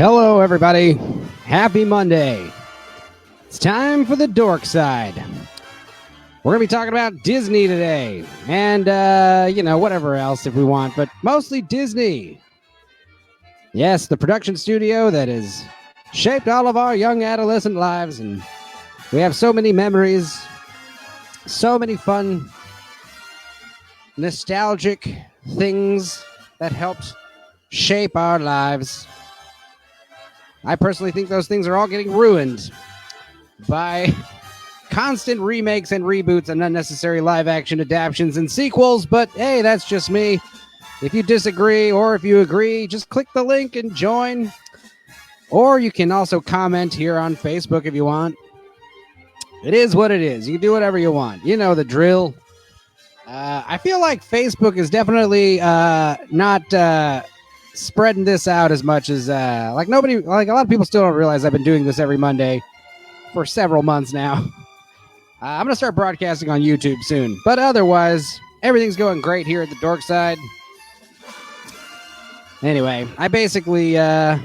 Hello, everybody. Happy Monday. It's time for the Dorkside. We're going to be talking about Disney today and, whatever else if we want, but mostly Disney. Yes, the production studio that has shaped all of our young adolescent lives, and we have so many memories, so many fun, nostalgic things that helped shape our lives. I personally think those things are all getting ruined by constant remakes and reboots and unnecessary live-action adaptations and sequels, but hey, that's just me. If you disagree or if you agree, just click the link and join. Or you can also comment here on Facebook if you want. It is what it is. You can do whatever you want. You know the drill. I feel like Facebook is definitely not spreading this out as much as a lot of people still don't realize I've been doing this every Monday for several months now. I'm going to start broadcasting on YouTube soon, but otherwise everything's going great here at the Dorkside. Anyway, I basically got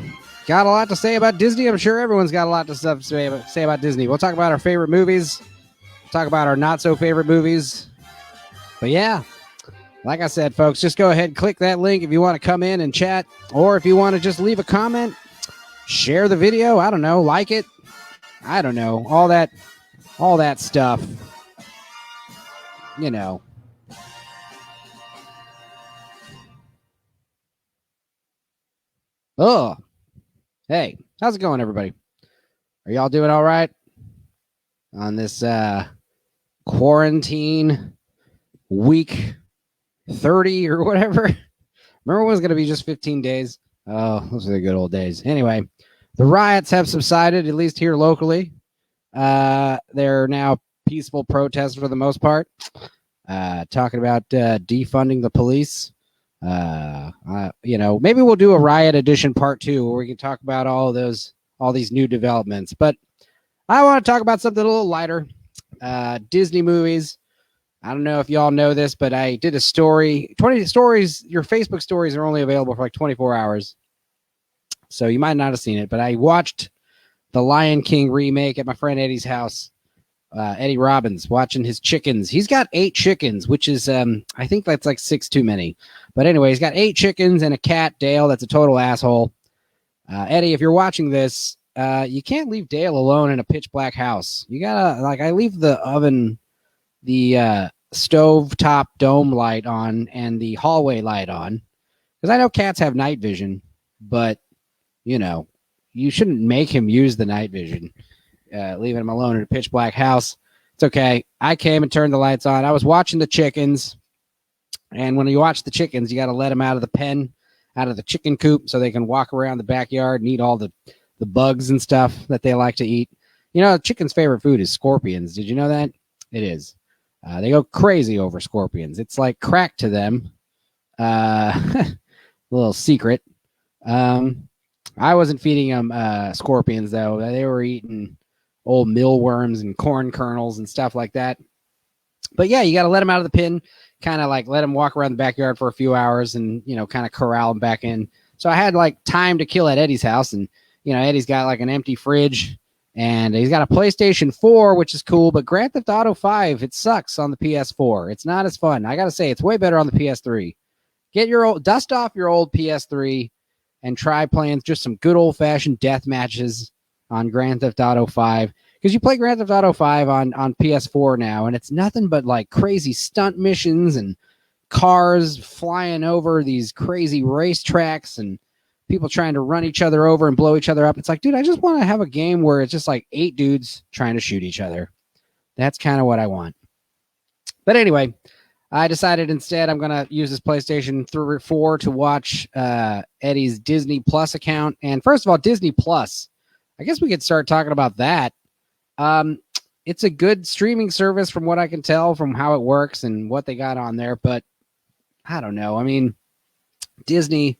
a lot to say about Disney. I'm sure everyone's got a lot to say about Disney. We'll talk about our favorite movies, talk about our not so favorite movies. But yeah, like I said, folks, just go ahead and click that link if you want to come in and chat, or if you want to just leave a comment, share the video. I don't know, like it. I don't know, all that stuff. You know. Oh, hey, how's it going, everybody? Are y'all doing all right on this quarantine week 30 or whatever? Remember it was going to be just 15 days? Oh, those are the good old days. Anyway, the riots have subsided, at least here locally. They're now peaceful protests for the most part. Talking about defunding the police. Maybe we'll do a riot edition part 2 where we can talk about all these new developments. But I want to talk about something a little lighter. Disney movies. I don't know if y'all know this, but I did a story. 20 stories. Your Facebook stories are only available for like 24 hours. So you might not have seen it, but I watched the Lion King remake at my friend Eddie's house. Eddie Robbins, watching his chickens. He's got 8 chickens, which is, I think that's like 6 too many. But anyway, he's got 8 chickens and a cat, Dale, that's a total asshole. Eddie, if you're watching this, you can't leave Dale alone in a pitch black house. You gotta, I leave the oven, the stove top dome light on and the hallway light on. Because I know cats have night vision, but, you shouldn't make him use the night vision. Leaving him alone in a pitch black house. It's okay. I came and turned the lights on. I was watching the chickens. And when you watch the chickens, you got to let them out of the pen, out of the chicken coop, so they can walk around the backyard and eat all the bugs and stuff that they like to eat. Chicken's favorite food is scorpions. Did you know that? It is. They go crazy over scorpions. It's like crack to them. A little secret. I wasn't feeding them scorpions, though. They were eating old mealworms and corn kernels and stuff like that. But yeah, you got to let them out of the pen, kind of like let them walk around the backyard for a few hours and, kind of corral them back in. So I had like time to kill at Eddie's house. And, Eddie's got like an empty fridge and he's got a PlayStation 4, which is cool. But Grand Theft Auto 5, it sucks on the PS4. It's not as fun. I got to say, it's way better on the PS3. Dust off your old PS3 and try playing just some good old-fashioned death matches on Grand Theft Auto 5. Because you play Grand Theft Auto 5 on PS4 now, and it's nothing but like crazy stunt missions and cars flying over these crazy racetracks and people trying to run each other over and blow each other up. It's like, dude, I just want to have a game where it's just like 8 dudes trying to shoot each other. That's kind of what I want. But anyway, I decided instead I'm going to use this PlayStation 3 or 4 to watch Eddie's Disney Plus account. And first of all, Disney Plus, I guess we could start talking about that. It's a good streaming service from what I can tell from how it works and what they got on there. But I don't know. I mean, Disney,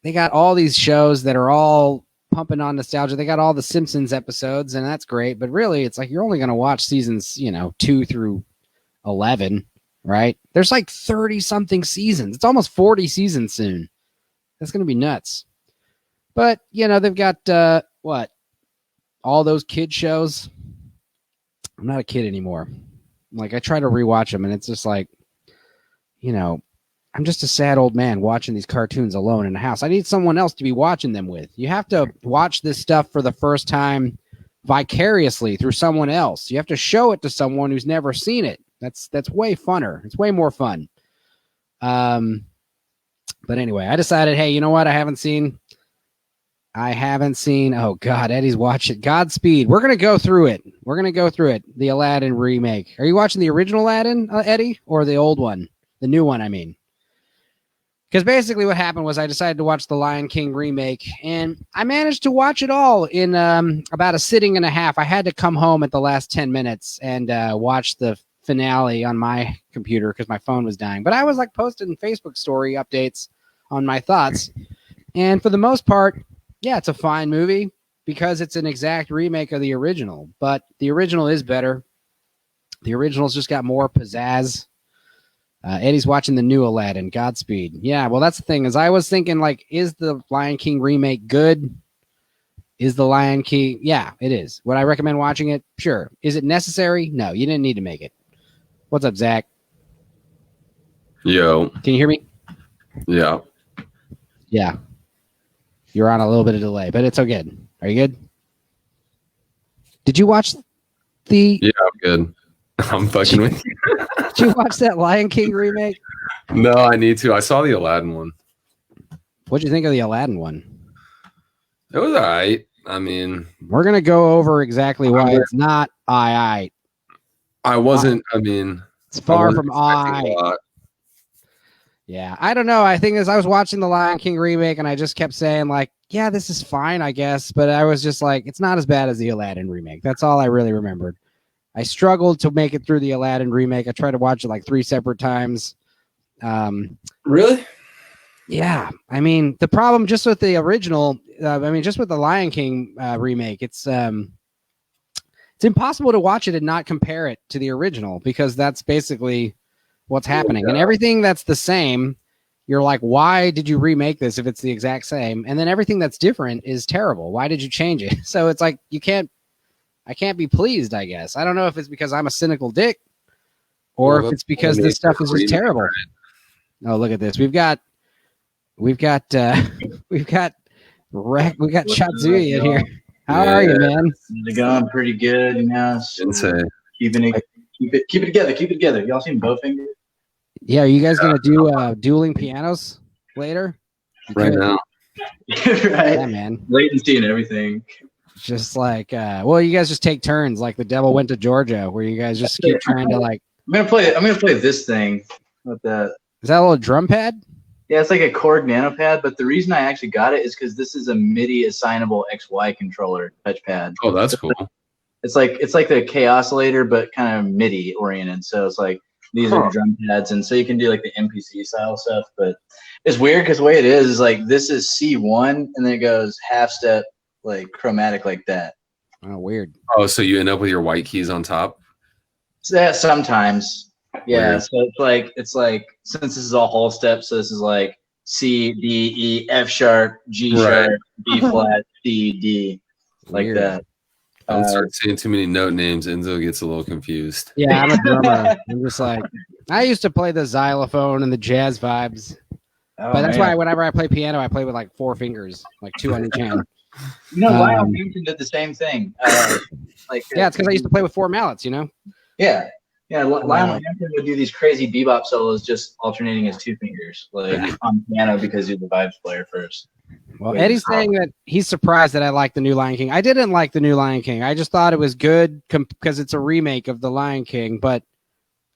they got all these shows that are all pumping on nostalgia. They got all the Simpsons episodes, and that's great. But really, it's like you're only going to watch seasons, 2 through 11. Right? There's like 30 something seasons. It's almost 40 seasons soon. That's going to be nuts. But they've got what? All those kid shows. I'm not a kid anymore. Like, I try to rewatch them, and it's just like, I'm just a sad old man watching these cartoons alone in the house. I need someone else to be watching them with. You have to watch this stuff for the first time vicariously through someone else. You have to show it to someone who's never seen it. That's way funner. It's way more fun. But anyway, I decided, hey, you know what? I haven't seen. Oh God, Eddie's watching Godspeed. We're gonna go through it. The Aladdin remake. Are you watching the original Aladdin, Eddie, or the old one? The new one, I mean. Because basically what happened was I decided to watch the Lion King remake, and I managed to watch it all in about a sitting and a half. I had to come home at the last 10 minutes and watch the finale on my computer because my phone was dying. But I was like posting Facebook story updates on my thoughts. And for the most part, yeah, it's a fine movie because it's an exact remake of the original. But the original is better. The original's just got more pizzazz. Eddie's watching the new Aladdin, Godspeed. Yeah, well, that's the thing, is I was thinking, like, is the Lion King remake good? Is the Lion King... Yeah, it is. Would I recommend watching it? Sure. Is it necessary? No, you didn't need to make it. What's up, Zach? Yo. Can you hear me? Yeah. Yeah. You're on a little bit of delay, but it's all good. Are you good? Did you watch the... Yeah, I'm good. I'm fucking with you. Did you watch that Lion King remake? No, I need to. I saw the Aladdin one. What'd you think of the Aladdin one? It was all right. I mean... We're going to go over exactly why it's not all right. I wasn't, I mean... It's far from all right. Yeah, I don't know. I think as I was watching the Lion King remake, and I just kept saying, like, yeah, this is fine, I guess. But I was just like, it's not as bad as the Aladdin remake. That's all I really remembered. I struggled to make it through the Aladdin remake. I tried to watch it like 3 separate times. Really? Yeah. I mean, the problem just with the original, just with the Lion King remake, it's impossible to watch it and not compare it to the original because that's basically what's happening. And everything that's the same, you're like, why did you remake this if it's the exact same? And then everything that's different is terrible. Why did you change it? So it's like I can't be pleased, I guess. I don't know if it's because I'm a cynical dick or if it's because this stuff is just terrible. Oh, look at this. We've got Chatsui in here. How are you, man? It's going pretty good, Keep it together. Y'all seen Bowfinger? Yeah, are you guys gonna do dueling pianos later? Right now. Right. Yeah, man. Latency and everything. Just like you guys just take turns like the devil went to Georgia, where you guys just keep trying to like I'm gonna play this thing with that. Is that a little drum pad? Yeah, it's like a Korg nano pad, but the reason I actually got it is because this is a MIDI assignable XY controller touchpad. Oh, that's cool. It's like the K-oscillator, but kind of MIDI oriented. So it's like these are drum pads, and so you can do like the MPC style stuff. But it's weird because the way it is like this is C1, and then it goes half step like chromatic like that. Oh, weird. Oh, so you end up with your white keys on top? So that sometimes, yeah. Weird. So it's like since this is all whole steps, so this is like C, D, E, F sharp, G sharp, B flat, C, D, like Weird. that. Don't start saying too many note names. Enzo gets a little confused. Yeah, I'm a drummer. I'm just like, I used to play the xylophone and the jazz vibes, but that's why whenever I play piano, I play with like 4 fingers, like 2 on each hand. Lionel Hampton did the same thing. Yeah, it's because I used to play with 4 mallets, Yeah. Lionel Hampton would do these crazy bebop solos, just alternating his 2 fingers, like on piano, because he's the vibes player first. Well, Eddie's saying that he's surprised that I like the new Lion King. I didn't like the new Lion King. I just thought it was good because it's a remake of the Lion King. But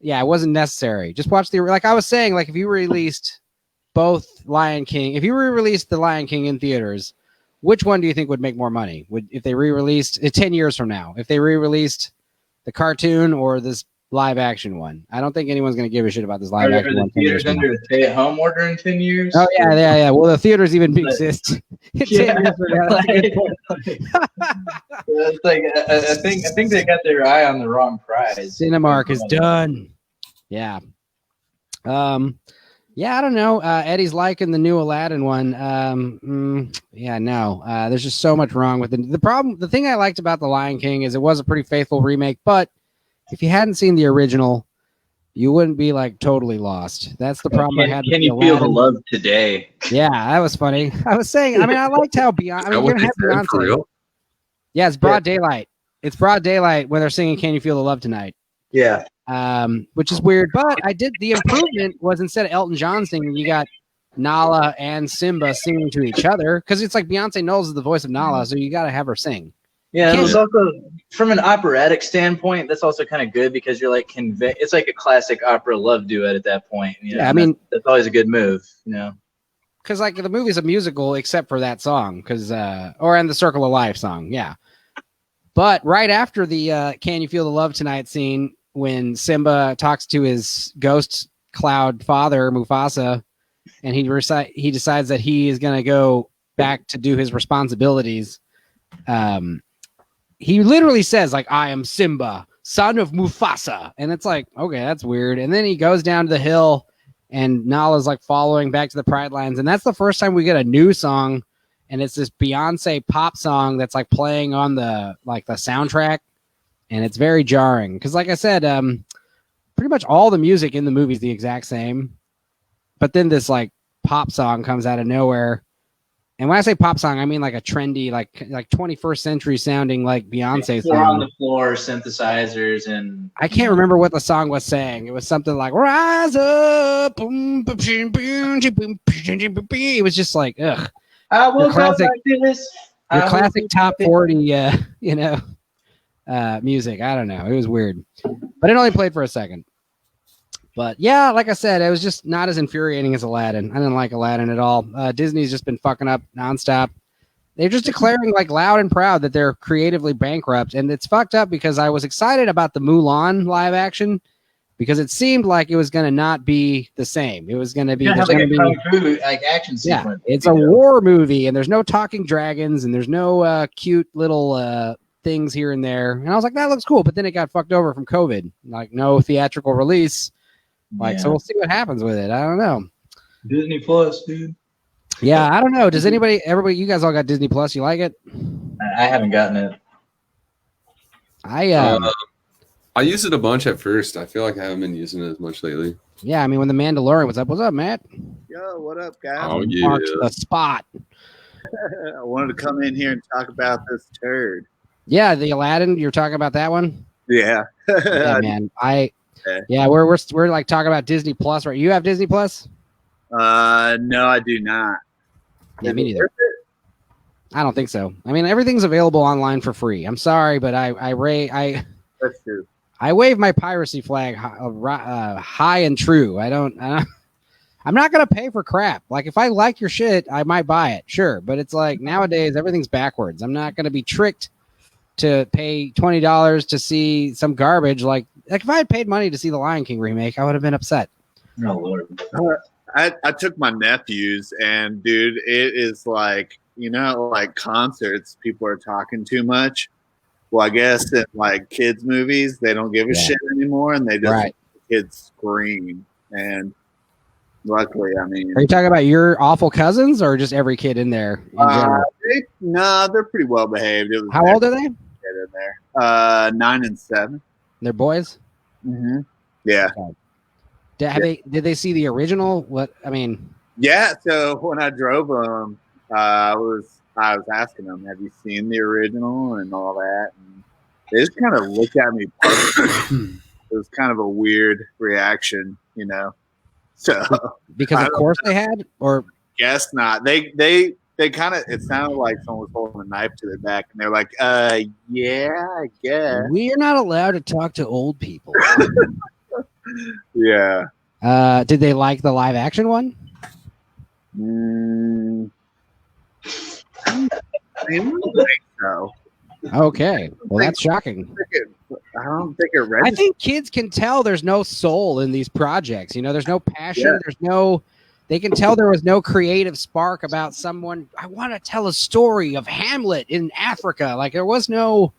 yeah, it wasn't necessary. Just watch like I was saying, like if you released both Lion King, if you re-released the Lion King in theaters, which one do you think would make more money? If they re-released it 10 years from now, if they re-released the cartoon or this live action one? I don't think anyone's going to give a shit about this live action one. Are the theaters under a stay-at-home order in 10 years? Oh yeah. Well, the theaters even exist. It's like I think they got their eye on the wrong prize. Cinemark is done. Yeah. Yeah, I don't know. Eddie's liking the new Aladdin one. Yeah, no. There's just so much wrong with it. The problem, the thing I liked about The Lion King is it was a pretty faithful remake, but if you hadn't seen the original, you wouldn't be like totally lost. That's the problem I had with Can the you feel the Aladdin. love today? Yeah, that was funny. I was saying, I mean, I liked how Beyonce. I mean, you're What gonna they have said for Beyonce. real? Yeah, it's broad daylight. It's broad daylight when they're singing "Can You Feel the Love Tonight." Yeah. Which is weird. But I did the improvement was instead of Elton John singing, you got Nala and Simba singing to each other because it's like Beyonce knows the voice of Nala, so you got to have her sing. Yeah, You it was can't- also from an operatic standpoint. That's also kind of good because you're like it's like a classic opera love duet at that point. You know? Yeah, I mean- that's always a good move. You know, Because like the movie's a musical except for that song, because or and the Circle of Life song, yeah. But right after the "Can You Feel the Love Tonight" scene, when Simba talks to his ghost cloud father Mufasa, and he decides that he is going to go back to do his responsibilities. He literally says like, "I am Simba, son of Mufasa," and it's like, okay, that's weird. And then he goes down to the hill. And Nala's like following back to the Pride Lands. And that's the first time we get a new song. And it's this Beyonce pop song that's like playing on the soundtrack. And it's very jarring. Because like I said, pretty much all the music in the movie is the exact same. But then this like pop song comes out of nowhere. And when I say pop song, I mean like a trendy, like 21st century sounding like Beyonce Four on song. the floor, synthesizers, and I can't remember what the song was saying. It was something like "Rise up." Boom, boom, boom, boom, boom, boom, boom, boom. It was just like, ugh. I woke classic- up like this. Your I classic woke top up- 40, music. I don't know. It was weird, but it only played for a second. But yeah, like I said, it was just not as infuriating as Aladdin. I didn't like Aladdin at all. Disney's just been fucking up nonstop. They're just declaring like loud and proud that they're creatively bankrupt, and it's fucked up because I was excited about the Mulan live action because it seemed like it was going to not be the same. It was going to be, Yeah, there's like gonna a be kung fu like action yeah, sequence. it's a war movie, and there's no talking dragons, and there's no cute little things here and there. And I was like, that looks cool, but then it got fucked over from COVID, like no theatrical release. Like, so we'll see what happens with it. I don't know. Disney Plus, dude. Yeah, I don't know. Does everybody, you guys all got Disney Plus? You like it? I haven't gotten it. I used it a bunch at first. I feel like I haven't been using it as much lately. Yeah, I mean, when the Mandalorian was up, what's up, Matt? Yo, what up, guys? Oh yeah, Marked the spot. I wanted to come in here and talk about this turd. Yeah, the Aladdin. You're talking about that one? Yeah. Yeah, man. Yeah. We're like talking about Disney Plus, right? You have Disney Plus? No, I do not. Yeah, me neither. I don't think so. I mean, everything's available online for free. I'm sorry, but That's true. I wave my piracy flag high and true. I'm not gonna pay for crap. Like if I like your shit, I might buy it, sure. But it's like nowadays everything's backwards. I'm not gonna be tricked to pay $20 to see some garbage. Like if I had paid money to see the Lion King remake, I would have been upset. Oh Lord. I took my nephews, and dude, it is like, like concerts, people are talking too much. Well, I guess in like kids' movies, they don't give a shit anymore, and they just let the kids scream. And luckily, I mean, Are you talking about your awful cousins or just every kid in there in general? they're pretty well behaved. How old are they? In there, 9 and 7. They're boys. Mm-hmm. Yeah. Did they see the original? What I mean? Yeah. So when I drove them, I was asking them, "Have you seen the original?" and all that. And they just kind of looked at me. It was kind of a weird reaction, So Because of course they had, or guess not. They kind of. It sounded like someone was holding a knife to their back, and they're like, yeah, I guess." we're not allowed to talk to old people. Yeah. Did they like the live action one? I don't think so. Okay, well that's shocking. I don't think it read. I think kids can tell there's no soul in these projects. There's no passion. Yeah. They can tell there was no creative spark about someone. I want to tell a story of Hamlet in Africa. Like there's no.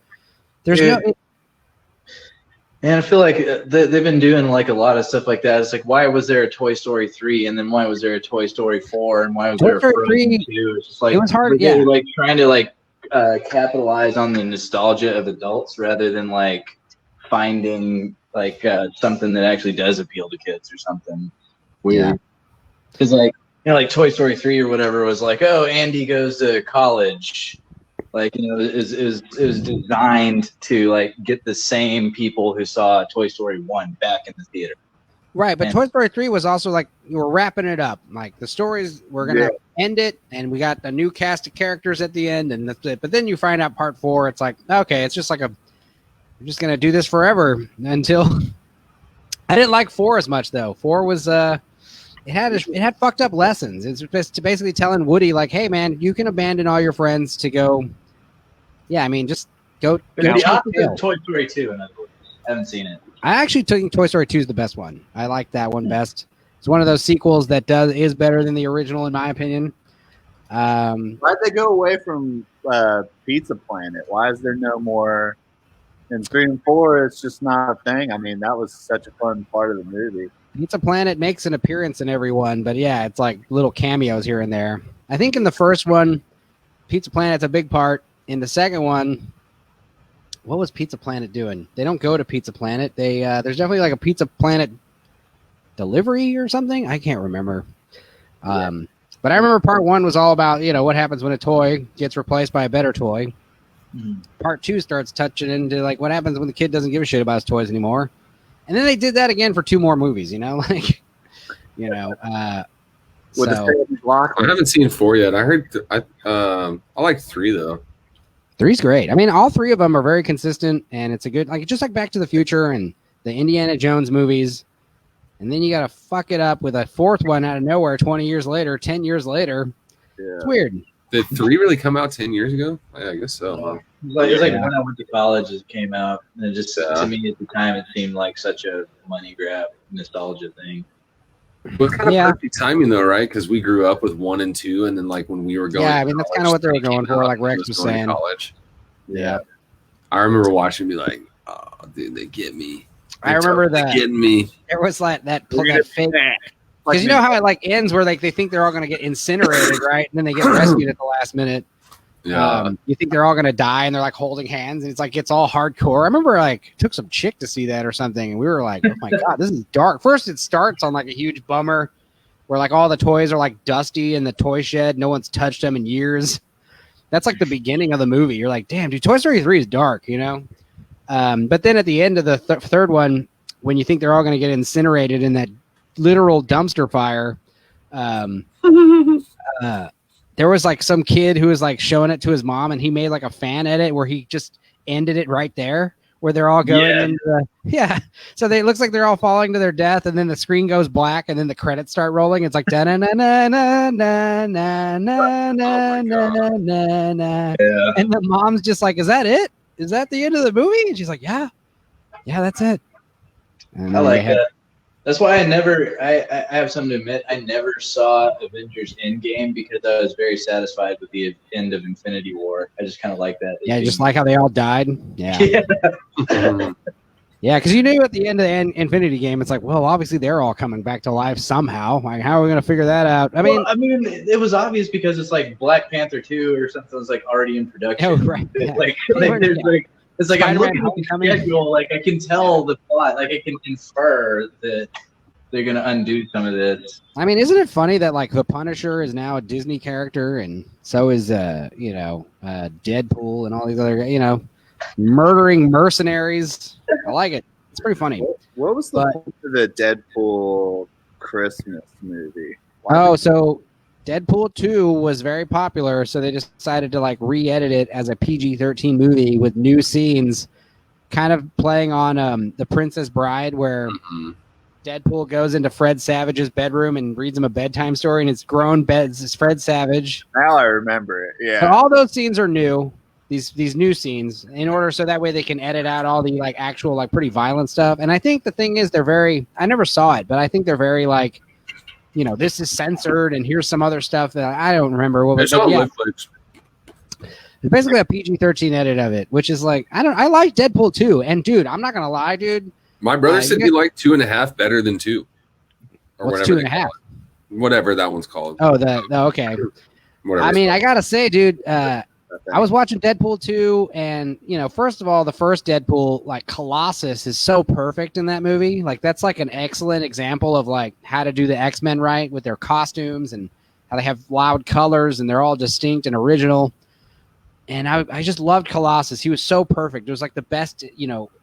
And I feel like they've been doing like a lot of stuff like that. It's like, why was there a Toy Story 3, and then why was there a Toy Story 4, and why was there a Toy Frozen Story 2? It's just like it was hard. they were Yeah, like trying to like capitalize on the nostalgia of adults rather than like finding like something that actually does appeal to kids or something weird. Because like like Toy Story 3 or whatever was like, oh, Andy goes to college. Like, it was designed to like get the same people who saw Toy Story 1 back in the theater. right. But And- Toy Story 3 was also like you were wrapping it up. Like the stories, we're gonna end it, and we got a new cast of characters at the end, and that's it. But then you find out part 4, it's like, okay, it's just like I'm just gonna do this forever until. I didn't like 4 as much though. 4 was it had fucked up lessons. It's just basically telling Woody like, hey man, you can abandon all your friends to go. Yeah, I mean, just go. But go the chase opposite tail. of Toy Story 2, in other words. I haven't seen it. I actually think Toy Story 2 is the best one. I like that one best. It's one of those sequels that is better than the original, in my opinion. Why'd they go away from Pizza Planet? Why is there no more? In 3 and 4, it's just not a thing. I mean, that was such a fun part of the movie. Pizza Planet makes an appearance in every one, but yeah, it's like little cameos here and there. I think in the first one, Pizza Planet's a big part. In the second one, what was Pizza Planet doing? They don't go to Pizza Planet. There's definitely like a Pizza Planet delivery or something. I can't remember. But I remember part 1 was all about, what happens when a toy gets replaced by a better toy. Mhm. Part 2 starts touching into like what happens when the kid doesn't give a shit about his toys anymore. And then they did that again for 2 more movies, like, With the same block. I haven't seen 4 yet. I heard I like 3 though. 3's great. I mean, all 3 of them are very consistent, and it's a good, like, just like Back to the Future and the Indiana Jones movies. And then you got to fuck it up with a 4th one out of nowhere 20 years later, 10 years later. Yeah. It's weird. Did 3 really come out 10 years ago? Yeah, I guess so. It was like when I went to college, it came out, and it just to me at the time it seemed like such a money grab, nostalgia thing. But kind of Yeah. perfect timing though, right? Because we grew up with 1 and 2, and then like when we were going, Yeah, I to mean, that's college, kinda what they were 3 going came for, out, like Rex and was going to saying. college. Yeah. I remember watching, and be like, "Oh, dude, they get me." I remember They're that getting me. there was like that fake, Like, because you know how it like ends where like they think they're all going to get incinerated, right? And then they get rescued at the last minute. Yeah, You think they're all going to die, and they're like holding hands, and it's like it's all hardcore. I remember like it took some chick to see that or something, and we were like, "Oh my god, this is dark." First, it starts on like a huge bummer, where like all the toys are like dusty in the toy shed. No one's touched them in years. That's like the beginning of the movie. You're like, "Damn, dude, Toy Story 3 is dark," But then at the end of the third one, when you think they're all going to get incinerated in that literal dumpster fire, there was like some kid who was like showing it to his mom, and he made like a fan edit where he just ended it right there where they're all going into the, so it looks like they're all falling to their death, and then the screen goes black, and then the credits start rolling. It's like da na na na na na na na na na na, and the mom's just like, "Is that it? Is that the end of the movie?" And she's like, "Yeah, that's it." And I then like they had- that. That's why I have something to admit. I never saw Avengers Endgame because I was very satisfied with the end of Infinity War. I just kind of like that. Yeah, just like how they all died. Yeah. Mhm. Yeah, because you knew at the end of the Infinity Game, it's like, well, obviously they're all coming back to life somehow. Like, how are we going to figure that out? I mean, it was obvious because it's like Black Panther 2 or something was like already in production. Oh, right, yeah. Like there's like it's like I'm Spider-Man looking at the Homecoming. schedule, like I can tell the plot, like I can infer that they're gonna undo some of this. I mean, isn't it funny that like the Punisher is now a Disney character, and so is Deadpool and all these other murdering mercenaries. I like it. It's pretty funny. What was the But- point of the Deadpool Christmas movie? So Deadpool 2 was very popular, so they decided to like re-edit it as a PG-13 movie with new scenes, kind of playing on The Princess Bride, where Mhm. Deadpool goes into Fred Savage's bedroom and reads him a bedtime story, and it's grown beds. It's Fred Savage. Now I remember it. So Yeah. all those scenes are new. These new scenes, in order so that way they can edit out all the like actual like pretty violent stuff. And I think the thing is, they're very. I never saw it, but I think they're very like, this is censored, and here's some other stuff that I don't remember. What was It's on yeah, Netflix. it's basically a PG-13 edit of it, which is like I like Deadpool 2. And dude, I'm not gonna lie, dude. My brother said he liked 2.5 better than 2. Or what's whatever 2.5? Whatever that one's called. Oh, okay. Whatever I mean, I gotta say, dude, I was watching Deadpool 2, and first of all, the first Deadpool, like Colossus, is so perfect in that movie. Like that's like an excellent example of like how to do the X-Men right with their costumes and how they have loud colors and they're all distinct and original. And I just loved Colossus. He was so perfect. It was like the best,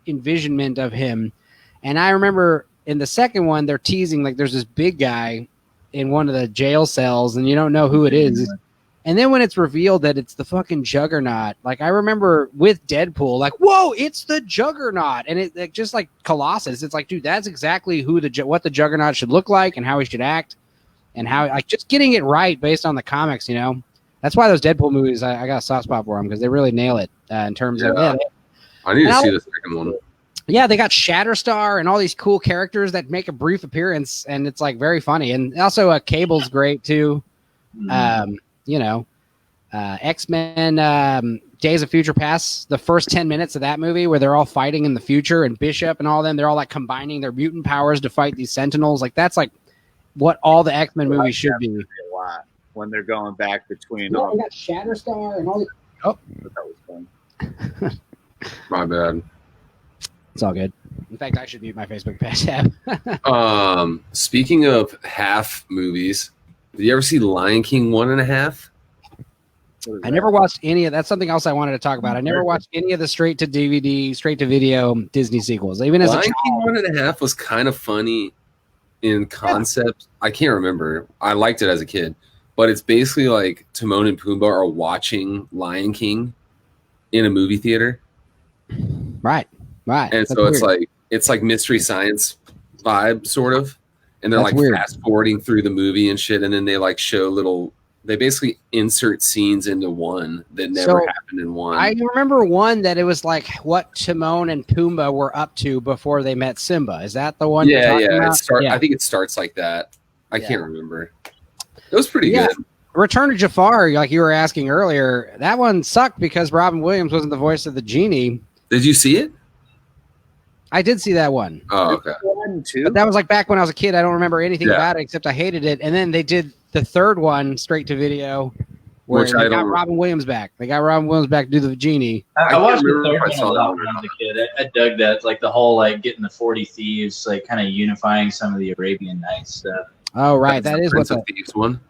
envisionment of him. And I remember in the second one, they're teasing like there's this big guy in one of the jail cells, and you don't know who it is. And then when it's revealed that it's the fucking Juggernaut, like I remember with Deadpool, like, whoa, it's the Juggernaut. And it just like Colossus, it's like, dude, that's exactly what the Juggernaut should look like and how he should act and how like just getting it right based on the comics, That's why those Deadpool movies, I got a soft spot for them because they really nail it in terms of. Yeah, I need to see the second one. Yeah, they got Shatterstar and all these cool characters that make a brief appearance, and it's like very funny. And also, Cable's great too. X-Men, Days of Future Past, the first 10 minutes of that movie where they're all fighting in the future, and Bishop and all them, they're all like combining their mutant powers to fight these Sentinels. Like that's like what all the X-Men movies should be. A lot when they're going back between. Yeah, we got Shatterstar and all. That was fun. My bad. It's all good. In fact, I should mute my Facebook tab. Speaking of half movies, did you ever see Lion King 1.5? I never watched any of that's something else I wanted to talk about. I never watched any of the straight to DVD, straight to video Disney sequels. Even as Lion a child. King 1.5 was kind of funny in concept. Yeah. I can't remember. I liked it as a kid, but it's basically like Timon and Pumbaa are watching Lion King in a movie theater. Right. And that's so weird. it's like Mystery Science vibe sort of, and they're like fast forwarding through the movie and shit, and then they like show they basically insert scenes into one that never happened in one. I remember one that it was like what Timon and Pumbaa were up to before they met Simba. Is that the one? Yeah. I think it starts like that. I can't remember. It was pretty good. Return to Jafar, like you were asking earlier, that one sucked because Robin Williams wasn't the voice of the genie. Did you see it? I did see that one. Oh, okay. But that was like back when I was a kid. I don't remember anything about it except I hated it. And then they did the third one straight to video where they got Robin Williams back. They got Robin Williams back to do the genie. I watched the third one a lot when I was a kid. I dug that. It's like the whole like getting the 40 thieves, like kind of unifying some of the Arabian Nights stuff. Oh, right. That is what the Thieves one.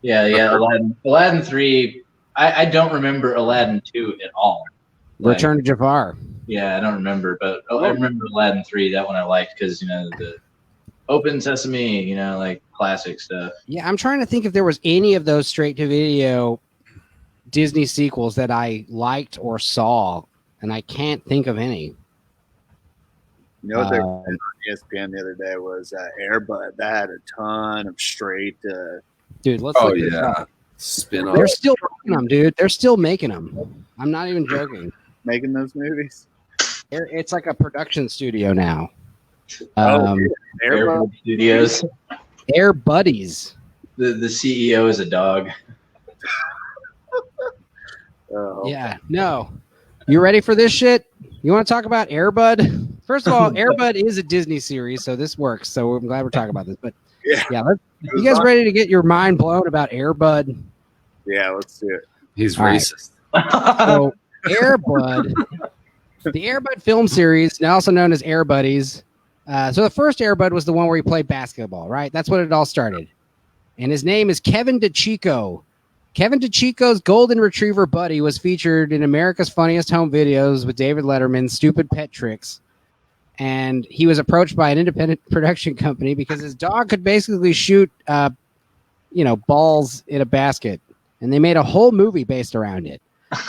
Yeah. Aladdin 3. I don't remember Aladdin 2 at all. Return to Jafar. Yeah, I don't remember, but I remember Aladdin 3. That one I liked because the Open Sesame, like classic stuff. Yeah, I'm trying to think if there was any of those straight to video Disney sequels that I liked or saw, and I can't think of any. You know what they did on ESPN the other day was Air Bud. That had a ton of straight. Dude, let's look this up. Spin off. They're still making them, dude. They're still making them. I'm not even joking. Making those movies. It's like a production studio now. Air Bud Studios. Air Buddies. The CEO is a dog. Yeah. No. You ready for this shit? You want to talk about Air Bud? First of all, Air Bud is a Disney series, so this works. So I'm glad we're talking about this. But you guys ready to get your mind blown about Air Bud? Yeah, let's do it. He's racist. So Air Bud, the Air Bud film series, now also known as Air Buddies. So the first Air Bud was the one where he played basketball, right? That's what it all started. And his name is Kevin DeChico. Kevin DeChico's golden retriever buddy was featured in America's Funniest Home Videos with David Letterman, Stupid Pet Tricks. And he was approached by an independent production company because his dog could basically shoot, balls in a basket. And they made a whole movie based around it.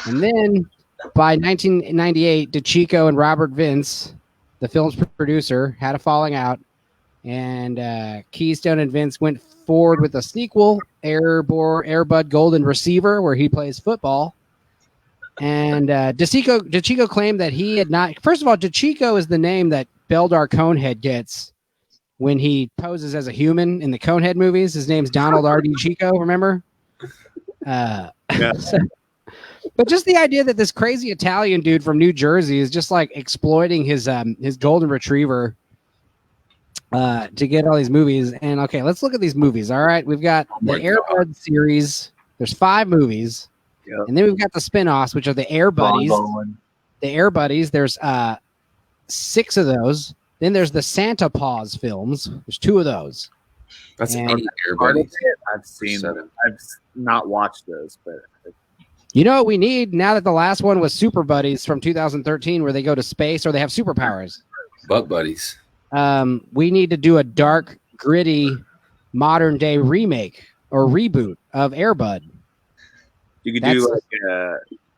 And then by 1998, DeChico and Robert Vince, the film's producer, had a falling out. And Keystone and Vince went forward with a sequel, Air Bud Golden Receiver, where he plays football. And DeChico claimed that he had not. First of all, DeChico is the name that Beldar Conehead gets when he poses as a human in the Conehead movies. His name's Donald R.D. Chico, remember? But just the idea that this crazy Italian dude from New Jersey is just like exploiting his golden retriever to get all these movies. And okay, let's look at these movies. All right, we've got the Air Bud series. There's 5 movies, and then we've got the spin-offs, which are the Air Buddies. The Air Buddies. There's 6 of those. Then there's the Santa Paws films. There's 2 of those. That's Air Buddies. I've seen them. I've not watched those, but you know what we need now that the last one was Super Buddies from 2013, where they go to space or they have superpowers. Butt Buddies. We need to do a dark, gritty, modern day remake or reboot of Air Bud. You could do like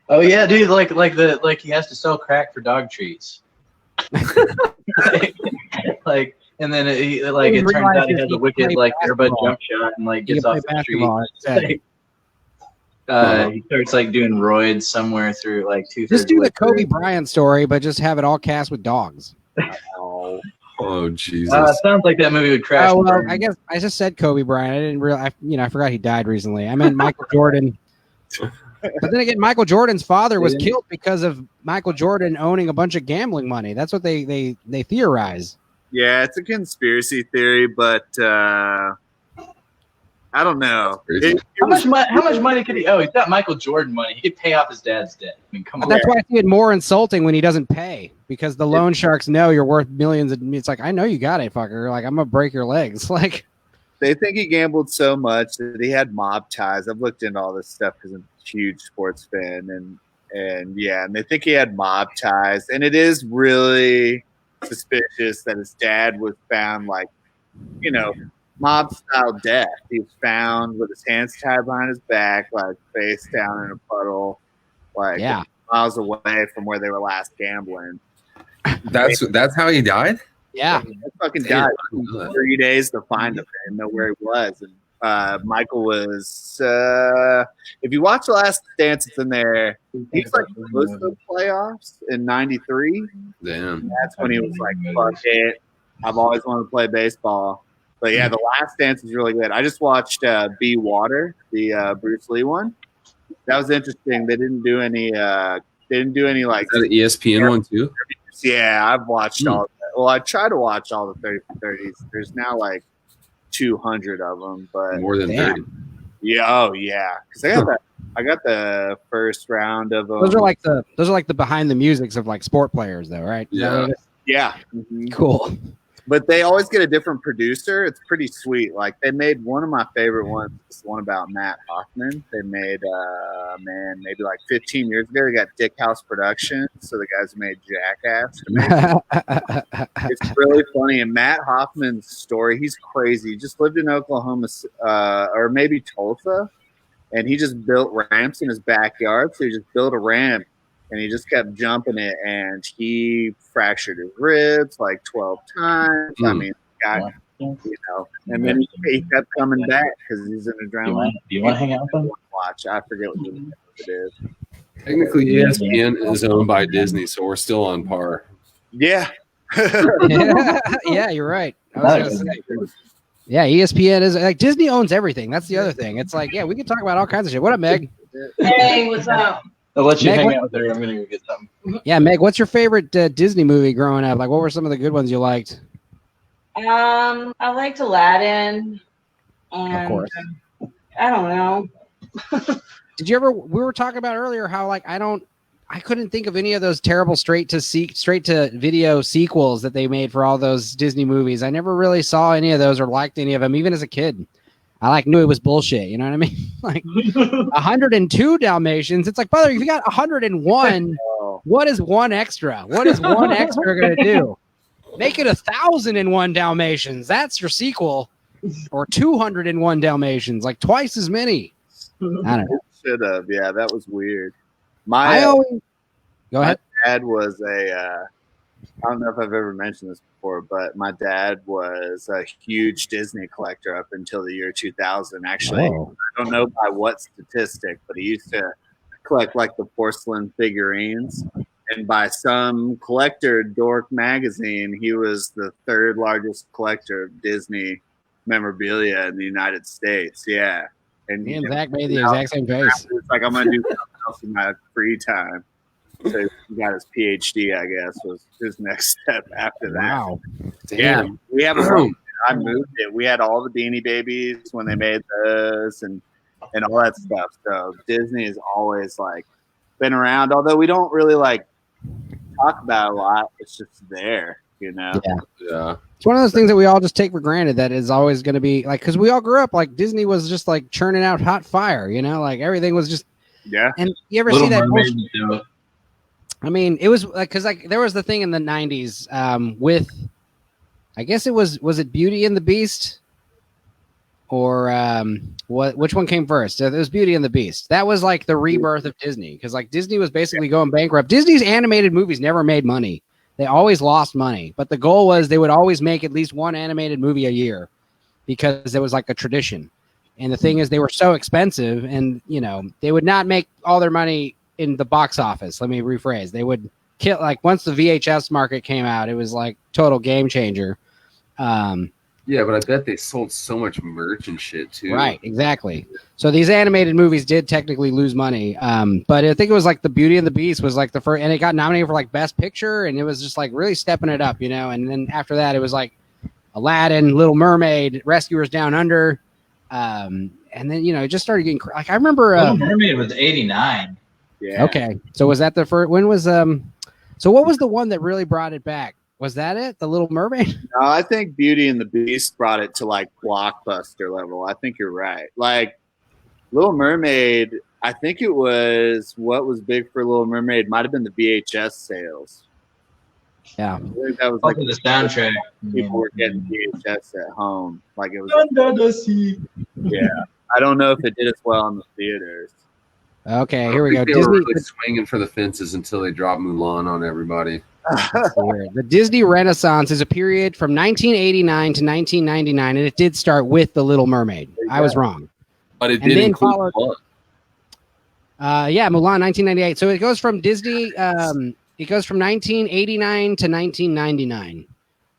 oh yeah, dude, like he has to sell crack for dog treats. like and then it turns out he has a wicked like Air Bud jump shot and like gets off the tree. He starts like doing roids somewhere through like 2/3. Just do the Kobe Bryant story, but just have it all cast with dogs. Oh Jesus! Sounds like that movie would crash. Oh well, I guess I just said Kobe Bryant. I didn't realize. I forgot he died recently. I meant Michael Jordan. But then again, Michael Jordan's father was killed because of Michael Jordan owning a bunch of gambling money. That's what they theorize. Yeah, it's a conspiracy theory, but I don't know. How much money could he owe? He's got Michael Jordan money. He could pay off his dad's debt. I mean, come on. That's why I see it more insulting when he doesn't pay, because the loan sharks know you're worth millions. It's like, I know you got it, fucker. Like, I'm gonna break your legs. Like, they think he gambled so much that he had mob ties. I've looked into all this stuff because I'm a huge sports fan, and they think he had mob ties, and it is really suspicious that his dad was found like, mob style death. He was found with his hands tied behind his back, like face down in a puddle, like miles away from where they were last gambling. That's how he died? Yeah. He fucking died. 3 days to find him and know where he was. And Michael was if you watch The Last Dance, it's in there. He was like close to the playoffs in '93. Damn. That's when he was like, fuck it. I've always wanted to play baseball. But yeah, The Last Dance is really good. I just watched Be Water, the Bruce Lee one. That was interesting. They didn't do any like. Is that an ESPN one too? Yeah, I've watched all of that. Well, I try to watch all the 30 for 30s. There's now like 200 of them, but more than 30. Yeah, oh yeah. Because I got the first round of them. Those are like the behind the musics of like sport players, though, right? Yeah. Mm-hmm. Cool. But they always get a different producer. It's pretty sweet. Like, they made one of my favorite ones, this one about Matt Hoffman. They made, maybe like 15 years ago. They got Dick House Productions. So the guys who made Jackass. It's really funny. And Matt Hoffman's story, he's crazy. He just lived in Oklahoma, or maybe Tulsa. And he just built ramps in his backyard. So he just built a ramp. And he just kept jumping it, and he fractured his ribs like 12 times. I mean, and then he kept coming back because he's in a drama. Do you want to hang out with him? Watch. I forget what it is. Technically, ESPN is owned by Disney, so we're still on par. Yeah. Yeah, you're right. Yeah, ESPN is like Disney owns everything. That's the other thing. It's like, yeah, we can talk about all kinds of shit. What up, Meg? Hey, what's up? I'll let you hang out with her. I'm going to go get something. Yeah, Meg, what's your favorite Disney movie growing up? Like, what were some of the good ones you liked? I liked Aladdin. And, of course. I don't know. Did you ever? We were talking about earlier how like I couldn't think of any of those terrible straight to video sequels that they made for all those Disney movies. I never really saw any of those or liked any of them, even as a kid. I knew it was bullshit. You know what I mean? Like 102 Dalmatians. It's like, brother, if you got 101, what is one extra? What is one extra going to do? Make it 1,001 Dalmatians. That's your sequel. Or 201 Dalmatians, like twice as many. I don't know. Should have. Yeah, that was weird. Go ahead. My dad was I don't know if I've ever mentioned this before, but my dad was a huge Disney collector up until the year 2000. Actually, I don't know by what statistic, but he used to collect like the porcelain figurines. And by some collector, Dork magazine, he was the 3rd largest collector of Disney memorabilia in the United States. Yeah. And me and Zach made the exact same face. It's like, I'm going to do something else in my free time. So he got his PhD, I guess, was his next step after that. Wow. Yeah, Damn. we have a home. I moved it. We had all the Beanie Babies when they made those and all that stuff. So Disney has always like been around, although we don't really like talk about it a lot. It's just there, you know? Yeah. It's one of those things that we all just take for granted that is always going to be like, because we all grew up like Disney was just like churning out hot fire, you know, like everything was just. Yeah. And you ever see that? I mean, it was like, because like there was the thing in the 90s with, I guess it was it Beauty and the Beast? Or which one came first? It was Beauty and the Beast. That was like the rebirth of Disney, because like Disney was basically going bankrupt. Disney's animated movies never made money. They always lost money, but the goal was they would always make at least one animated movie a year because it was like a tradition. And the thing is, they were so expensive, and you know they would not make all their money in the box office. Let me rephrase: they would kill. Like once the VHS market came out, it was like total game changer. Yeah, but I bet they sold so much merch and shit too. Right, exactly. So these animated movies did technically lose money, but I think it was like the Beauty and the Beast was like the first, and it got nominated for like Best Picture, and it was just like really stepping it up, you know. And then after that, it was like Aladdin, Little Mermaid, Rescuers Down Under, and then you know it just started getting like I remember Little Mermaid was 89. Yeah. Okay, so was that the first? When was So what was the one that really brought it back? Was that it? The Little Mermaid? No, I think Beauty and the Beast brought it to like blockbuster level. I think you're right. Like Little Mermaid, I think it was what was big for Little Mermaid might have been the VHS sales. Yeah. I think that was like the soundtrack. People were getting VHS at home. Like it was. Under the sea. Yeah. I don't know if it did as well in the theaters. Okay, here we go. They Disney were really swinging for the fences until they dropped Mulan on everybody. The Disney Renaissance is a period from 1989 to 1999, and it did start with The Little Mermaid. I was wrong. But it And did then include followed- Mulan. Yeah, Mulan, 1998. So it goes from Disney, it goes from 1989 to 1999,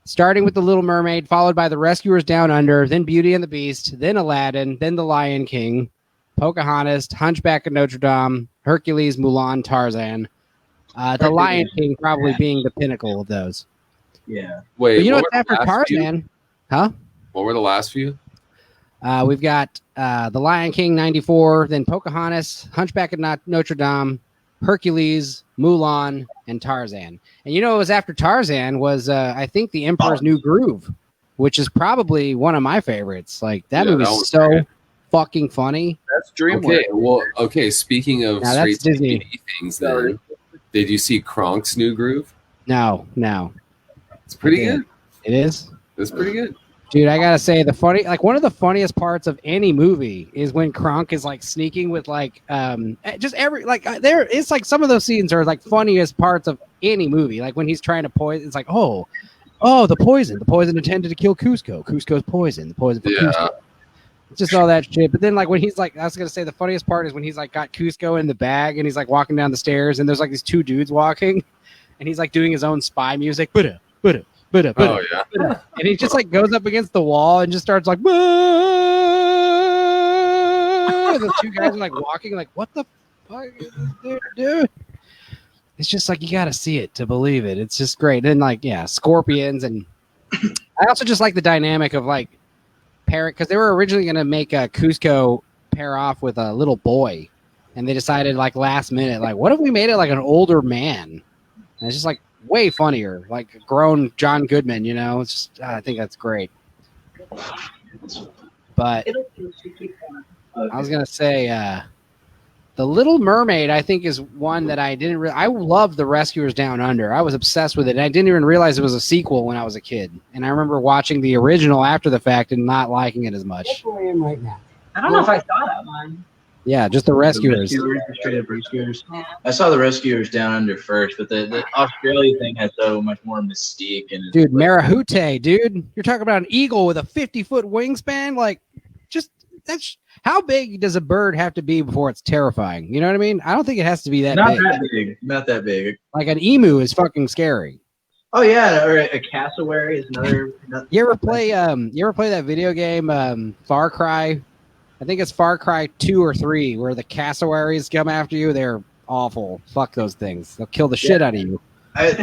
starting with The Little Mermaid, followed by The Rescuers Down Under, then Beauty and the Beast, then Aladdin, then The Lion King, Pocahontas, Hunchback of Notre Dame, Hercules, Mulan, Tarzan. The Lion King probably being the pinnacle of those. Yeah. Wait, But you know what what's were the after last few? Tarzan? Huh? What were the last few? We've got The Lion King, 94, then Pocahontas, Hunchback of Notre Dame, Hercules, Mulan, and Tarzan. And you know what was after Tarzan was, I think, The Emperor's New Groove, which is probably one of my favorites. Like, that Yeah, movie's that was so great. fucking funny. That's DreamWorks. Okay, well, okay. Speaking of Now, that's straight Disney. DVD things, then did you see Kronk's New Groove? No. It's pretty Okay. good. It is? It's pretty good. Dude, I gotta say, one of the funniest parts of any movie is when Kronk is like sneaking with like, just every it's like some of those scenes are like funniest parts of any movie. Like when he's trying to poison, it's like, oh, the poison intended to kill Cusco. Cusco's poison, the poison for Cusco. It's just all that shit. But then like when he's like, I was gonna say the funniest part is when he's like got Cusco in the bag and he's like walking down the stairs and there's like these two dudes walking, and he's like doing his own spy music. Oh yeah. And he just like goes up against the wall and just starts like, and the two guys are like walking like, what the fuck is this dude? It's just like, you got to see it to believe it. It's just great. And like, yeah, scorpions. And I also just like the dynamic of like parrot, because they were originally going to make a Cusco pair off with a little boy. And they decided like last minute, like, what if we made it like an older man? And it's just like, way funnier, like a grown John Goodman, you know. It's just, I think that's great. But I was gonna say, The Little Mermaid, I think, is one that I didn't. I loved The Rescuers Down Under. I was obsessed with it, and I didn't even realize it was a sequel when I was a kid. And I remember watching the original after the fact and not liking it as much. That's where I am right now. I don't know if I saw that one. Yeah, just The Rescuers. The straight up Rescuers. Yeah. I saw the Rescuers Down Under first, but the Australia thing has so much more mystique. And Dude, Marahute, dude. You're talking about an eagle with a 50-foot wingspan? Like, just, that's, how big does a bird have to be before it's terrifying? You know what I mean? I don't think it has to be that not big. that big. Not that big. Like, an emu is fucking scary. Oh yeah, or a cassowary is another. You ever play that video game, Far Cry? I think it's Far Cry 2 or 3, where the cassowaries come after you. They're awful. Fuck those things. They'll kill the shit out of you.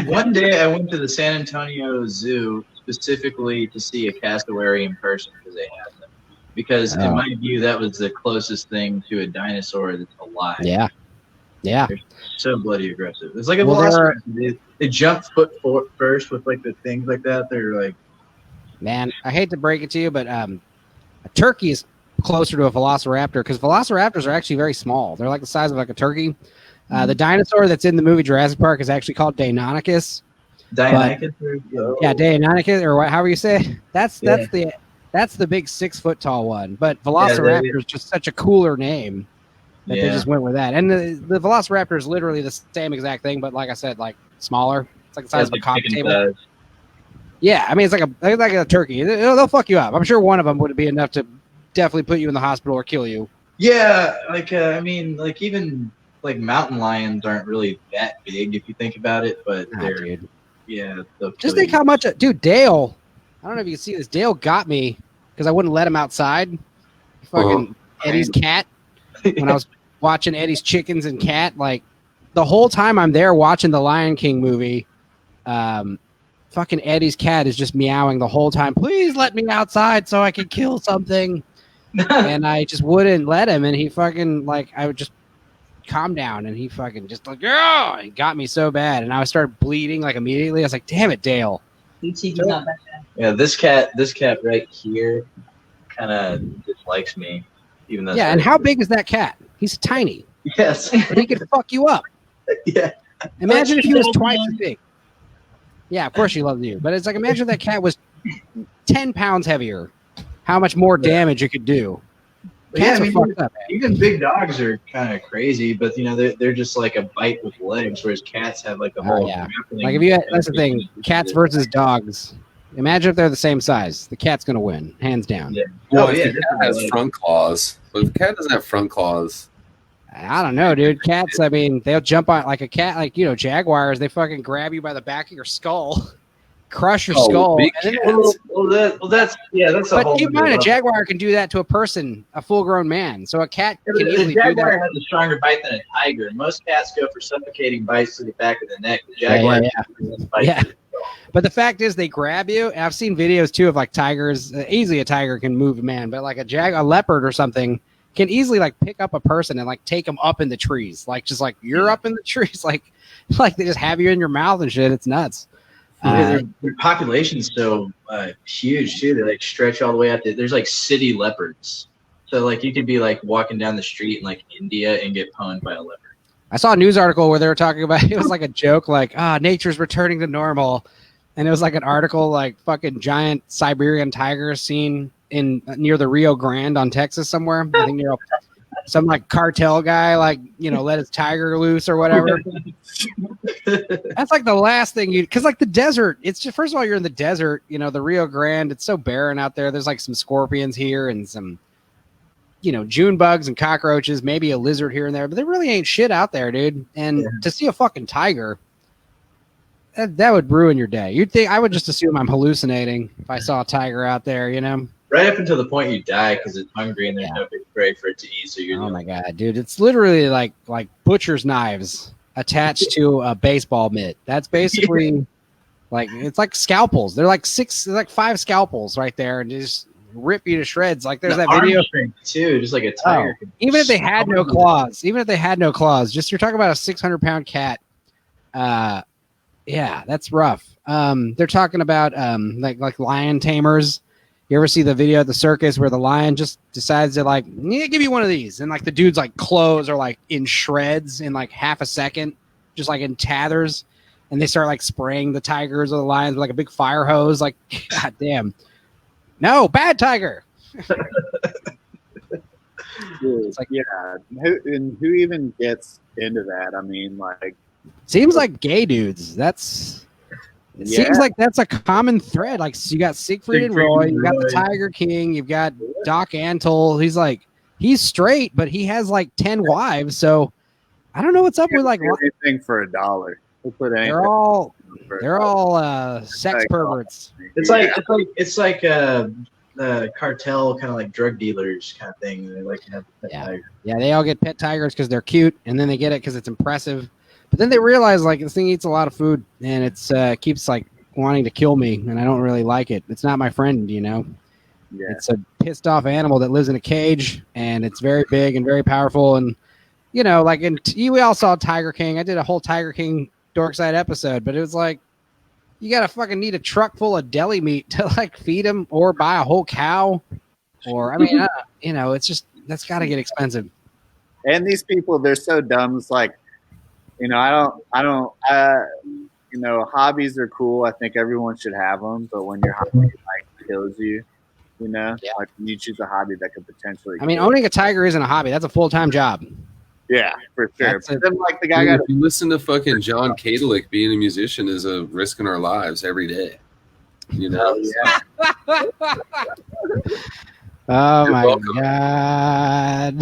One day I went to the San Antonio Zoo specifically to see a cassowary in person because they had them. Because in my view, that was the closest thing to a dinosaur that's alive. Yeah. Yeah. They're so bloody aggressive. It's like a velociraptor. They jump foot first with like the things like that. They're like, man, I hate to break it to you, but a turkey is closer to a velociraptor because velociraptors are actually very small. They're like the size of like a turkey. The dinosaur that's in the movie Jurassic Park is actually called Deinonychus. Deinonychus, or however you say it. That's the big 6 foot tall one. But Velociraptor is just such a cooler name that they just went with that. And the Velociraptor is literally the same exact thing, but like I said, like smaller. It's like the size of a coffee table. Yeah, I mean it's like a turkey. They'll fuck you up. I'm sure one of them would be enough to definitely put you in the hospital or kill you. Yeah, like I mean, like even like mountain lions aren't really that big if you think about it, but they're dude. Yeah. Just think how much, dude. Dale, I don't know if you can see this. Dale got me because I wouldn't let him outside. Fucking Eddie's cat. When I was watching Eddie's chickens and cat, like the whole time I'm there watching the Lion King movie, fucking Eddie's cat is just meowing the whole time. Please let me outside so I can kill something. And I just wouldn't let him, and he fucking like I would just calm down, and he fucking just like he got me so bad, and I started bleeding like immediately. I was like, damn it, Dale. Yeah, this cat right here kind of dislikes me, even though. Yeah, and how big is that cat? He's tiny. Yes, but he could fuck you up. Yeah. Imagine if he was twice as big. Yeah, of course she loves you, but it's like imagine if that cat was 10 pounds heavier. How much more damage it could do. Cats are fucked up, man. Even big dogs are kind of crazy, but you know they're just like a bite with legs, whereas cats have like the whole. Like if you had, that's the thing, cats versus dogs. Imagine if they're the same size. The cat's gonna win, hands down. Yeah. Well, the cat has front claws, but if the cat doesn't have front claws, I don't know, dude. Cats, I mean, they'll jump on like a cat, like jaguars. They fucking grab you by the back of your skull. Crush your skull. That's but keep in mind, a jaguar can do that to a person, a full-grown man. So a cat can easily do that. A jaguar has a stronger bite than a tiger. Most cats go for suffocating bites to the back of the neck. The jaguar, But the fact is, they grab you. And I've seen videos too of like tigers. Easily, a tiger can move a man, but like a leopard or something can easily like pick up a person and like take them up in the trees. Like just like you're up in the trees, like they just have you in your mouth and shit. It's nuts. Their population's so huge too. They like stretch all the way out there. There's like city leopards. So like you could be like walking down the street in like India and get pwned by a leopard. I saw a news article where they were talking about it was like a joke, like nature's returning to normal, and it was like an article like fucking giant Siberian tigers seen in near the Rio Grande on Texas somewhere. I think some like cartel guy like let his tiger loose or whatever. That's like the last thing because like the desert, it's just first of all you're in the desert, the Rio Grande, it's so barren out there. There's like some scorpions here and some June bugs and cockroaches, maybe a lizard here and there, but there really ain't shit out there, dude. And to see a fucking tiger, that would ruin your day. You'd think I would just assume I'm hallucinating if I saw a tiger out there, Right up until the point you die because it's hungry and there's no big prey for it to eat. So you're. Oh my god, dude! It's literally like butcher's knives attached to a baseball mitt. That's basically like it's like scalpels. They're like 5 scalpels right there, and just rip you to shreds. Like there's that video too, just like a tiger. Even if they had no claws, just you're talking about a 600-pound cat. Yeah, that's rough. They're talking about like lion tamers. You ever see the video at the circus where the lion just decides to give you one of these, and like the dude's like clothes are like in shreds in like half a second, just like in tatters, and they start like spraying the tigers or the lions with like a big fire hose. Like, god damn, no, bad tiger. It's like who even gets into that? I mean, like, seems like gay dudes. It seems like that's a common thread. Like you got Siegfried and Roy, you got the Tiger King, you've got Doc Antle. He's straight, but he has like 10 wives. So I don't know what's up with like anything for $1. They're all sex perverts. It's like the cartel kind of like drug dealers kind of thing. They like to have pet tigers. Yeah, they all get pet tigers because they're cute, and then they get it because it's impressive. But then they realize like this thing eats a lot of food, and it's keeps like wanting to kill me, and I don't really like it. It's not my friend, you know. Yeah. It's a pissed off animal that lives in a cage, and it's very big and very powerful. And you know, like we all saw Tiger King. I did a whole Tiger King Dorkside episode, but it was like you gotta fucking need a truck full of deli meat to like feed him, or buy a whole cow, or I mean, you know, it's just that's got to get expensive. And these people, they're so dumb. It's like, you know, I don't. You know, hobbies are cool. I think everyone should have them. But when your hobby like kills you, you know, like you choose a hobby that could potentially. I mean, owning a tiger isn't a hobby. That's a full-time job. Yeah, for sure. But then, like the guy if you listen to fucking John Kadalick, being a musician is a risking our lives every day. You know. Yeah. Oh You're my welcome. God.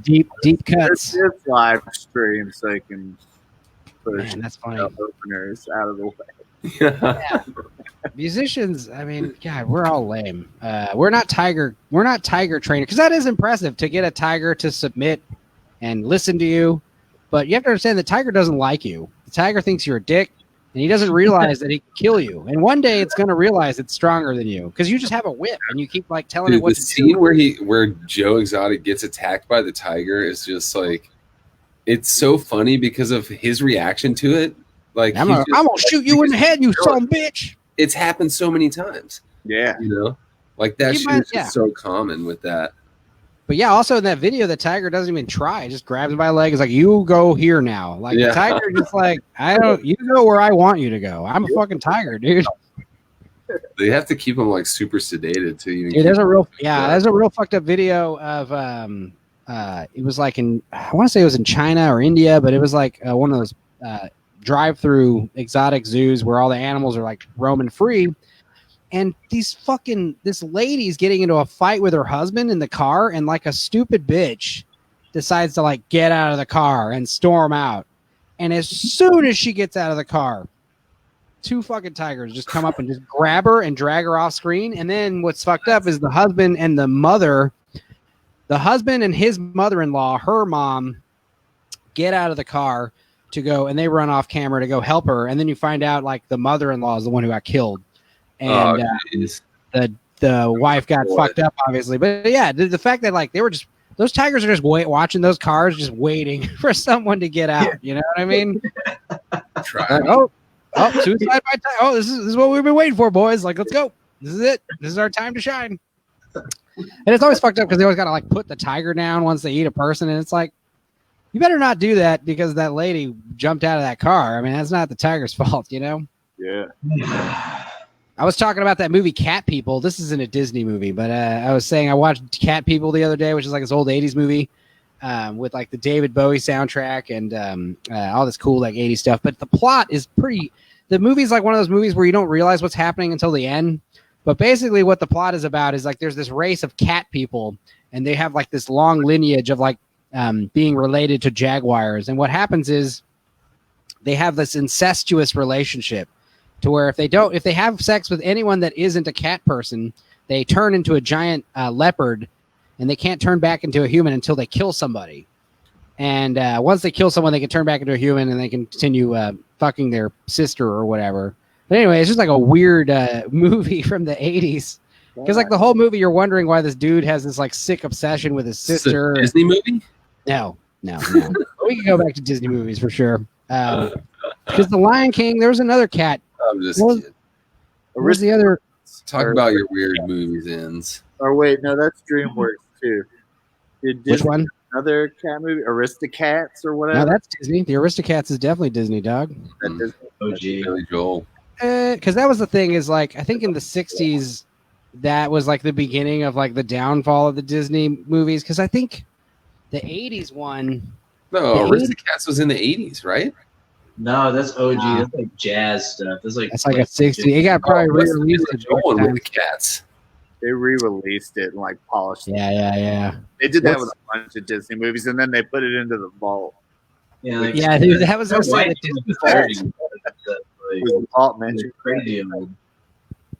deep cuts. It's live stream, so you can push Man, that's funny. openers out of the way. Yeah. Musicians, I mean, God, we're all lame. We're not tiger trainers, because that is impressive to get a tiger to submit and listen to you. But you have to understand the tiger doesn't like you. The tiger thinks you're a dick, and he doesn't realize that he can kill you. And one day it's going to realize it's stronger than you because you just have a whip and you keep like telling it what the to scene do. where Joe Exotic gets attacked by the tiger is just like, it's so funny because of his reaction to it. Like, I'm gonna shoot you in the head, you son of a bitch. It's happened so many times. Yeah, you know, like that shit is just so common with that. But yeah, also in that video, the tiger doesn't even try. It just grabs him by the leg. It's like, you go here now. Like the tiger just like, you go where I want you to go. I'm a fucking tiger, dude. They have to keep him like super sedated to even. Dude, there's a real fucked up video of it was like I want to say it was in China or India, but it was like one of those drive-through exotic zoos where all the animals are like roaming free. And this lady's getting into a fight with her husband in the car, and like a stupid bitch decides to like get out of the car and storm out. And as soon as she gets out of the car, two fucking tigers just come up and just grab her and drag her off screen. And then what's fucked up is the husband and his mother-in-law, her mom, get out of the car to go, and they run off camera to go help her. And then you find out like the mother-in-law is the one who got killed. And the wife got fucked up, obviously. But yeah, the fact that like they were just, those tigers are just watching those cars, just waiting for someone to get out. You know what I mean? Oh, suicide by tiger. Oh, this is what we've been waiting for, boys. Like, let's go. This is it. This is our time to shine. And it's always fucked up because they always got to like put the tiger down once they eat a person, and it's like, you better not do that because that lady jumped out of that car. I mean, that's not the tiger's fault, you know? Yeah. I was talking about that movie Cat People. This isn't a Disney movie, but I was saying I watched Cat People the other day, which is like this old 80s movie with like the David Bowie soundtrack and all this cool like 80s stuff. But the plot is the movie's like one of those movies where you don't realize what's happening until the end. But basically what the plot is about is like there's this race of cat people, and they have like this long lineage of like being related to jaguars. And what happens is they have this incestuous relationship to where if they have sex with anyone that isn't a cat person, they turn into a giant leopard, and they can't turn back into a human until they kill somebody. And once they kill someone, they can turn back into a human, and they can continue fucking their sister or whatever. But anyway, it's just like a weird movie from the 80s. Because like the whole movie, you're wondering why this dude has this like sick obsession with his sister. Is it a Disney movie? No. We can go back to Disney movies for sure. Because The Lion King, there was another cat. I'm just kidding. Where's the other? Talk about your weird movies ends. Or wait, no, that's DreamWorks too. Which one? Another cat movie, Aristocats or whatever. No, that's Disney. The Aristocats is definitely Disney, dog. OG. Billy Joel. Because that was the thing is like I think in the 60s that was like the beginning of like the downfall of the Disney movies. Because I think the 80s one. No, Aristocats was in the 80s, right? No, that's OG. That's like jazz stuff. That's like a 60. It got probably re-released. Joel with the cats. They re-released it and like polished it. Yeah. They did that with a bunch of Disney movies, and then they put it into the vault. Yeah, dude, that was also the Disney vault. The vault mentioned crazy.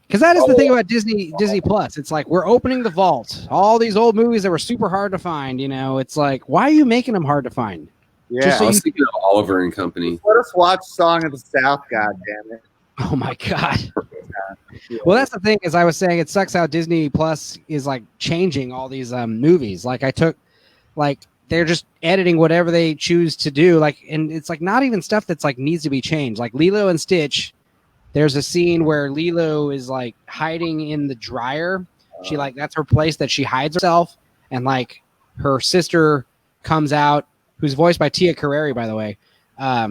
Because that is the thing about Disney Plus. It's like we're opening the vault. All these old movies that were super hard to find. You know, it's like, why are you making them hard to find? Yeah, Just so I was thinking of Oliver and Company. Let us watch Song of the South. God damn it! Oh my god. Well, that's the thing. As I was saying, it sucks how Disney Plus is like changing all these movies. Like they're just editing whatever they choose to do. Like, and it's like not even stuff that's like needs to be changed. Like Lilo and Stitch. There's a scene where Lilo is like hiding in the dryer. She like that's her place that she hides herself, and like her sister comes out, who's voiced by Tia Carrere, by the way.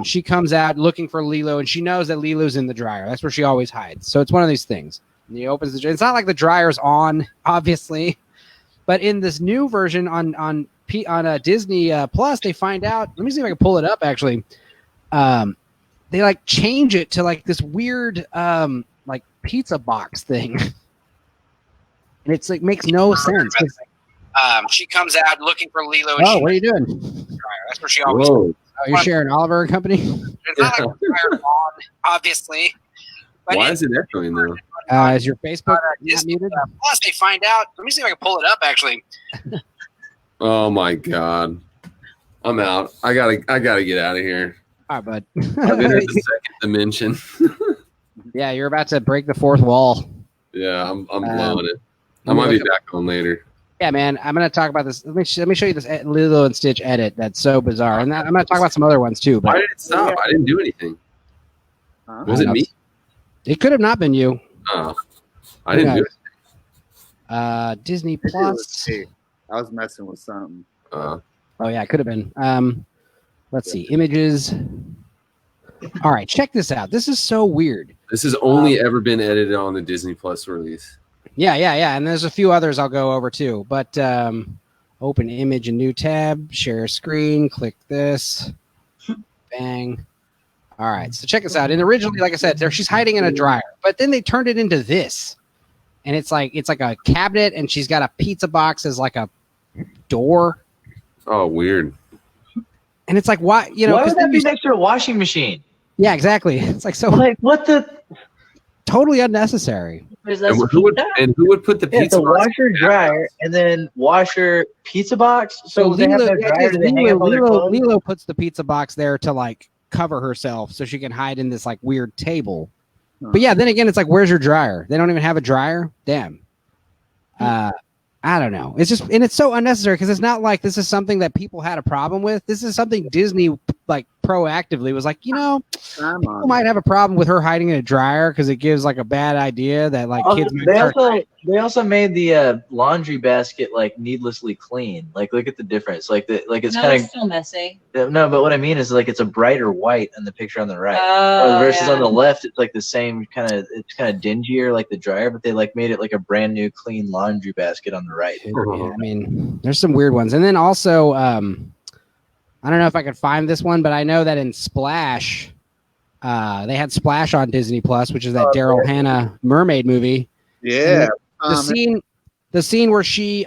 She comes out looking for Lilo, and she knows that Lilo's in the dryer. That's where she always hides. So it's one of these things. And he opens the dryer. It's not like the dryer's on, obviously, but in this new version on Disney Plus, they find out. Let me see if I can pull it up. Actually. They like change it to like this weird like pizza box thing. And it's like makes no sense. She comes out looking for Lilo. And what are you doing? That's where she always. Oh, you're sharing Oliver and Company? It's not like the on, obviously. But why is it echoing though? Is your Facebook not muted? Plus, they find out. Let me see if I can pull it up. Actually. Oh my god, I'm out. I gotta get out of here. All right, bud. I've entered the second dimension. Yeah, you're about to break the fourth wall. Yeah, I'm blowing it. I might be back on later. Yeah, man, I'm going to talk about this. Let me show you this Lilo and Stitch edit that's so bizarre. And I'm going to talk about some other ones, too. But why did it stop? I didn't do anything. Was it me? It could have not been you. Oh, I didn't do it. Disney Plus. I was messing with something. Oh, yeah, it could have been. Let's see. Images. All right, check this out. This is so weird. This has only ever been edited on the Disney Plus release. Yeah. And there's a few others I'll go over too. But open image, a new tab, share screen, click this. Bang. All right, so check this out. And originally, like I said, she's hiding in a dryer. But then they turned it into this. And it's like a cabinet, and she's got a pizza box as like a door. Oh, weird. And it's like, why? You know, why would that be next to a washing machine? Yeah, exactly. It's like so. Like what the? Totally unnecessary. And who would put the pizza box? Washer, dryer, and then washer, pizza box. So Lilo puts the pizza box there to like cover herself so she can hide in this like weird table. But yeah, then again, it's like, where's your dryer? They don't even have a dryer. Damn. I don't know. It's just, and it's so unnecessary because it's not like this is something that people had a problem with. This is something Disney like proactively was like, you know, people might have a problem with her hiding in a dryer because it gives like a bad idea that like kids might they also made the laundry basket like needlessly clean. Like look at the difference. Like it's kind of still messy. No, but what I mean is like it's a brighter white on the picture on the right versus on the left. It's like the same kind of. It's kind of dingier like the dryer, but they like made it like a brand new clean laundry basket on the right. Yeah, I mean, there's some weird ones, and then also I don't know if I could find this one, but I know that in Splash, they had Splash on Disney Plus, which is that Daryl Hannah mermaid movie. Yeah. The scene where she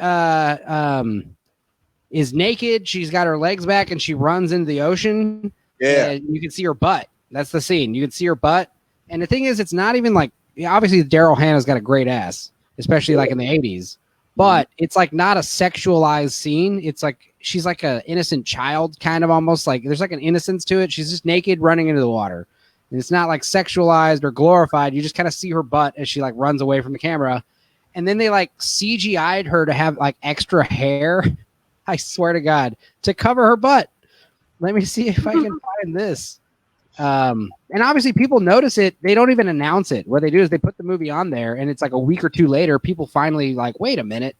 is naked, she's got her legs back, and she runs into the ocean. Yeah. And you can see her butt. That's the scene. You can see her butt. And the thing is, it's not even like, obviously Daryl Hannah's got a great ass, especially like in the 80s. But it's like not a sexualized scene. It's like she's like an innocent child, kind of almost like there's like an innocence to it. She's just naked running into the water. And it's not like sexualized or glorified. You just kind of see her butt as she like runs away from the camera. And then they like CGI'd her to have like extra hair. I swear to God, to cover her butt. Let me see if I can find this. And obviously people notice it. They don't even announce it. What they do is they put the movie on there, and it's like a week or two later, people finally like, wait a minute.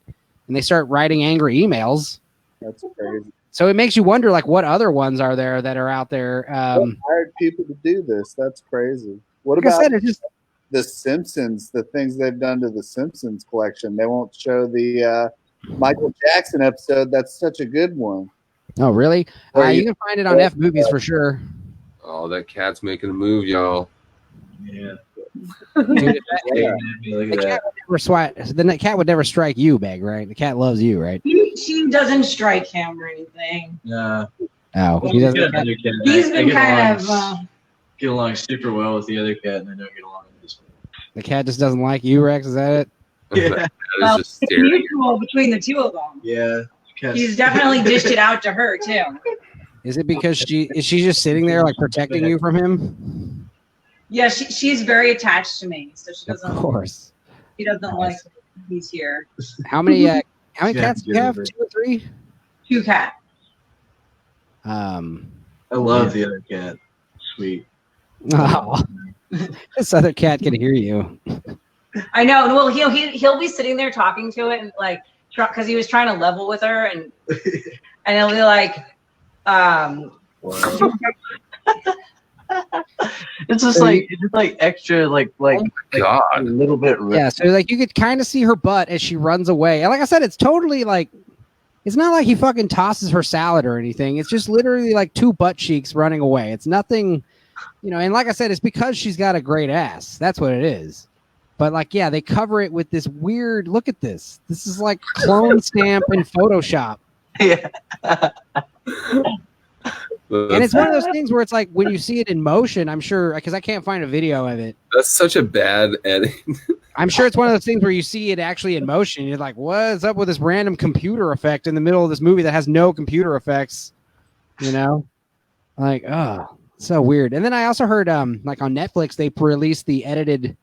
And they start writing angry emails. That's crazy. So it makes you wonder, like, what other ones are there that are out there? Hired people to do this. That's crazy. What like about I said, it's just the Simpsons? The things they've done to the Simpsons collection. They won't show the Michael Jackson episode. That's such a good one. Oh, really? You can find it on F Movies for sure. Oh, that cat's making a move, y'all. Yeah. Dude, the cat would never strike you, Beg, right? The cat loves you, right? She doesn't strike him or anything. No. Oh, he doesn't. He's been kind of get along super well with the other cat, and they don't get along with this The cat just doesn't like you, Rex. Is that it? Yeah. Well, it's mutual between the two of them. Yeah. He's definitely dished it out to her too. Is it because she just sitting there like protecting you from him? Yeah, she's very attached to me, so she doesn't. Of course. She doesn't like he's here. How many cats do you have? 2 or 3? 2 cats. I love the other cat. Sweet. Oh, this other cat can hear you. I know. Well, he'll be sitting there talking to it and like because he was trying to level with her and he'll be like, it's just like extra like God. a little bit. Yeah, so like you could kind of see her butt as she runs away. And like I said, it's totally like it's not like he fucking tosses her salad or anything. It's just literally like 2 butt cheeks running away. It's nothing, and like I said, it's because she's got a great ass. That's what it is. But like, yeah, they cover it with this weird, look at this. This is like clone stamp in Photoshop. Yeah. And it's one of those things where it's like when you see it in motion, I'm sure, because I can't find a video of it. That's such a bad edit. I'm sure it's one of those things where you see it actually in motion. You're like, what's up with this random computer effect in the middle of this movie that has no computer effects? Like, oh, so weird. And then I also heard, like on Netflix, they released the edited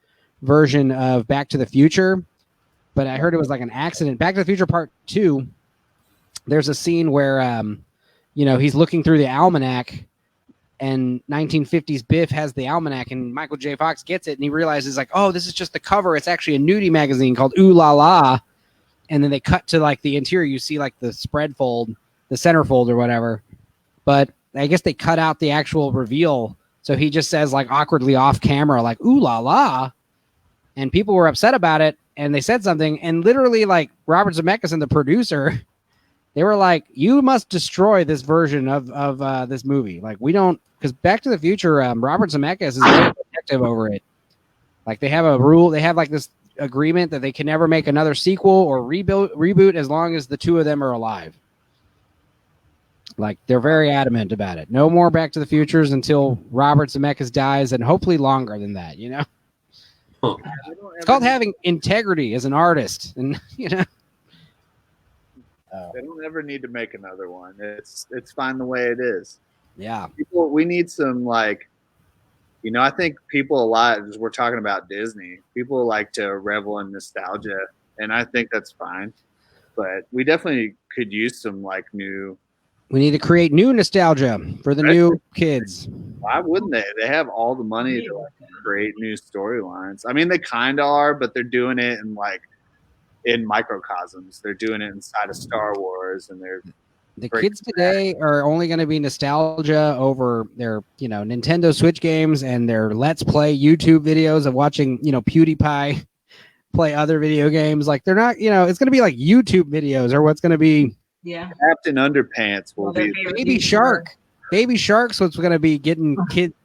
version of Back to the Future, but I heard it was like an accident. Back to the Future Part 2, there's a scene where, he's looking through the almanac and 1950s Biff has the almanac and Michael J. Fox gets it and he realizes like, oh, this is just the cover. It's actually a nudie magazine called Ooh La La. And then they cut to like the interior. You see like the spread fold, the centerfold or whatever. But I guess they cut out the actual reveal. So he just says like awkwardly off camera, like, Ooh La La. And people were upset about it. And they said something. And literally like Robert Zemeckis and the producer, they were like, you must destroy this version of this movie. Like, we don't, because Back to the Future, Robert Zemeckis is very protective over it. Like, they have a rule, they have like this agreement that they can never make another sequel or reboot as long as the 2 of them are alive. Like, they're very adamant about it. No more Back to the Futures until Robert Zemeckis dies, and hopefully longer than that, Huh. It's called having integrity as an artist, and They don't ever need to make another one. It's fine the way it is. Yeah. We need some like, I think people a lot, as we're talking about Disney, people like to revel in nostalgia, and I think that's fine. But we definitely could use some like new. We need to create new nostalgia for the new kids. Why wouldn't they? They have all the money to like create new storylines. I mean, they kind of are, but they're doing it in microcosms. They're doing it inside of Star Wars, and the kids today are only going to be nostalgia over their Nintendo Switch games and their Let's Play YouTube videos of watching PewDiePie play other video games. Like, they're not it's going to be like YouTube videos or what's going to be Captain Underpants will be Baby Shark. Baby Shark's what's going to be getting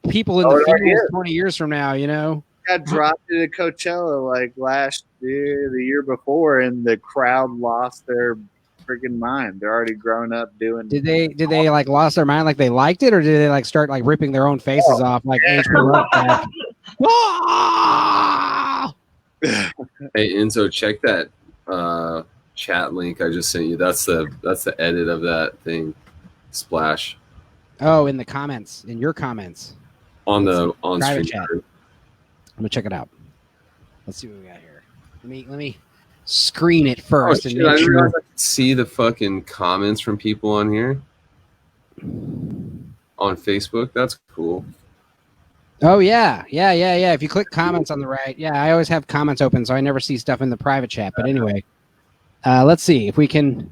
people in the field 20 years from now. Got dropped at Coachella like last year, the year before, and the crowd lost their freaking mind. They're already grown up doing. Did they like lost their mind like they liked it, or did they like start like ripping their own faces off like H.P. Lovecraft? Hey Enzo, check that chat link I just sent you. That's the edit of that thing. Splash. Oh, in the comments, in your comments. On stream chat. I'm gonna check it out. Let's see what we got here. Let me screen it first. I didn't realize I could see the fucking comments from people on here on Facebook. That's cool. Oh yeah. If you click comments on the right, I always have comments open, so I never see stuff in the private chat. But anyway, let's see if we can.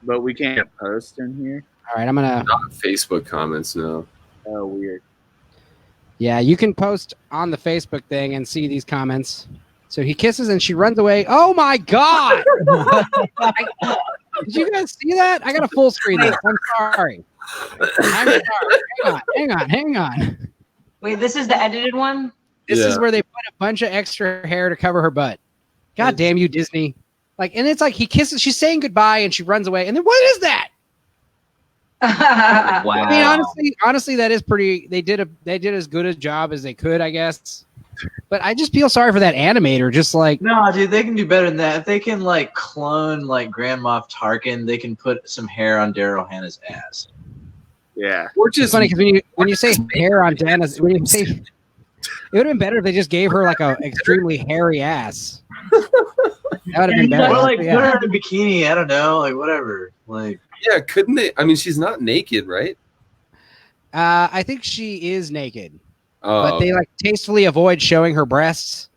But we can't post in here. All right, I'm gonna. Not Facebook comments, no. Oh, weird. Yeah, you can post on the Facebook thing and see these comments. So he kisses and she runs away. Oh my God! Did you guys see that? I got a full screen this. I'm sorry. Hang on. Wait, this is the edited one? This is where they put a bunch of extra hair to cover her butt. God damn you, Disney. Like, and it's like he kisses, she's saying goodbye and she runs away. And then what is that? Wow. I mean, honestly, that is pretty. They did as good a job as they could, I guess. But I just feel sorry for that animator. Just like, no, dude, they can do better than that. If they can like clone like Grand Moff Tarkin, they can put some hair on Daryl Hannah's ass. Yeah, which is funny because when you say hair on Dana's, when you say it would have been better if they just gave her like a extremely hairy ass. That would have been better. Or like put her in a bikini. I don't know, like whatever. Like yeah, couldn't they? I mean, she's not naked, right? I think she is naked, but they like tastefully avoid showing her breasts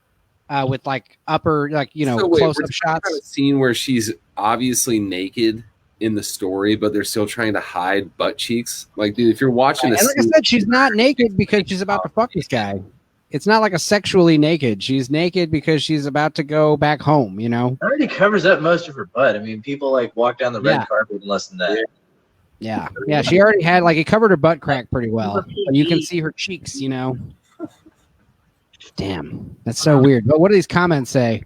with like upper, like close-up shots. A scene where she's obviously naked in the story, but they're still trying to hide butt cheeks. Like, dude, if you're watching this, like I said, she's not naked because she's about to fuck this guy. It's not like a sexually naked. She's naked because she's about to go back home. You know, it already covers up most of her butt. I mean, people like walk down the red carpet in less than that. Yeah. She already had like it covered her butt crack pretty well. You can see her cheeks. You know. Damn, that's so weird. But what do these comments say?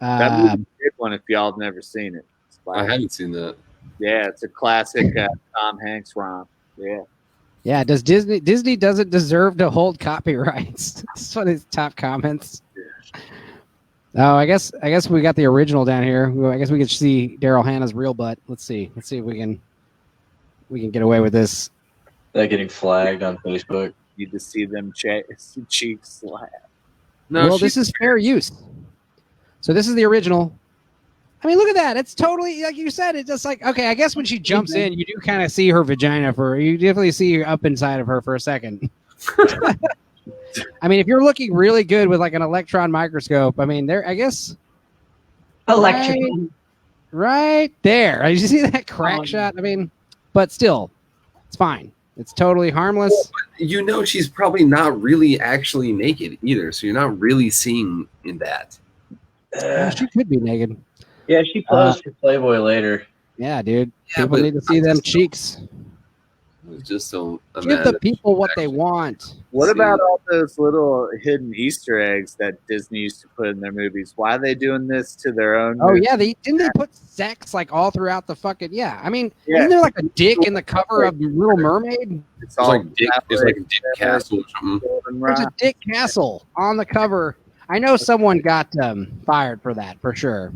That movie's a good one if y'all have never seen it. I haven't seen that. Yeah, it's a classic Tom Hanks romp. Yeah. Yeah, does Disney doesn't deserve to hold copyrights? That's one of his top comments. Oh, I guess we got the original down here. I guess we can see Daryl Hannah's real butt. Let's see if we can get away with this. They're getting flagged on Facebook. You just see them cheeks slap. No, well, this is fair use. So this is the original. I mean, look at that. It's totally, like you said, it's just like, okay, I guess when she jumps in, you do kind of see her vagina you definitely see her up inside of her for a second. I mean, if you're looking really good with like an electron microscope, I mean, I guess. Electron. Right there. You see that crack shot? I mean, but still, it's fine. It's totally harmless. Well, she's probably not really actually naked either, so you're not really seeing in that. She could be naked. Yeah, she posed for Playboy later. Yeah, dude. People need to see them cheeks. Just don't give the people what they want. What about all those little hidden Easter eggs that Disney used to put in their movies? Why are they doing this to their own? Oh yeah, didn't they put sex like all throughout the fucking? Yeah, I mean, isn't there like a dick in the cover of Little Mermaid? It's like Dick. It's like a Dick Castle or something. There's a Dick Castle on the cover. I know someone got fired for that for sure.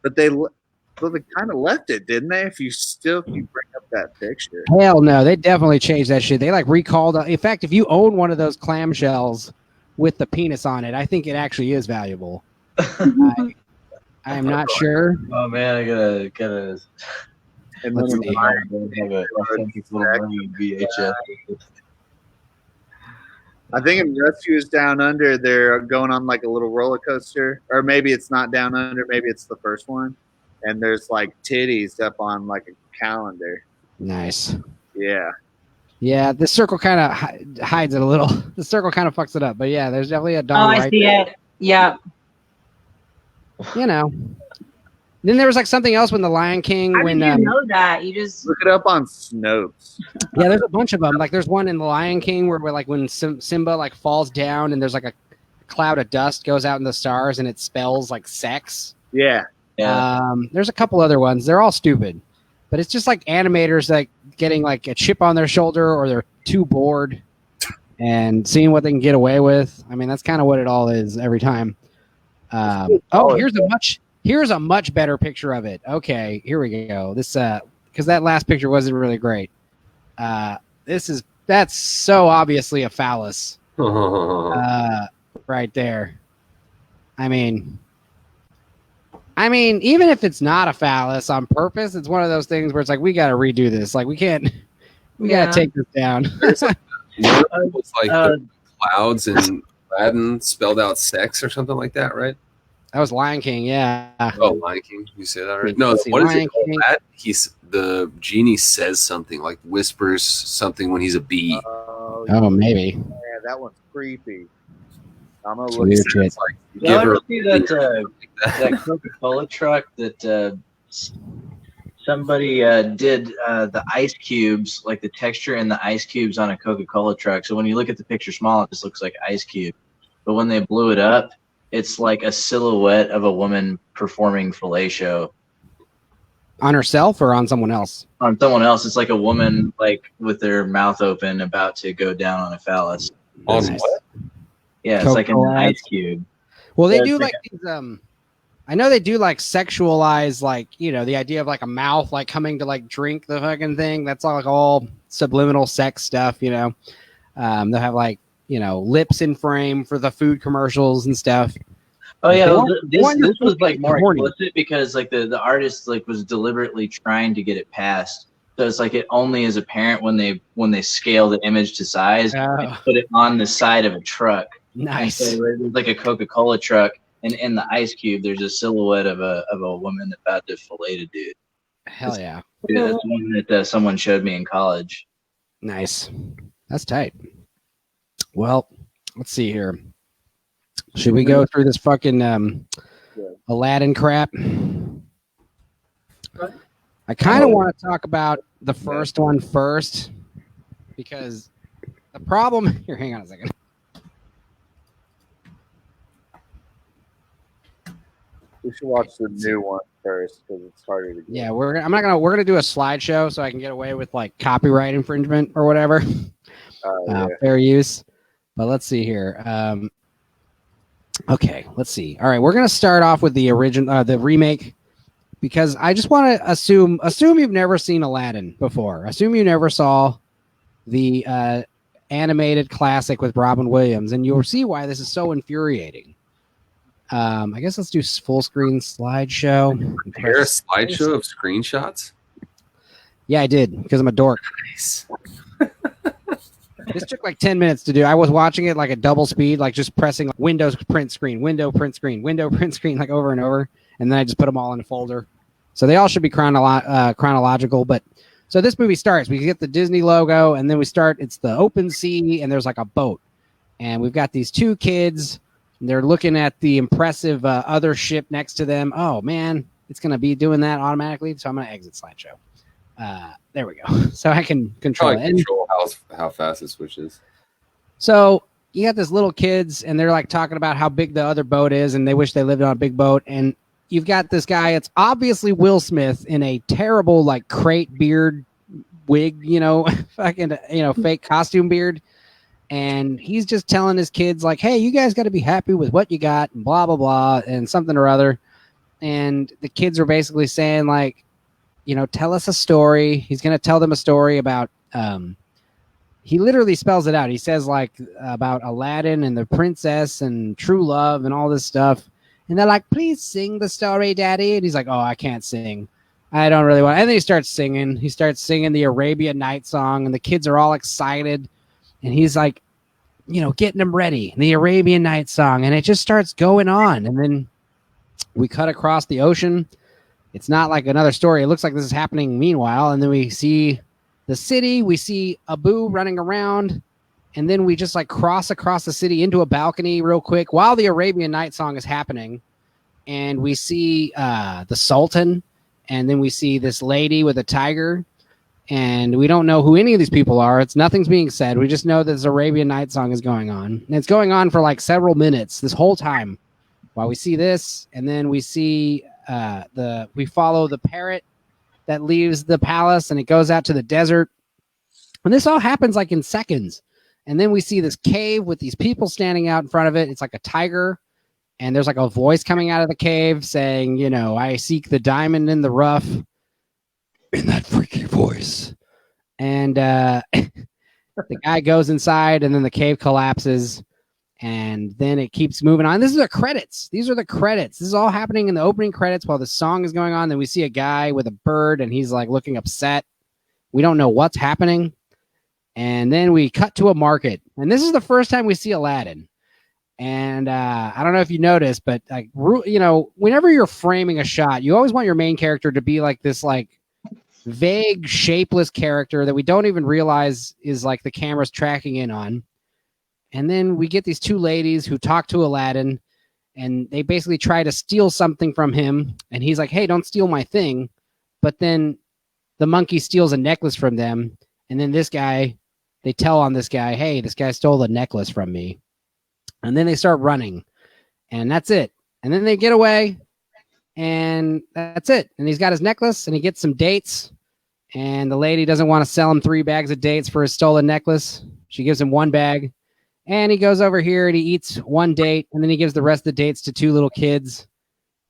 But they kind of left it, didn't they? If you bring up that picture. Hell no, they definitely changed that shit. They like recalled. In fact, if you own one of those clamshells with the penis on it, I think it actually is valuable. I am not sure. Oh man, I gotta. And then have a authentic Little Mermaid VHS. I think in Rescuers Down Under, they're going on like a little roller coaster, or maybe it's not Down Under, maybe it's the first one, and there's like titties up on like a calendar. Nice. Yeah. Yeah, the circle kind of hides it a little. The circle kind of fucks it up, but yeah, there's definitely a dong. I see it. Yeah. You know. Then there was like something else when the Lion King. How did you know that? You just look it up on Snopes. Yeah, there's a bunch of them. Like there's one in the Lion King where like when Simba like falls down and there's like a cloud of dust goes out in the stars and it spells like sex. Yeah. There's a couple other ones. They're all stupid, but it's just like animators like getting like a chip on their shoulder or they're too bored and seeing what they can get away with. I mean, that's kind of what it all is every time. Here's a much better picture of it. Okay, here we go. This because that last picture wasn't really great. That's so obviously a phallus. Right there. I mean, even if it's not a phallus on purpose, it's one of those things where it's like we got to redo this. Like we got to take this down. It's like the clouds and Aladdin spelled out sex or something like that, right? That was Lion King, yeah. Oh, Lion King. You say that right? No, what is it called? The genie says something, like whispers something when he's a bee. Oh, maybe. Yeah, that one's creepy. I'm gonna look at it. Like, you ever see that Coca-Cola truck that somebody did the ice cubes, like the texture in the ice cubes on a Coca-Cola truck. So when you look at the picture small, it just looks like ice cube. But when they blew it up, it's like a silhouette of a woman performing fellatio. On herself or on someone else? On someone else. It's like a woman like with their mouth open about to go down on a phallus. On what? Yeah, it's like an ice cube. Well, they do like these. I know they do like sexualize, like, you know, the idea of like a mouth like coming to like drink the fucking thing. That's all like all subliminal sex stuff, you know. They'll have like, you know, lips in frame for the food commercials and stuff. Oh yeah, this was like more explicit because like the artist like was deliberately trying to get it past. So it's like it only is apparent when they scale the image to size and put it on the side of a truck. Nice. So there's like a Coca-Cola truck, and in the ice cube there's a silhouette of a woman about to fillet a dude. Hell yeah. Yeah, that's one that someone showed me in college. Nice. That's tight. Well, let's see here. Should we go through this fucking Aladdin crap? I kind of want to talk about the first one first because the problem here, hang on a second. We should watch the new one first because it's harder to get. Yeah, we're gonna do a slideshow so I can get away with like copyright infringement or whatever. Fair use. But let's see here. Okay, let's see. All right, we're gonna start off with the original, the remake, because I just want to assume you've never seen Aladdin before. Assume you never saw the animated classic with Robin Williams, and you'll see why this is so infuriating. I guess let's do full screen slideshow. Prepare a slideshow of screenshots? Yeah, I did because I'm a dork. Nice. This took like 10 minutes to do. I was watching it like at double speed, like just pressing like Windows print screen, window print screen, window print screen, like over and over. And then I just put them all in a folder. So they all should be chronological. But so this movie starts. We get the Disney logo, and then we start. It's the open sea, and there's like a boat. And we've got these two kids. They're looking at the impressive other ship next to them. Oh, man, it's going to be doing that automatically. So I'm going to exit slideshow. There we go. So I can control it. Control how fast it switches. So you got this little kids, and they're like talking about how big the other boat is, and they wish they lived on a big boat. And you've got this guy. It's obviously Will Smith in a terrible like crate beard wig, you know, fucking, you know, fake costume beard. And he's just telling his kids like, hey, you guys got to be happy with what you got and blah, blah, blah, and something or other. And the kids are basically saying like, you know, tell us a story. He's going to tell them a story about, he literally spells it out. He says like about Aladdin and the princess and true love and all this stuff. And they're like, please sing the story, Daddy. And he's like, oh, I can't sing. I don't really want. And then he starts singing. He starts singing the Arabian Night song, and the kids are all excited. And he's like, you know, getting them ready. The Arabian Night song. And it just starts going on. And then we cut across the ocean. It's not like another story. It looks like this is happening meanwhile. And then we see the city. We see Abu running around. And then we just like cross across the city into a balcony real quick while the Arabian Night song is happening. And we see the Sultan. And then we see this lady with a tiger. And we don't know who any of these people are. Nothing's being said. We just know that this Arabian Night song is going on. And it's going on for like several minutes this whole time while we see this. And then we see we follow the parrot that leaves the palace and it goes out to the desert. And this all happens like in seconds. And then we see this cave with these people standing out in front of it. It's like a tiger. And there's like a voice coming out of the cave saying, you know, I seek the diamond in the rough. In that freaky voice. And the guy goes inside and then the cave collapses. And then it keeps moving on. This is the credits. These are the credits. This is all happening in the opening credits while the song is going on. Then we see a guy with a bird and he's like looking upset. We don't know what's happening. And then we cut to a market. And this is the first time we see Aladdin. And I don't know if you noticed, but like, you know, whenever you're framing a shot, you always want your main character to be like this, like vague, shapeless character that we don't even realize is like the camera's tracking in on. And then we get these two ladies who talk to Aladdin and they basically try to steal something from him. And he's like, hey, don't steal my thing. But then the monkey steals a necklace from them. And then this guy, they tell on this guy, hey, this guy stole the necklace from me. And then they start running, and that's it. And then they get away, and that's it. And he's got his necklace, and he gets some dates, and the lady doesn't want to sell him 3 bags of dates for his stolen necklace. She gives him 1 bag, And he goes over here and he eats one date, and then he gives the rest of the dates to two little kids.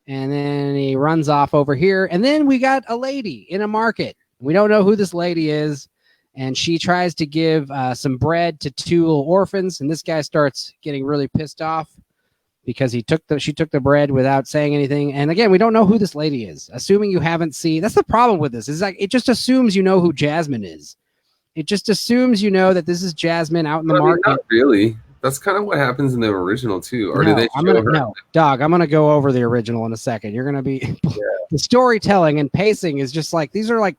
And then he runs off over here. And then we got a lady in a market. We don't know who this lady is. And she tries to give some bread to two little orphans. And this guy starts getting really pissed off because she took the bread without saying anything. And again, we don't know who this lady is. Assuming you haven't seen, that's the problem with this. Is like it just assumes you know who Jasmine is. It just assumes you know that this is Jasmine out in the market. Not really. That's kind of what happens in the original too. Or do they show her? No, dog. I'm gonna go over the original in a second. You're gonna be the storytelling and pacing is just like these are like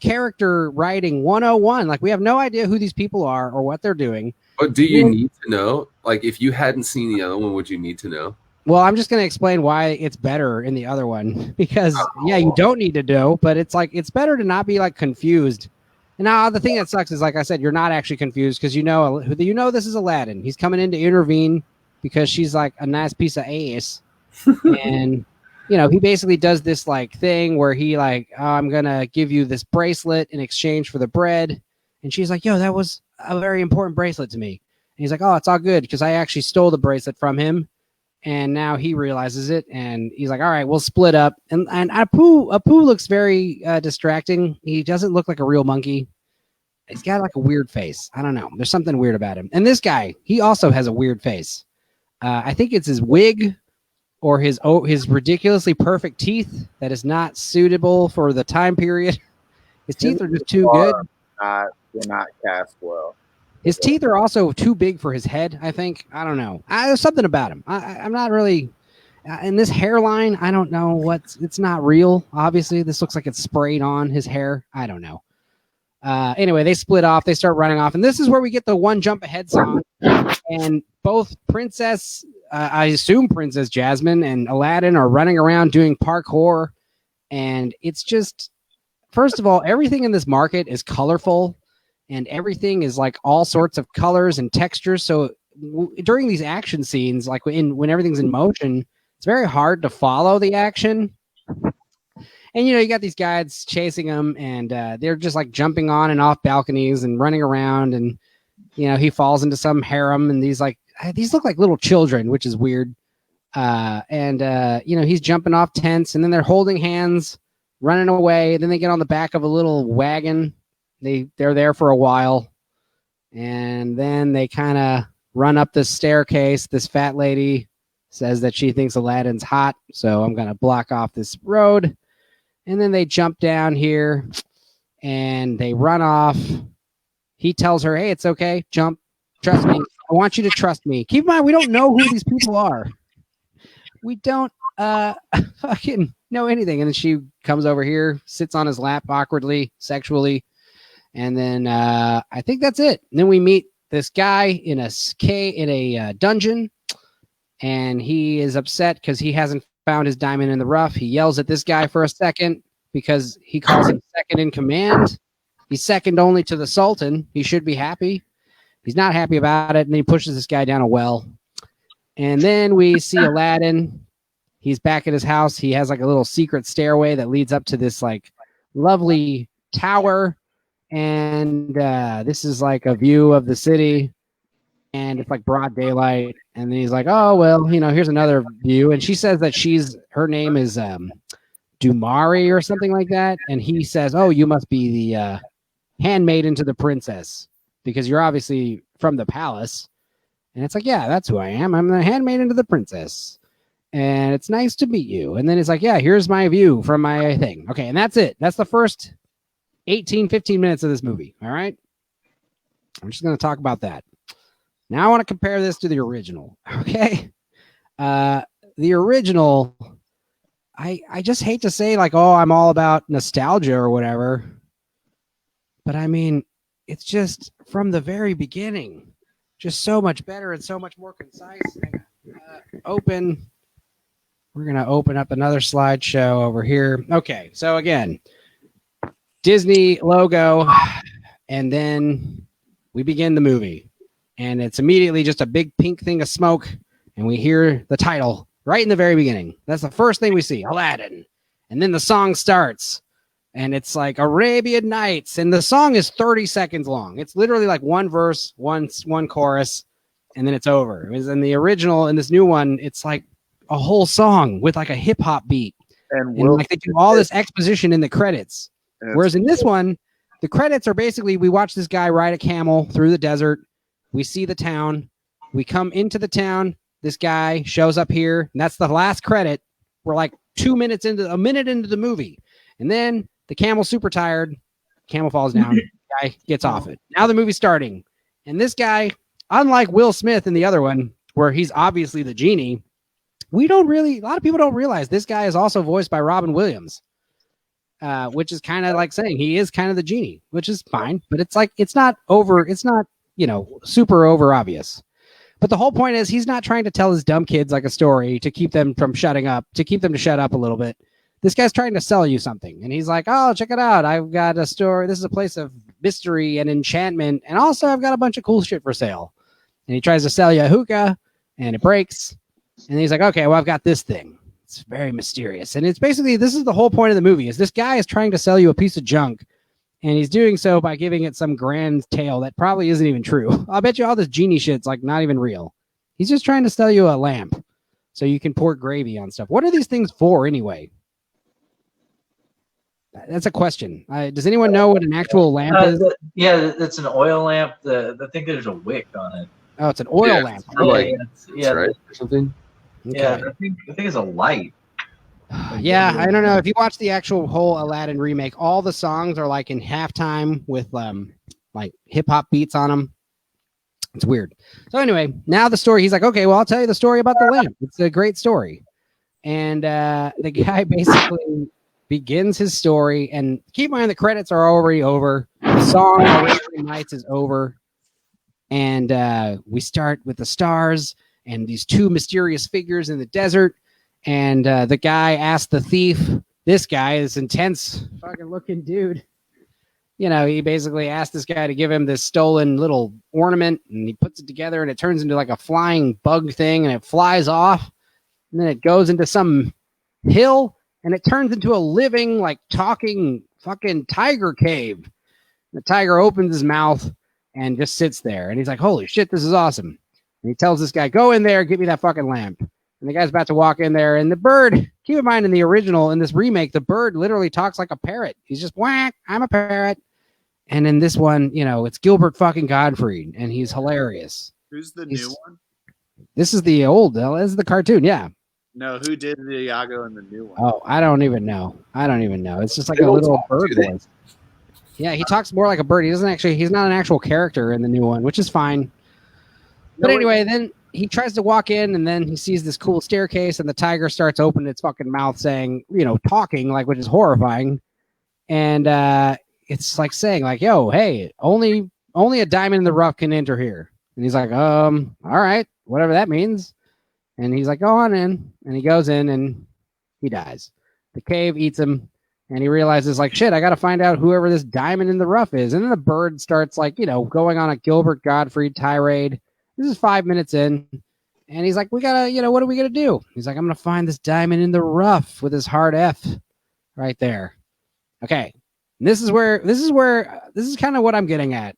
character writing 101. Like we have no idea who these people are or what they're doing. But do you need to know? Like if you hadn't seen the other one, would you need to know? Well, I'm just gonna explain why it's better in the other one because you don't need to know, but it's like it's better to not be like confused. And now the thing that sucks is, like I said, you're not actually confused because you know this is Aladdin. He's coming in to intervene because she's like a nice piece of ass, and he basically does this like thing where he like, oh, I'm gonna give you this bracelet in exchange for the bread, and she's like, yo, that was a very important bracelet to me. And he's like, oh, it's all good because I actually stole the bracelet from him, and now he realizes it, and he's like, all right, we'll split up. And Apu looks very distracting. He doesn't look like a real monkey. He's got like a weird face. I don't know. There's something weird about him. And this guy, he also has a weird face. I think it's his wig or his ridiculously perfect teeth that is not suitable for the time period. His teeth are just too good. They're not cast well. His teeth are also too big for his head, I think. I don't know. There's something about him. I'm not really... and this hairline, I don't know it's not real. Obviously, this looks like it's sprayed on his hair. I don't know. Anyway, they split off. They start running off. And this is where we get the one jump ahead song. And both I assume Princess Jasmine and Aladdin are running around doing parkour. And it's just, first of all, everything in this market is colorful. And everything is like all sorts of colors and textures. So during these action scenes, like when everything's in motion, it's very hard to follow the action. And, you got these guys chasing them and they're just like jumping on and off balconies and running around. And, he falls into some harem and these look like little children, which is weird. He's jumping off tents and then they're holding hands, running away. Then they get on the back of a little wagon. They're there for a while, and then they kind of run up the staircase. This fat lady says that she thinks Aladdin's hot, so I'm going to block off this road. And then they jump down here, and they run off. He tells her, hey, it's okay. Jump. Trust me. I want you to trust me. Keep in mind, we don't know who these people are. We don't fucking know anything. And then she comes over here, sits on his lap awkwardly, sexually. And then I think that's it. And then we meet this guy in a dungeon, and he is upset because he hasn't found his diamond in the rough. He yells at this guy for a second because he calls him second in command. He's second only to the Sultan. He should be happy. He's not happy about it, and then he pushes this guy down a well. And then we see Aladdin. He's back at his house. He has like a little secret stairway that leads up to this like lovely tower. And this is like a view of the city, and it's like broad daylight. And then he's like, oh, well, here's another view. And she says that her name is Dumari or something like that. And he says, oh, you must be the handmaiden to the princess because you're obviously from the palace. And it's like, yeah, that's who I am. I'm the handmaiden to the princess. And it's nice to meet you. And then it's like, yeah, here's my view from my thing. Okay, and that's it. That's the first 15 minutes of this movie. All right. I'm just going to talk about that. Now I want to compare this to the original. Okay. The original, I just hate to say like, oh, I'm all about nostalgia or whatever. But I mean, it's just from the very beginning, just so much better and so much more concise. We're going to open up another slideshow over here. Okay. So again, Disney logo, and then we begin the movie, and it's immediately just a big pink thing of smoke, and we hear the title right in the very beginning. That's the first thing we see, Aladdin. And then the song starts, and it's like Arabian Nights, and the song is 30 seconds long. It's literally like one verse, one chorus, and then it's over. It was in the original. In this new one, it's like a whole song with like a hip hop beat, and like they do all this exposition in the credits. Whereas in this one, the credits are basically we watch this guy ride a camel through the desert. We see the town. We come into the town. This guy shows up here, and that's the last credit. We're like a minute into the movie, and then the camel's super tired. Camel falls down. The guy gets off it. Now the movie's starting, and this guy, unlike Will Smith in the other one, where he's obviously the genie, a lot of people don't realize this guy is also voiced by Robin Williams, which is kind of like saying he is kind of the genie, which is fine, but it's like it's not super over obvious. But the whole point is he's not trying to tell his dumb kids like a story to keep them from shutting up, to keep them to shut up a little bit. This guy's trying to sell you something. And he's like, oh, check it out. I've got a store. This is a place of mystery and enchantment. And also I've got a bunch of cool shit for sale. And he tries to sell you a hookah and it breaks. And he's like, okay, well, I've got this thing. It's very mysterious. And it's basically, this is the whole point of the movie is this guy is trying to sell you a piece of junk. And he's doing so by giving it some grand tale that probably isn't even true. I'll bet you all this genie shit's like not even real. He's just trying to sell you a lamp so you can pour gravy on stuff. What are these things for anyway? That's a question. Does anyone know what an actual lamp is? It's an oil lamp. I think there's a wick on it. Oh, it's an oil lamp. Right. Or something. Okay. Yeah, I think it's a light. Yeah, I don't know. If you watch the actual whole Aladdin remake, all the songs are like in halftime with like hip hop beats on them. It's weird. So anyway, now the story. He's like, okay, well, I'll tell you the story about the lamp. It's a great story. And the guy basically begins his story. And keep in mind, the credits are already over. The song Arabian Nights is over. And we start with the stars and these two mysterious figures in the desert. And the guy asked the thief, this guy, this intense fucking looking dude, he basically asked this guy to give him this stolen little ornament, and he puts it together and it turns into like a flying bug thing, and it flies off, and then it goes into some hill, and it turns into a living, like talking fucking tiger cave. The tiger opens his mouth and just sits there, and he's like, holy shit, this is awesome. And he tells this guy, go in there, give me that fucking lamp. And the guy's about to walk in there, and the bird, keep in mind in the original, in this remake, the bird literally talks like a parrot. He's just, whack, I'm a parrot. And in this one, it's Gilbert fucking Gottfried, and he's hilarious. Who's the new one? This is the old, this is the cartoon, yeah. No, who did the Iago in the new one? Oh, I don't even know. It's just like a little bird voice. Yeah, he talks more like a bird. He's not an actual character in the new one, which is fine. But anyway, then he tries to walk in, and then he sees this cool staircase, and the tiger starts opening its fucking mouth saying, talking, like, which is horrifying. And it's like saying, like, yo, hey, only a diamond in the rough can enter here. And he's like, all right, whatever that means. And he's like, go on in. And he goes in, and he dies. The cave eats him, and he realizes, like, shit, I got to find out whoever this diamond in the rough is. And then the bird starts, like, going on a Gilbert Gottfried tirade. This is 5 minutes in, and he's like, we gotta, what are we gonna do? He's like, I'm gonna find this diamond in the rough with his hard F right there. Okay. And this is kind of what I'm getting at.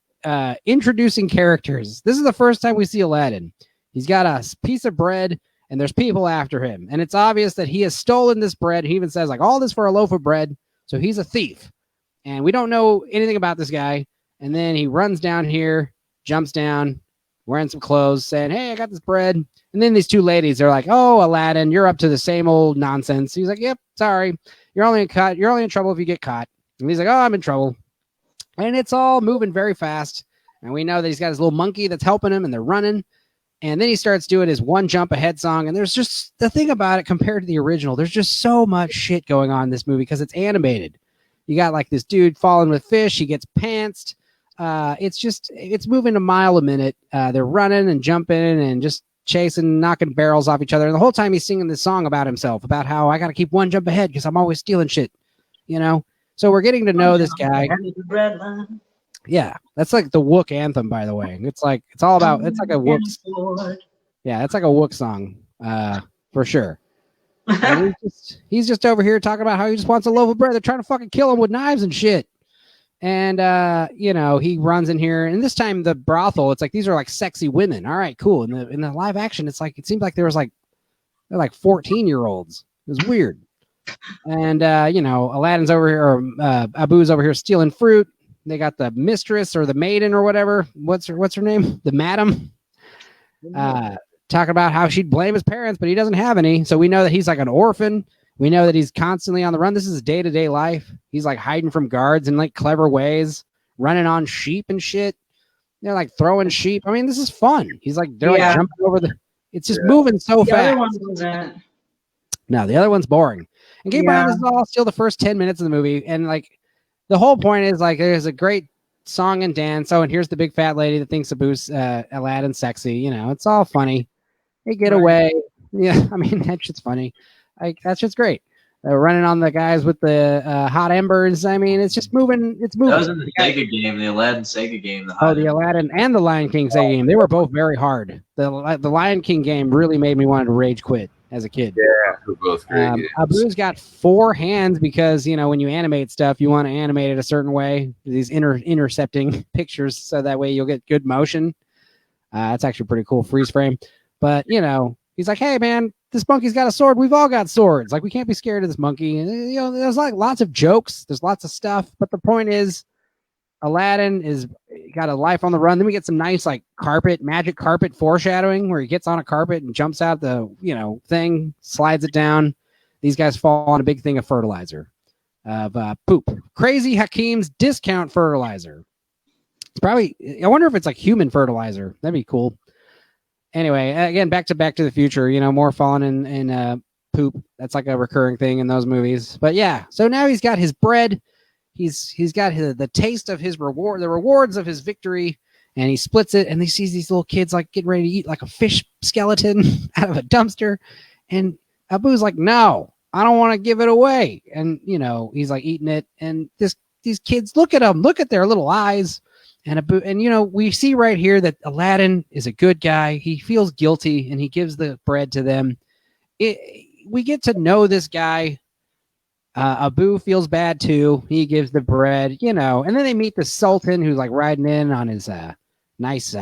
Introducing characters. This is the first time we see Aladdin. He's got a piece of bread, and there's people after him. And it's obvious that he has stolen this bread. He even says, like, all this for a loaf of bread. So he's a thief. And we don't know anything about this guy. And then he runs down here, jumps down, wearing some clothes, saying, hey, I got this bread. And then these two ladies are like, oh, Aladdin, you're up to the same old nonsense. He's like, yep, sorry. You're only in trouble if you get caught. And he's like, oh, I'm in trouble. And it's all moving very fast. And we know that he's got his little monkey that's helping him, and they're running. And then he starts doing his one jump ahead song. And there's just the thing about it compared to the original, there's just so much shit going on in this movie because it's animated. You got like this dude falling with fish. He gets pantsed. It's moving a mile a minute. They're running and jumping and just chasing, knocking barrels off each other. And the whole time he's singing this song about himself, about how I got to keep one jump ahead because I'm always stealing shit, So we're getting to know this guy. Yeah, that's like the Wook anthem, by the way. It's like it's like a Wook. Yeah, it's like a Wook song, for sure. And he's just over here talking about how he just wants a loaf of bread. They're trying to fucking kill him with knives and shit. And you know, he runs in here, and this time the brothel, it's like these are like sexy women. All right, cool. In the live action, it's like it seems like there was like they're like 14-year-olds. It was weird. And you know, Aladdin's over here, or Abu's over here stealing fruit. They got the mistress or the maiden or whatever. What's her name? The madam. Talking about how she'd blame his parents, but he doesn't have any. So we know that he's like an orphan. We know that he's constantly on the run. This is his day-to-day life. He's like hiding from guards in like clever ways, running on sheep and shit. They're like throwing sheep. I mean, this is fun. He's like, they're like jumping over the, it's just moving so fast. The other one wasn't. No, the other one's boring. And keep in mind, this is all still the first 10 minutes of the movie. And like, the whole point is like, there's a great song and dance. Oh, and here's the big fat lady that thinks Abu's Aladdin sexy. You know, it's all funny. They get away. Yeah, I mean, that shit's funny. Like, that shit's great. Running on the guys with the hot embers. I mean, it's just moving. It's moving. That was in the Sega game, the Aladdin Sega game. The Aladdin and the Lion King Sega game. They were both very hard. The Lion King game really made me want to rage quit as a kid. Yeah, they're both great games. Abu's got 4 hands because, you know, when you animate stuff, you want to animate it a certain way. These intercepting pictures, so that way you'll get good motion. It's actually pretty cool freeze frame. But, you know, he's like, hey, man, this monkey's got a sword. We've all got swords. Like, we can't be scared of this monkey. And, you know, there's like lots of jokes. There's lots of stuff. But the point is, Aladdin is got a life on the run. Then we get some nice like magic carpet foreshadowing where he gets on a carpet and jumps out the, you know, thing, slides it down. These guys fall on a big thing of fertilizer, of poop. Crazy Hakim's discount fertilizer. It's probably, I wonder if it's like human fertilizer. That'd be cool. Anyway, again, back to the Future, you know, more falling in poop. That's like a recurring thing in those movies. But yeah, so now he's got his bread. He's got the taste of his reward, the rewards of his victory, and he splits it, and he sees these little kids like getting ready to eat like a fish skeleton out of a dumpster. And Abu's like, no, I don't want to give it away. And, you know, he's like eating it. And these kids, look at them, look at their little eyes. And Abu, and you know, we see right here that Aladdin is a good guy. He feels guilty and he gives the bread to them. We get to know this guy. Abu feels bad too. He gives the bread, you know, and then they meet the Sultan who's like riding in on his nice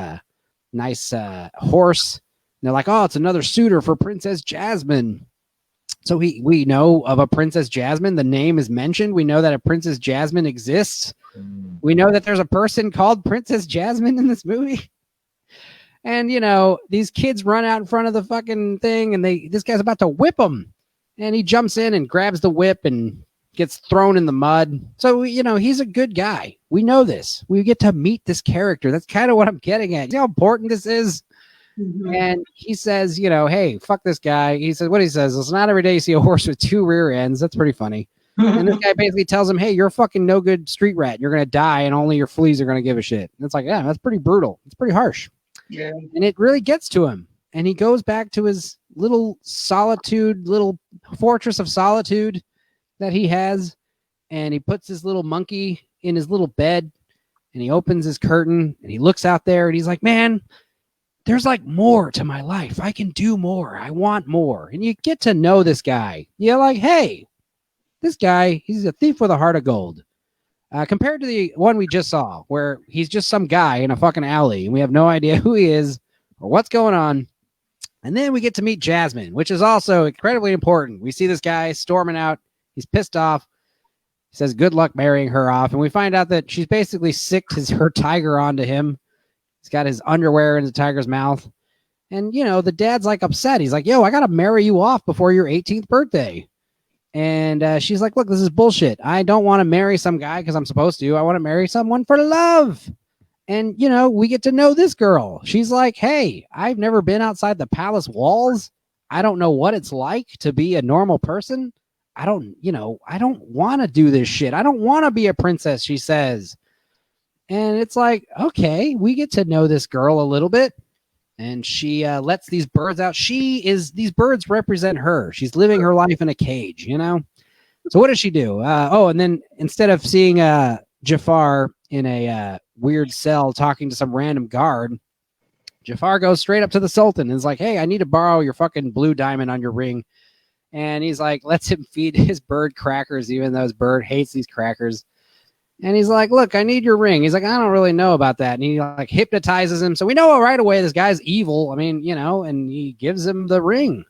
horse. And they're like, oh, it's another suitor for Princess Jasmine. So we know of a Princess Jasmine. The name is mentioned. We know that a Princess Jasmine exists. We know that there's a person called Princess Jasmine in this movie. And, you know, these kids run out in front of the fucking thing, and this guy's about to whip them. And he jumps in and grabs the whip and gets thrown in the mud. So, you know, he's a good guy. We know this. We get to meet this character. That's kind of what I'm getting at. You know how important this is? Mm-hmm. And he says, you know, hey, fuck this guy. He says, what he says, it's not every day you see a horse with 2 rear ends. That's pretty funny. And this guy basically tells him, hey, you're a fucking no good street rat. You're going to die, and only your fleas are going to give a shit. And it's like, yeah, that's pretty brutal. It's pretty harsh. Yeah. And it really gets to him. And he goes back to his little solitude, little fortress of solitude that he has. And he puts his little monkey in his little bed, and he opens his curtain, and he looks out there, and he's like, man, there's like more to my life. I can do more. I want more. And you get to know this guy. You're like, hey, this guy, he's a thief with a heart of gold. Compared to the one we just saw, where he's just some guy in a fucking alley, and we have no idea who he is or what's going on. And then we get to meet Jasmine, which is also incredibly important. We see this guy storming out. He's pissed off. He says, good luck marrying her off. And we find out that she's basically sicked her tiger onto him. He's got his underwear in the tiger's mouth. And, you know, the dad's like upset. He's like, yo, I got to marry you off before your 18th birthday. And she's like, look, this is bullshit. I don't want to marry some guy because I'm supposed to. I want to marry someone for love. And, you know, we get to know this girl. She's like, hey, I've never been outside the palace walls. I don't know what it's like to be a normal person. I don't want to do this shit. I don't want to be a princess, she says. And it's like, okay, we get to know this girl a little bit. And she lets these birds out. These birds represent her. She's living her life in a cage, you know? So what does she do? And then instead of seeing Jafar in a weird cell talking to some random guard, Jafar goes straight up to the Sultan and is like, hey, I need to borrow your fucking blue diamond on your ring. And he's like, lets him feed his bird crackers, even though his bird hates these crackers. And he's like, look, I need your ring. He's like, I don't really know about that. And he like hypnotizes him. So we know right away this guy's evil. I mean, you know, and he gives him the ring.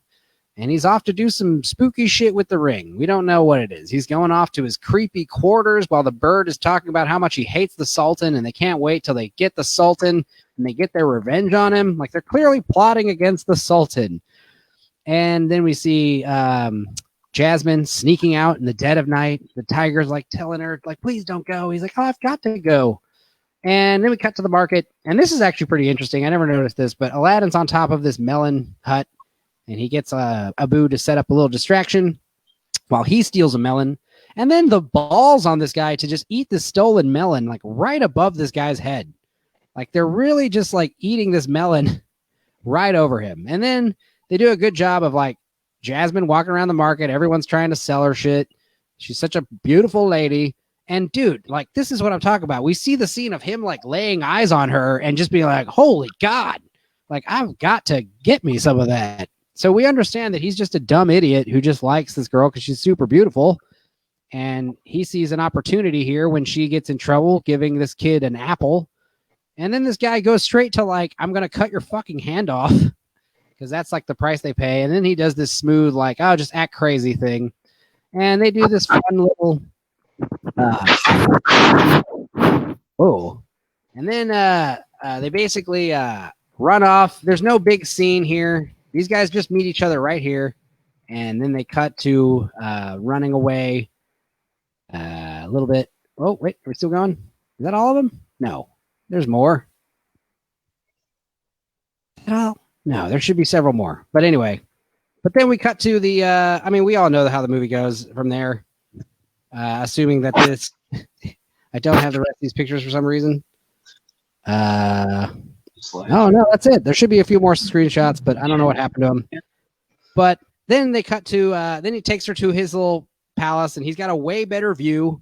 And he's off to do some spooky shit with the ring. We don't know what it is. He's going off to his creepy quarters while the bird is talking about how much he hates the Sultan, and they can't wait till they get the Sultan and they get their revenge on him. Like, they're clearly plotting against the Sultan. And then we see Jasmine sneaking out in the dead of night. The tiger's like telling her, like, please don't go. He's like, oh, I've got to go. And then we cut to the market. And this is actually pretty interesting. I never noticed this, but Aladdin's on top of this melon hut. And he gets Abu to set up a little distraction while he steals a melon. And then the balls on this guy to just eat the stolen melon, like right above this guy's head. Like, they're really just like eating this melon right over him. And then they do a good job of like Jasmine walking around the market. Everyone's trying to sell her shit. She's such a beautiful lady. And dude, like, this is what I'm talking about. We see the scene of him like laying eyes on her and just being like, holy God, like, I've got to get me some of that. So we understand that he's just a dumb idiot who just likes this girl because she's super beautiful. And he sees an opportunity here when she gets in trouble, giving this kid an apple. And then this guy goes straight to like, I'm going to cut your fucking hand off, because that's like the price they pay. And then he does this smooth, like, oh, just act crazy thing. And they do this fun little, whoa. And then they basically run off. There's no big scene here. These guys just meet each other right here, and then they cut to running away a little bit. Oh, wait, are we still going? Is that all of them? No, there's more. Is that all? No, there should be several more. But anyway, but then we cut to the, I mean, we all know how the movie goes from there, assuming that this, I don't have the rest of these pictures for some reason. Oh, no, that's it. There should be a few more screenshots, but I don't know what happened to him. But then they cut to, then he takes her to his little palace, and he's got a way better view,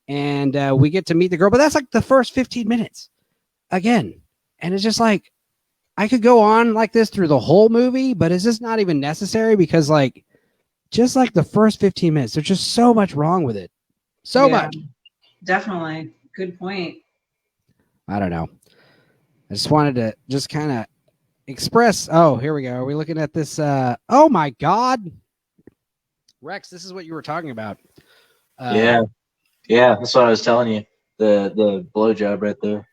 and we get to meet the girl. But that's like the first 15 minutes again. And it's just like, I could go on like this through the whole movie, but it's just not even necessary, because like, just like the first 15 minutes, there's just so much wrong with it. So much. Definitely. Good point. I don't know. I just wanted to just kind of express. Oh, here we go. Are we looking at this? Oh my God, Rex, this is what you were talking about. Yeah, that's what I was telling you. The blowjob right there.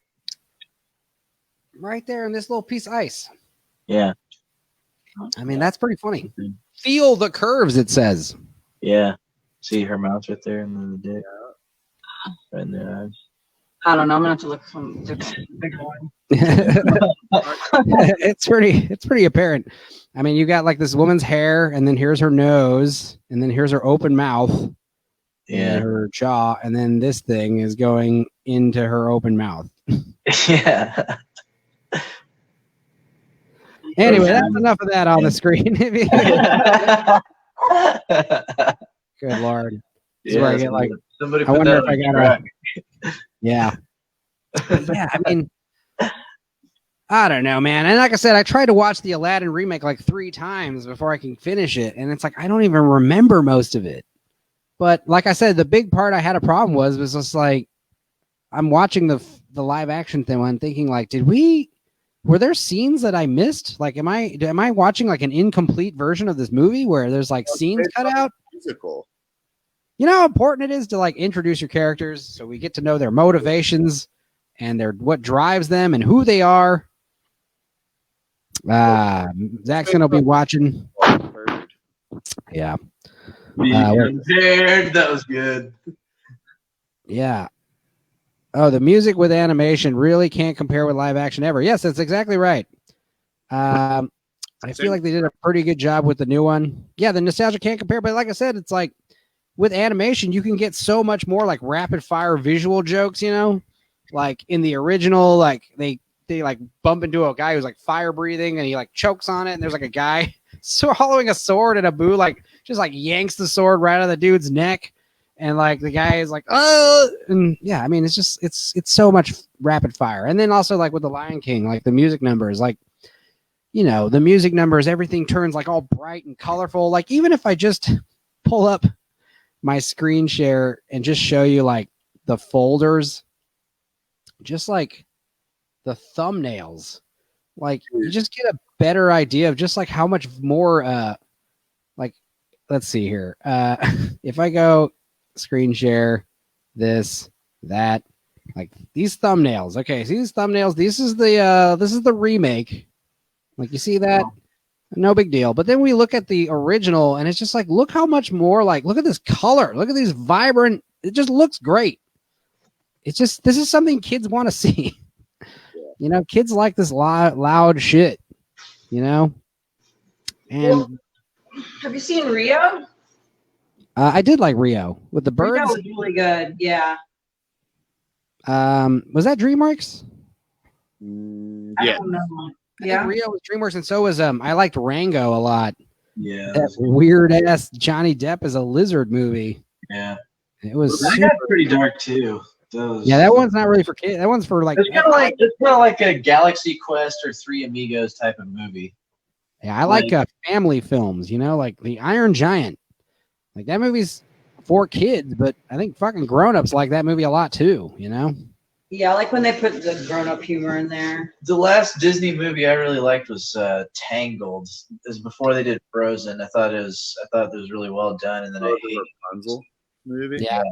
Right there in this little piece of ice. Yeah. I mean, that's pretty funny. Feel the curves, it says. Yeah. See her mouth right there, and then the dick. Right in their eyes. I don't know. I'm gonna have to look for some bigger one. It's pretty apparent. I mean, you got like this woman's hair, and then here's her nose, and then here's her open mouth, and her jaw, and then this thing is going into her open mouth. Yeah. Anyway, that's enough of that on the screen. Good Lord. This is where I get like, somebody I wonder if I got a, yeah. Yeah, I mean, I don't know, man. And like I said, I tried to watch the Aladdin remake like 3 times before I can finish it. And it's like, I don't even remember most of it. But like I said, the big part I had a problem was just like, I'm watching the live action thing and thinking like, were there scenes that I missed? Like, am I watching like an incomplete version of this movie where there's like scenes cut out? Musical. You know how important it is to like introduce your characters so we get to know their motivations and what drives them and who they are. Zach's gonna be watching. Yeah. That was good. Yeah. Oh, the music with animation really can't compare with live action ever. Yes, that's exactly right. I feel like they did a pretty good job with the new one. Yeah, the nostalgia can't compare, but like I said, it's like with animation, you can get so much more like rapid fire visual jokes, you know? Like in the original, like they like bump into a guy who's like fire breathing and he like chokes on it, and there's like a guy swallowing a sword, and Abu like just like yanks the sword right out of the dude's neck, and like the guy is like, oh, and yeah, I mean, it's just it's so much rapid fire. And then also like with the Lion King, like the music numbers, like, you know, the music numbers, everything turns like all bright and colorful. Like even if I just pull up my screen share and just show you like the folders, just like the thumbnails, like you just get a better idea of just like how much more like, let's see here. If I go screen share this, that, like these thumbnails. Okay, see these thumbnails? This is the remake. Like you see that? No big deal. But then we look at the original and it's just like, look how much more, like, look at this color. Look at these vibrant, it just looks great. It's just, this is something kids want to see. You know, kids like this loud shit, you know? And well, have you seen Rio? I did like Rio with the birds. Rio was really good. Yeah. Was that DreamWorks? I don't know. Yeah. Rio was DreamWorks, and so was I liked Rango a lot. Yeah. That weird ass Johnny Depp as a lizard movie. Yeah. It was that got pretty dark too. Yeah, that one's not really for kids. That one's for like it's kind of like a Galaxy Quest or Three Amigos type of movie. Yeah, I like family films, you know, like The Iron Giant. Like that movie's for kids, but I think fucking grown-ups like that movie a lot too, you know? Yeah, I like when they put the grown-up humor in there. The last Disney movie I really liked was Tangled. It was before they did Frozen. I thought it was really well done, and then I hate Rapunzel movie. Yeah.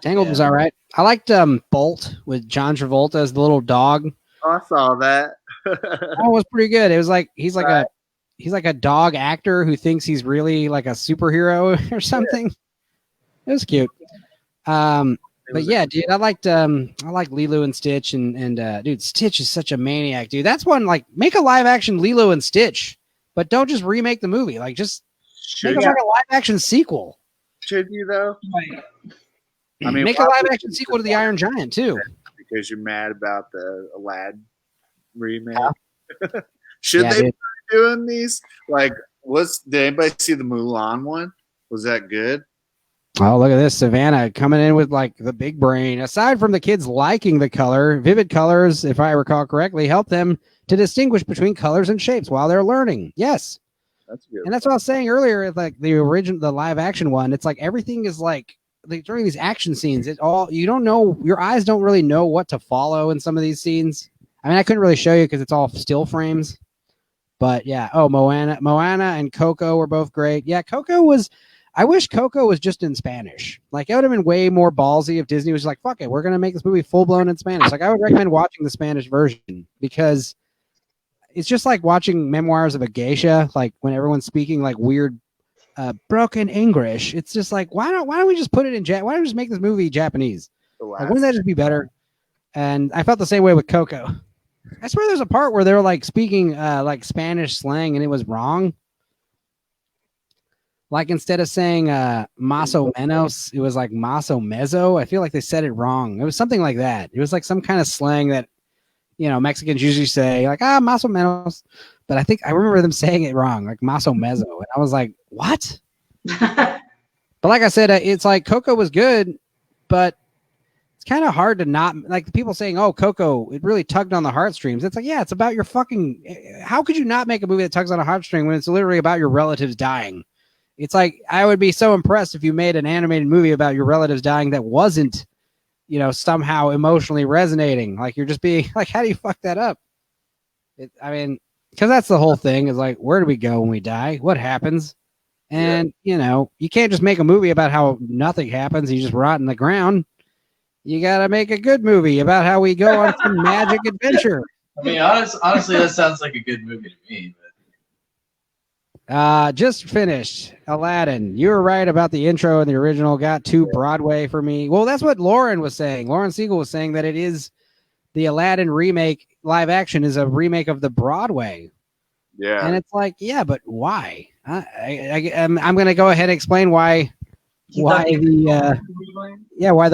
Tangled was all right. I liked Bolt with John Travolta as the little dog. Oh, I saw that. That was pretty good. It was like he's like a dog actor who thinks he's really like a superhero or something. It was cute. But yeah, dude, I liked Lilo and Stitch and dude, Stitch is such a maniac, dude. That's one, like, make a live action Lilo and Stitch, but don't just remake the movie. Like, just make like a live action sequel. Should you though? I mean, make a live action sequel to The Iron Giant too. Because you're mad about the Aladdin remake. Yeah. Should they be doing these? Like, did anybody see the Mulan one? Was that good? Oh, look at this. Savannah coming in with like the big brain. Aside from the kids liking the color, vivid colors, if I recall correctly, help them to distinguish between colors and shapes while they're learning. Yes. That's good. And that's what I was saying earlier, like the live action one. It's like everything is like during these action scenes, you don't know, your eyes don't really know what to follow in some of these scenes. I mean, I couldn't really show you because it's all still frames. But yeah, Moana and Coco were both great. Yeah, I wish Coco was just in Spanish. Like, it would have been way more ballsy if Disney was like, fuck it, we're going to make this movie full-blown in Spanish. Like, I would recommend watching the Spanish version because it's just like watching Memoirs of a Geisha, like when everyone's speaking like weird broken English. It's just like, why don't we just put it in why don't we just make this movie Japanese? Like, wouldn't that just be better? And I felt the same way with Coco. I swear there's a part where they were like speaking like Spanish slang and it was wrong. Like, instead of saying maso menos, it was like maso mezzo. I feel like they said it wrong. It was something like that. It was like some kind of slang that, you know, Mexicans usually say, like, maso menos. But I think I remember them saying it wrong, like maso mezzo. And I was like, what? But like I said, it's like Coco was good, but it's kind of hard to not, like, the people saying, oh, Coco, it really tugged on the heartstrings. It's like, yeah, it's about your fucking, how could you not make a movie that tugs on a heartstring when it's literally about your relatives dying? It's like, I would be so impressed if you made an animated movie about your relatives dying that wasn't, you know, somehow emotionally resonating. Like, you're just being like, how do you fuck that up? I mean, because that's the whole thing, is like, where do we go when we die? What happens? And, you know, you can't just make a movie about how nothing happens. You just rot in the ground. You got to make a good movie about how we go on some magic adventure. I mean, honestly, that sounds like a good movie to me. Just finished Aladdin. You were right about the intro and the original got too Broadway for me. Well, that's what Lauren was saying. Lauren Siegel was saying that it is the Aladdin remake live action is a remake of the Broadway. Yeah. And it's like, yeah, but why? I'm going to go ahead and explain why the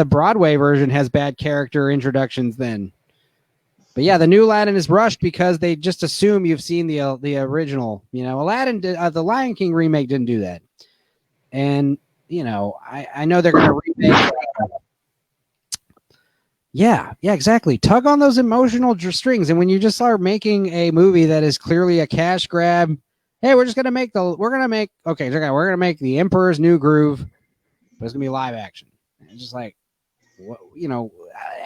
Broadway version has bad character introductions then. But yeah, the new Aladdin is rushed because they just assume you've seen the original. You know, Aladdin the Lion King remake didn't do that. And, you know, I know they're going to remake. Yeah, exactly. Tug on those emotional strings. And when you just start making a movie that is clearly a cash grab, hey, we're going to make The Emperor's New Groove, but it's going to be live action. And it's just like,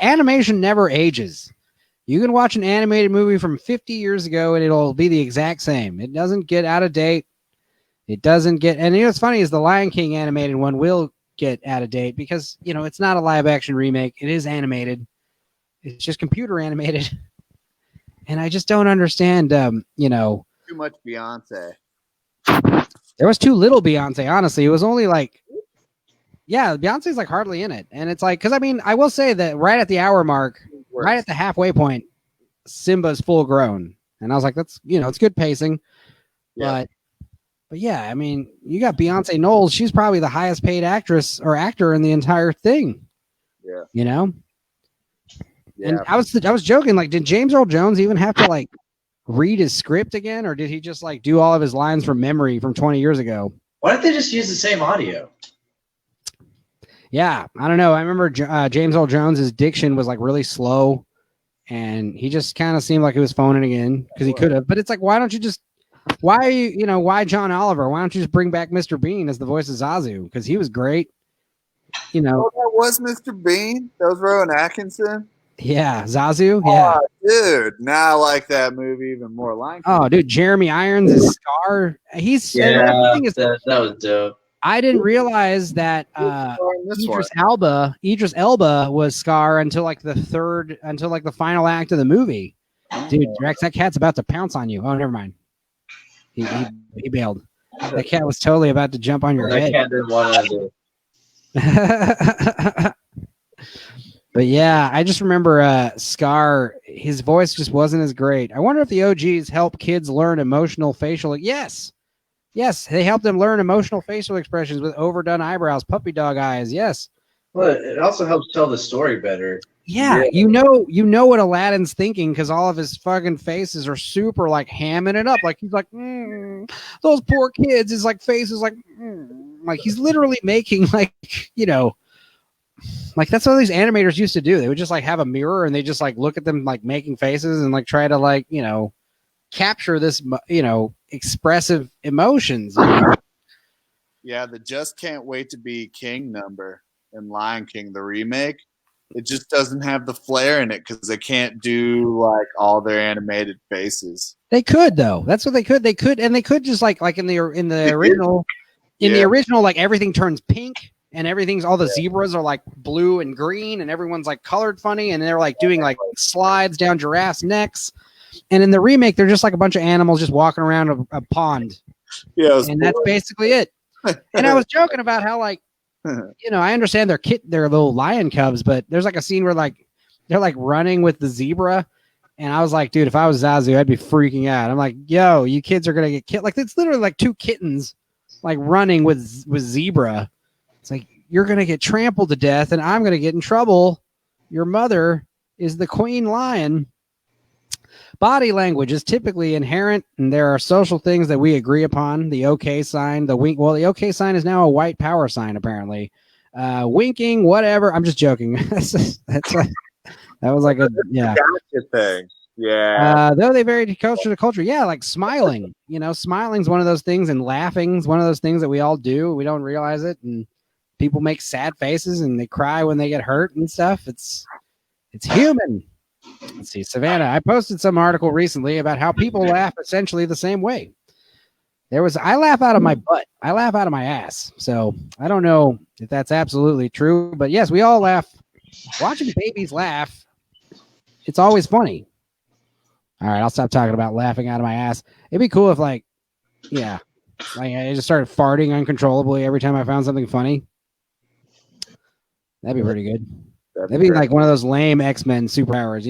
animation never ages. You can watch an animated movie from 50 years ago and it'll be the exact same. It doesn't get out of date. It doesn't get, and what's funny is the Lion King animated one will get out of date because, it's not a live action remake. It is animated. It's just computer animated. And I just don't understand, Too much Beyonce. There was too little Beyonce, honestly. It was only Beyonce's hardly in it. And it's because I will say that right at the hour mark, right at the halfway point, Simba's full grown. And I was like, that's, it's good pacing. Yeah. But yeah, you got Beyonce Knowles. She's probably the highest paid actress or actor in the entire thing. Yeah. Yeah. And I was joking, did James Earl Jones even have to read his script again, or did he just do all of his lines from memory from 20 years ago? Why don't they just use the same audio? Yeah, I don't know. I remember James Earl Jones' diction was really slow, and he just kind of seemed like he was phoning it in because he could have. But it's why don't you just why John Oliver? Why don't you just bring back Mr. Bean as the voice of Zazu? Because he was great. Oh, that was Mr. Bean. That was Rowan Atkinson. Yeah, Zazu. Yeah, dude. Now I like that movie even more. Oh, dude, Jeremy Irons is Scar. That was dope. I didn't realize that Idris Elba was Scar until the final act of the movie. Dude, Rex, that cat's about to pounce on you. Oh, never mind. He bailed. That cat was totally about to jump on your head. That cat didn't want to do. But yeah, I just remember Scar, his voice just wasn't as great. I wonder if the OGs help kids learn emotional facial. Yes, they help them learn emotional facial expressions with overdone eyebrows, puppy dog eyes. Yes. Well, it also helps tell the story better. Yeah. You know what Aladdin's thinking because all of his fucking faces are super hamming it up. He's those poor kids. His faces he's literally making that's what these animators used to do. They would just have a mirror and they just look at them making faces and try to capture this expressive emotions. Yeah, the Just Can't Wait to Be King number in Lion King, the remake. It just doesn't have the flair in it because they can't do all their animated faces. They could though. That's what they could. They could just in the original the original everything turns pink. And all the zebras are blue and green and everyone's colored funny. And they're doing slides down giraffes' necks. And in the remake, they're just a bunch of animals just walking around a pond. Yeah. And that's basically it. And I was joking about how I understand they're little lion cubs, but there's a scene where they're running with the zebra. And I was like, dude, if I was Zazu, I'd be freaking out. I'm like, yo, you kids are going to get killed. It's literally two kittens running with zebra. It's you're going to get trampled to death and I'm going to get in trouble. Your mother is the queen lion. Body language is typically inherent and there are social things that we agree upon. The okay sign, the wink. Well, the okay sign is now a white power sign, apparently. Winking, whatever. I'm just joking. That was a gotcha thing. Yeah. Though they vary culture to culture. Yeah, smiling. Smiling's one of those things and laughing's one of those things that we all do. We don't realize it. And people make sad faces and they cry when they get hurt and stuff. It's human. Let's see, Savannah. I posted some article recently about how people laugh essentially the same way. I laugh out of my butt. I laugh out of my ass. So I don't know if that's absolutely true, but yes, we all laugh. Watching babies laugh, it's always funny. All right, I'll stop talking about laughing out of my ass. It'd be cool if I just started farting uncontrollably every time I found something funny. That'd be pretty good. That'd be one of those lame X-Men superpowers,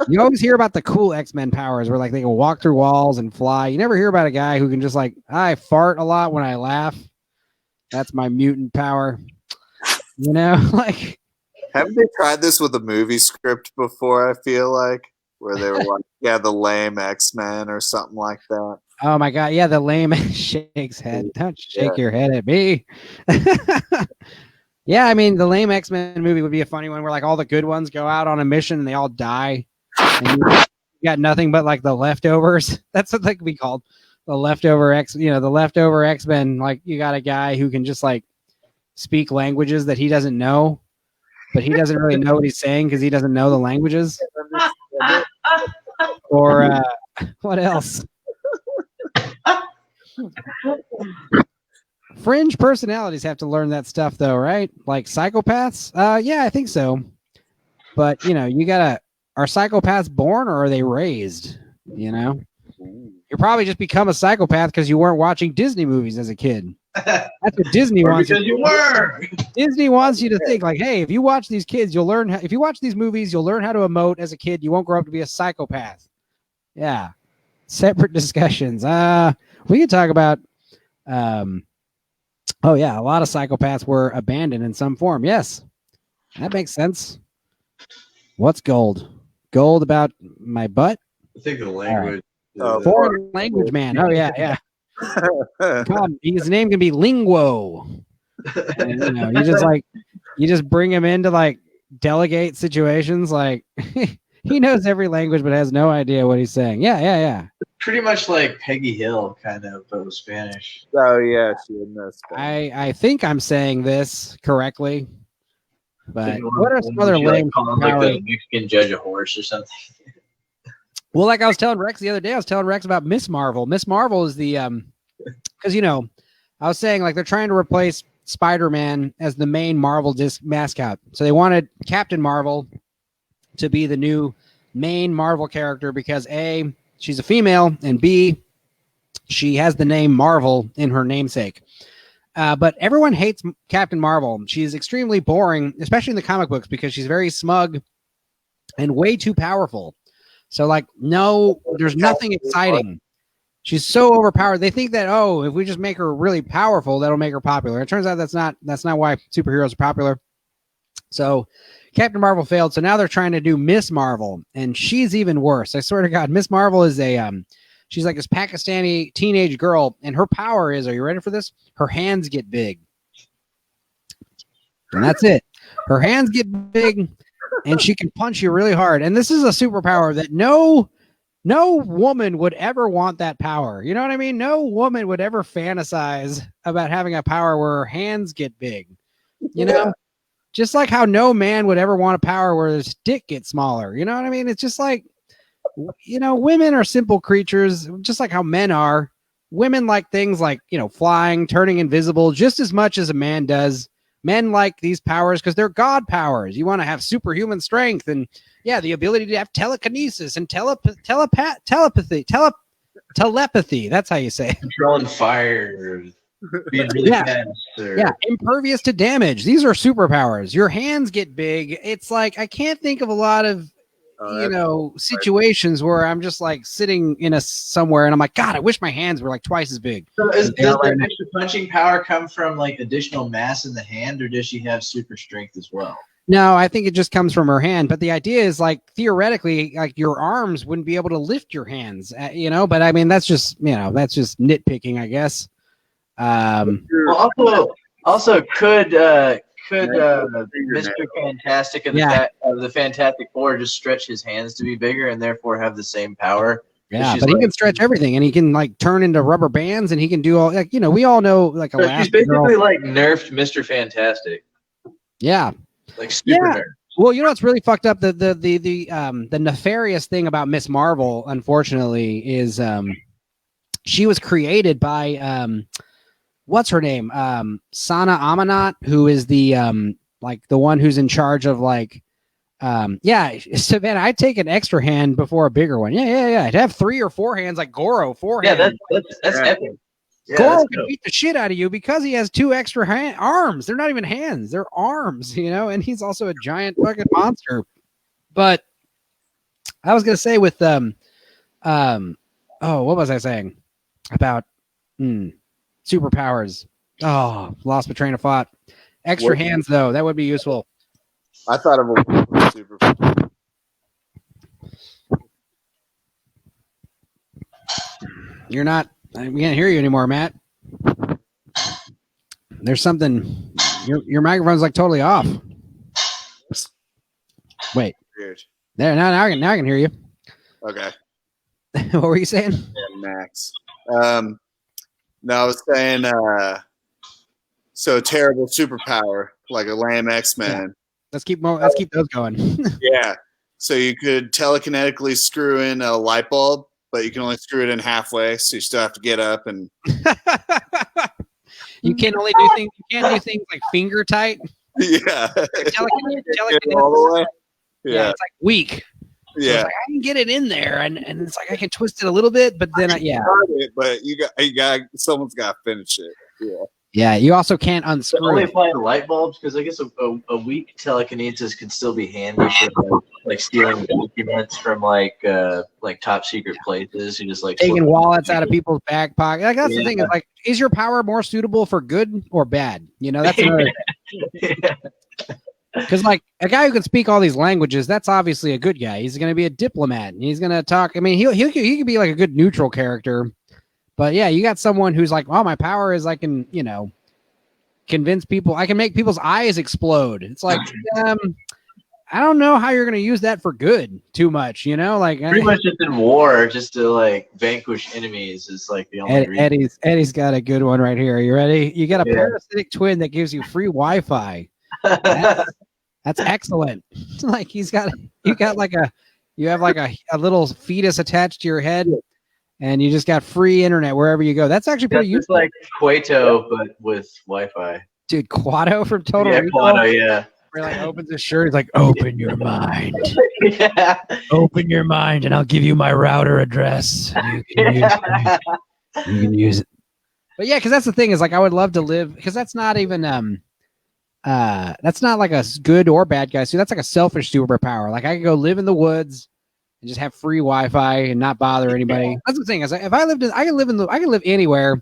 You always hear about the cool X-Men powers where they can walk through walls and fly. You never hear about a guy who can just I fart a lot when I laugh. That's my mutant power. Haven't they tried this with a movie script before, I feel where they were the lame X-Men or something like that. Oh my God. Yeah. The lame shakes head. Don't shake your head at me. Yeah, the lame X-Men movie would be a funny one where all the good ones go out on a mission and they all die. And you got nothing but the leftovers. That's what they could be called. The leftover the leftover X-Men. You got a guy who can just speak languages that he doesn't know. but he doesn't really know what he's saying because he doesn't know the languages. Or what else? Fringe personalities have to learn that stuff, though, right? Like psychopaths? Yeah, I think so. But you gotta. Are psychopaths born or are they raised? You probably just become a psychopath because you weren't watching Disney movies as a kid. That's what Disney wants. Because you were. Disney wants you to think like, hey, if you watch these kids, you'll learn. If you watch these movies, you'll learn how to emote as a kid. You won't grow up to be a psychopath. Yeah, separate discussions. We could talk about. Oh yeah, a lot of psychopaths were abandoned in some form. Yes, that makes sense. What's gold? Gold about my butt? I think the language. Foreign language man. Oh yeah. His name can be Linguo. And, you just bring him in to like delegate situations. Like he knows every language but has no idea what he's saying. Yeah. Pretty much like Peggy Hill, kind of, but with Spanish. Oh yeah, she knows Spanish. I think I'm saying this correctly. But what are some other lame like the Mexican judge a horse or something? Well, like I was telling Rex the other day, I was telling Rex about Miss Marvel. Miss Marvel is the because I was saying like they're trying to replace Spider-Man as the main Marvel disc mascot. So they wanted Captain Marvel to be the new main Marvel character because A, she's a female, and B, she has the name Marvel in her namesake. But everyone hates Captain Marvel. She's extremely boring, especially in the comic books, because she's very smug and way too powerful. So, like, no, there's nothing exciting. She's so overpowered. They think that, if we just make her really powerful, that'll make her popular. It turns out that's not why superheroes are popular. So, Captain Marvel failed. So now they're trying to do Miss Marvel, and she's even worse. I swear to God, Miss Marvel is she's like this Pakistani teenage girl, and her power is, are you ready for this? Her hands get big. And that's it. Her hands get big, and she can punch you really hard. And this is a superpower that no woman would ever want that power. You know what I mean? No woman would ever fantasize about having a power where her hands get big. You know? Just like how no man would ever want a power where his dick gets smaller. You know what I mean? It's just like, women are simple creatures, just like how men are. Women like things like, flying, turning invisible, just as much as a man does. Men like these powers because they're God powers. You want to have superhuman strength and, the ability to have telekinesis and telepathy. That's how you say it. Controlling fire. Being really fast. Impervious to damage. These are superpowers. Your hands get big. It's like I can't think of a lot of situations where I'm just like sitting in somewhere and I'm like, God, I wish my hands were like twice as big. So does the extra punching power come from like additional mass in the hand, or does she have super strength as well? No, I think it just comes from her hand. But the idea is like theoretically, like your arms wouldn't be able to lift your hands, But I mean, that's just nitpicking, I guess. Also, could Mr. Fantastic of the Fantastic Four just stretch his hands to be bigger and therefore have the same power? Yeah, but he can stretch everything, and he can like turn into rubber bands, and he can do all we all know like She's basically like nerfed Mr. Fantastic. Yeah, like super nerfed. Well, what's really fucked up? The nefarious thing about Miss Marvel, unfortunately, is she was created by what's her name? Sana Amanat, who is the the one who's in charge of Savannah, I'd take an extra hand before a bigger one. Yeah. I'd have 3 or 4 hands like Goro, 4 hands. Yeah, that's epic. Yeah, Goro can beat the shit out of you because he has 2 extra arms. They're not even hands, they're arms, and he's also a giant fucking monster. But I was gonna say with what was I saying about superpowers? Oh, lost my train of thought. Extra hands, though, that would be useful. I thought of a super. You're not. We can't hear you anymore, Matt. There's something. Your microphone's like totally off. Wait. Weird. There. Now I can hear you. Okay. What were you saying? Max. No, I was saying. So terrible superpower like a lame X-Man. Let's keep those going. Yeah. So you could telekinetically screw in a light bulb, but you can only screw it in halfway, so you still have to get up and. You can't do things like finger tight. Yeah. Telekinesis. All the way. Yeah, it's like weak. So Yeah, it's like, I can get it in there, and it's like I can twist it a little bit, but then but you got someone's got to finish it. Yeah. Yeah, you also can't unscrew. Only applying light bulbs because I guess a weak telekinesis can still be handy for like stealing documents from like top secret places. You just like taking wallets out of people's back pocket. Like that's the thing. Is like, is your power more suitable for good or bad? You know, that's another. Because like a guy who can speak all these languages, that's obviously a good guy. He's going to be a diplomat, and he's going to talk. I mean, he could be like a good neutral character. But yeah, you got someone who's like, oh, my power is I can, convince people. I can make people's eyes explode. It's like, I don't know how you're going to use that for good too much, like pretty much just in war, just to like vanquish enemies is like the only reason. Eddie's got a good one right here. You ready? You got a parasitic twin that gives you free Wi-Fi. That's excellent. Like you have like a little fetus attached to your head. And you just got free internet wherever you go. That's actually pretty useful. It's like Quato, but with Wi-Fi. Dude, Quato from Total Recall. Quato, yeah. Where like opens his shirt, he's like, open your mind. Yeah. Open your mind and I'll give you my router address. You can use it. But yeah, because that's the thing is like I would love to live because that's not even that's not like a good or bad guy. So that's like a selfish superpower. Like I could go live in the woods and just have free Wi-Fi and not bother anybody. That's the thing is, if I can live anywhere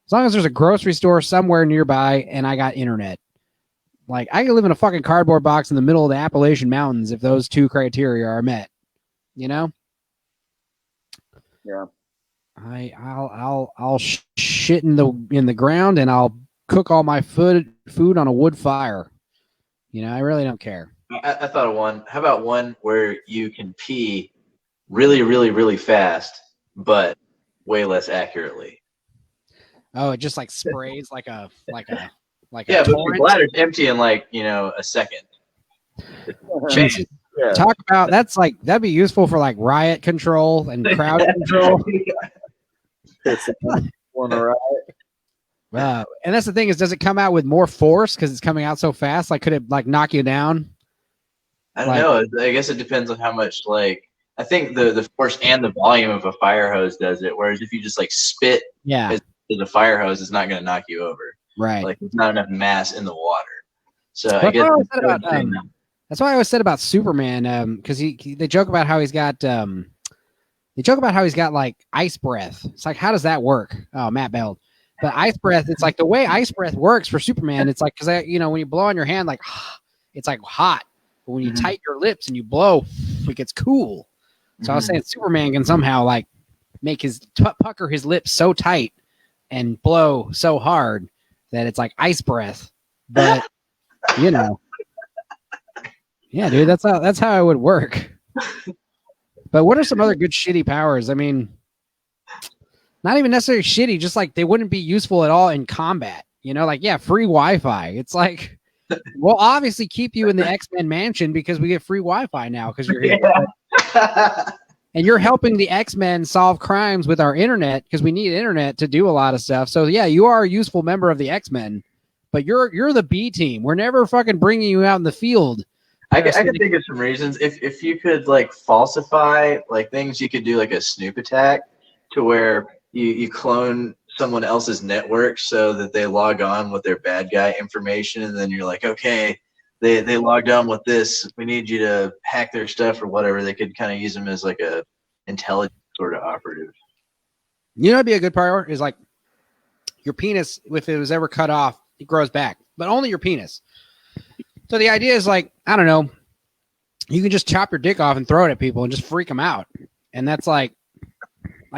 as long as there's a grocery store somewhere nearby and I got internet. Like I can live in a fucking cardboard box in the middle of the Appalachian Mountains if those two criteria are met. Yeah. I'll shit in the ground and I'll cook all my food on a wood fire. I really don't care. I thought of one. How about one where you can pee really, really, really fast, but way less accurately? Oh, it just like sprays like a yeah, but your bladder's empty in like a second. Jesus. Yeah. Talk about that'd be useful for like riot control and crowd control. Wow. And that's the thing is, does it come out with more force because it's coming out so fast? Like, could it like knock you down? I don't know. I guess it depends on how much I think the force and the volume of a fire hose does it. Whereas if you just like spit to the fire hose, it's not going to knock you over. Right. Like there's not enough mass in the water. So I guess that's why I always said about Superman, because they joke about how he's got like ice breath. It's like, how does that work? Oh, Matt Bell. But ice breath, it's like the way ice breath works for Superman. It's like, because when you blow on your hand, like it's like hot. But when you tighten your lips and you blow, it gets cool. So I was saying Superman can somehow like make his pucker his lips so tight and blow so hard that it's like ice breath. But yeah, dude, that's how it would work. But what are some other good shitty powers? I mean, not even necessarily shitty, just like they wouldn't be useful at all in combat. Like free Wi-Fi. It's like we'll obviously keep you in the X-Men mansion because we get free Wi-Fi now because you're here. And you're helping the X-Men solve crimes with our internet because we need internet to do a lot of stuff. So yeah, you are a useful member of the X-Men, but you're the B team. We're never fucking bringing you out in the field. I can think of some reasons. If you could like falsify like things, you could do like a snoop attack to where you clone someone else's network so that they log on with their bad guy information, and then you're like, okay, they logged on with this. We need you to hack their stuff or whatever. They could kind of use them as like a intelligence sort of operative. It'd be a good power is like your penis, if it was ever cut off, it grows back, but only your penis. So the idea is like, I don't know, you can just chop your dick off and throw it at people and just freak them out. And that's like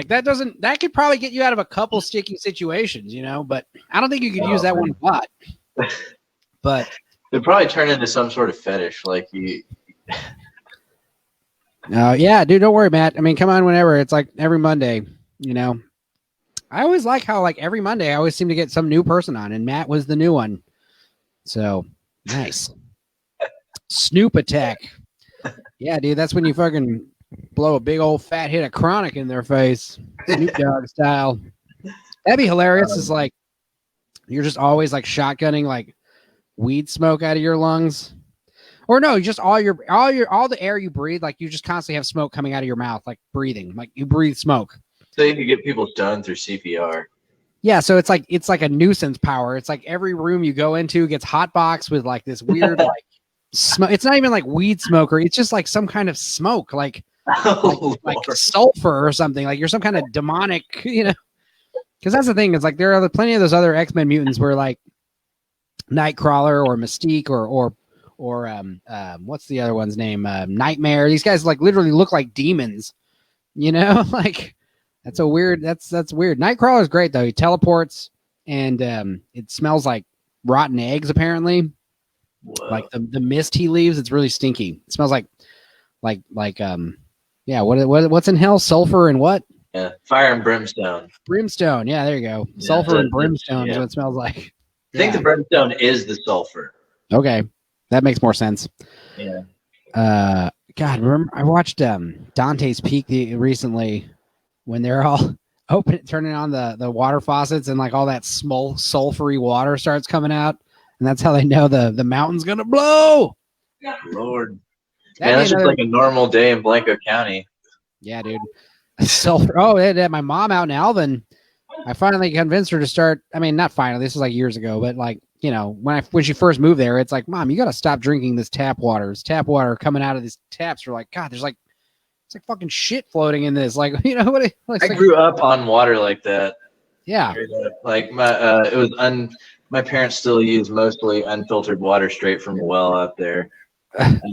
that could probably get you out of a couple sticky situations, but I don't think you could use that one a lot. But it'd probably turn into some sort of fetish. Like you. Yeah, dude, don't worry, Matt. I mean, come on whenever. It's like every Monday, I always like how like every Monday I always seem to get some new person on, and Matt was the new one. So nice. Snoop attack. Yeah, dude, that's when you fucking blow a big old fat hit of chronic in their face, Snoop Dogg style. That'd be hilarious. It's like you're just always like shotgunning like weed smoke out of your lungs, or no, just all the air you breathe, like you just constantly have smoke coming out of your mouth, like breathing, like you breathe smoke. So you can get people stoned through CPR. Yeah, so it's like a nuisance power. It's like every room you go into gets hotboxed with like this weird like smoke. It's not even like weed smoker. It's just like some kind of smoke, like sulfur or something. Like you're some kind of demonic, Because that's the thing. It's like there are plenty of those other X-Men mutants where like Nightcrawler or Mystique or what's the other one's name? Nightmare. These guys like literally look like demons. Like that's weird. That's weird. Nightcrawler is great though. He teleports and it smells like rotten eggs apparently. Whoa. Like the mist he leaves, it's really stinky. It smells like what's in hell? Sulfur and what? Yeah, fire and brimstone. Brimstone, yeah, there you go. Yeah, sulfur and brimstone is what it smells like. I think the brimstone is the sulfur. Okay, that makes more sense. Yeah. God, remember I watched Dante's Peak recently when they're all turning on the water faucets and like all that small sulfury water starts coming out, and that's how they know the mountain's gonna blow. Lord, that's just like a normal day in Blanco County. Yeah, dude. Sulfur. Oh, they had my mom out in Alvin. I finally convinced her to start. I mean, not finally. This was like years ago, but like when she first moved there, it's like, Mom, you got to stop drinking this tap water. It's tap water coming out of these taps. We're like, God, it's like fucking shit floating in this. Like, what? I grew up on water like that. Yeah. Like my parents still use mostly unfiltered water straight from a well out there.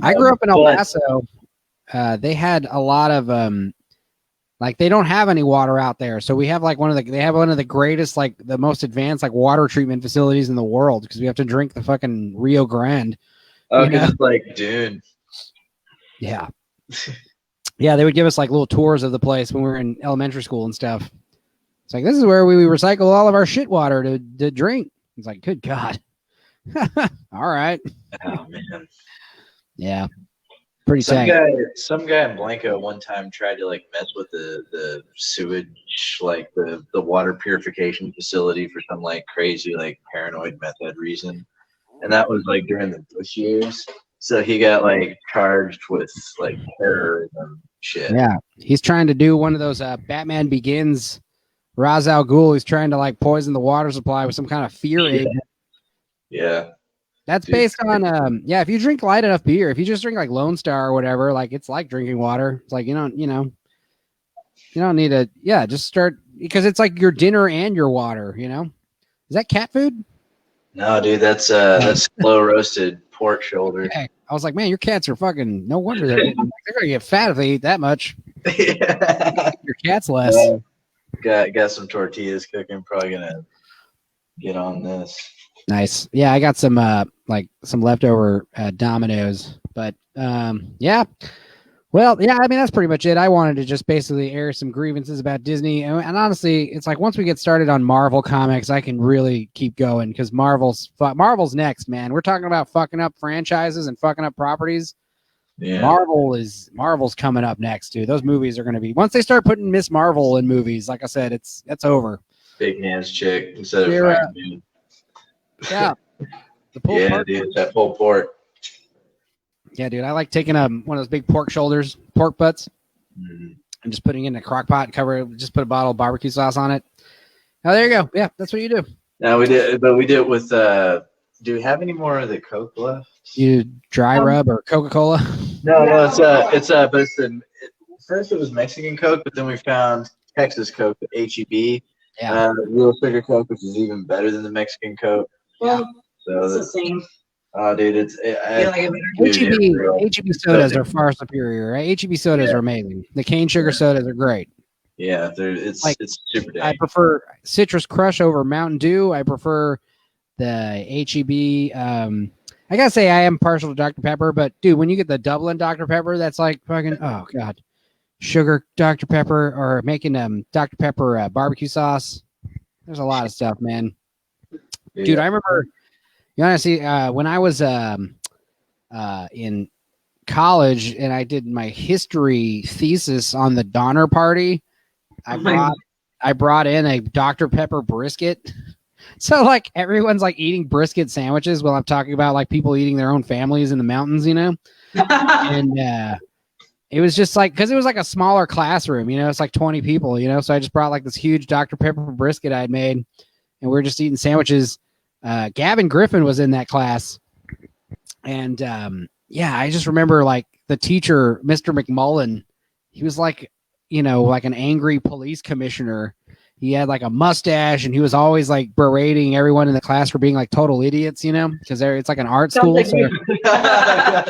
I grew up in El Paso. They had a lot of like they don't have any water out there, so we have like they have one of the greatest, like the most advanced like water treatment facilities in the world because we have to drink the fucking Rio Grande. Oh, because it's like, dude. Yeah. Yeah, they would give us like little tours of the place when we were in elementary school and stuff. It's like, this is where we recycle all of our shit water to drink. It's like, good God. All right. Oh man. Yeah. Pretty some guy in Blanco one time tried to like mess with the sewage, like the water purification facility for some like crazy like paranoid method reason, and that was like during the Bush years. So he got like charged with like terrorism shit. Yeah, he's trying to do one of those Batman Begins. Ra's al Ghul. He's trying to like poison the water supply with some kind of fear agent. Yeah. That's based on if you drink light enough beer, if you just drink like Lone Star or whatever, like it's like drinking water. It's like you don't need to just start, because it's like your dinner and your water, Is that cat food? No, dude, that's slow roasted pork shoulder. Okay. I was like, man, your cats are fucking, no wonder they're gonna get fat if they eat that much. Your cat's less. Got some tortillas cooking, probably gonna get on this. Nice. Yeah, I got some some leftover Dominoes, but yeah. Well, yeah, I mean that's pretty much it. I wanted to just basically air some grievances about Disney, and honestly, it's like once we get started on Marvel comics, I can really keep going because Marvel's next, man. We're talking about fucking up franchises and fucking up properties. Yeah. Marvel's coming up next, dude. Those movies are going to be, once they start putting Miss Marvel in movies, like I said, that's over. Big hands chick instead of Frank, dude. Yeah. The pulled pork. Dude, that pulled pork. Yeah, dude. I like taking one of those big pork butts, and just putting it in a crock pot, just put a bottle of barbecue sauce on it. Oh, there you go. Yeah, that's what you do. No, we did it with do we have any more of the Coke left? You dry rub or Coca-Cola? No, first it was Mexican Coke, but then we found Texas Coke, HEB. Yeah. Real sugar Coke, which is even better than the Mexican Coke. Well, so it's the same. Oh, dude, HEB sodas are far superior, right? HEB sodas are amazing. The cane sugar sodas are great. Yeah, it's super dang. I prefer Citrus Crush over Mountain Dew. I prefer the HEB. I gotta say I am partial to Dr. Pepper, but dude, when you get the Dublin Dr. Pepper, that's like fucking, oh god, sugar Dr. Pepper, or making Dr. Pepper barbecue sauce. There's a lot of stuff, man. Yeah. Dude, I remember, you honestly, when I was in college, and I did my history thesis on the Donner Party. I brought in a Dr. Pepper brisket. So like everyone's like eating brisket sandwiches while I'm talking about like people eating their own families in the mountains, you know? And it was just like, because it was like a smaller classroom, you know, it's like 20 people, you know? So I just brought like this huge Dr. Pepper brisket I'd made, and we were just eating sandwiches. Gavin Griffin was in that class. And yeah, I just remember like the teacher, Mr. McMullen, he was like, you know, like an angry police commissioner. He had like a mustache, and he was always like berating everyone in the class for being like total idiots, you know, because it's like an art school. So, yeah,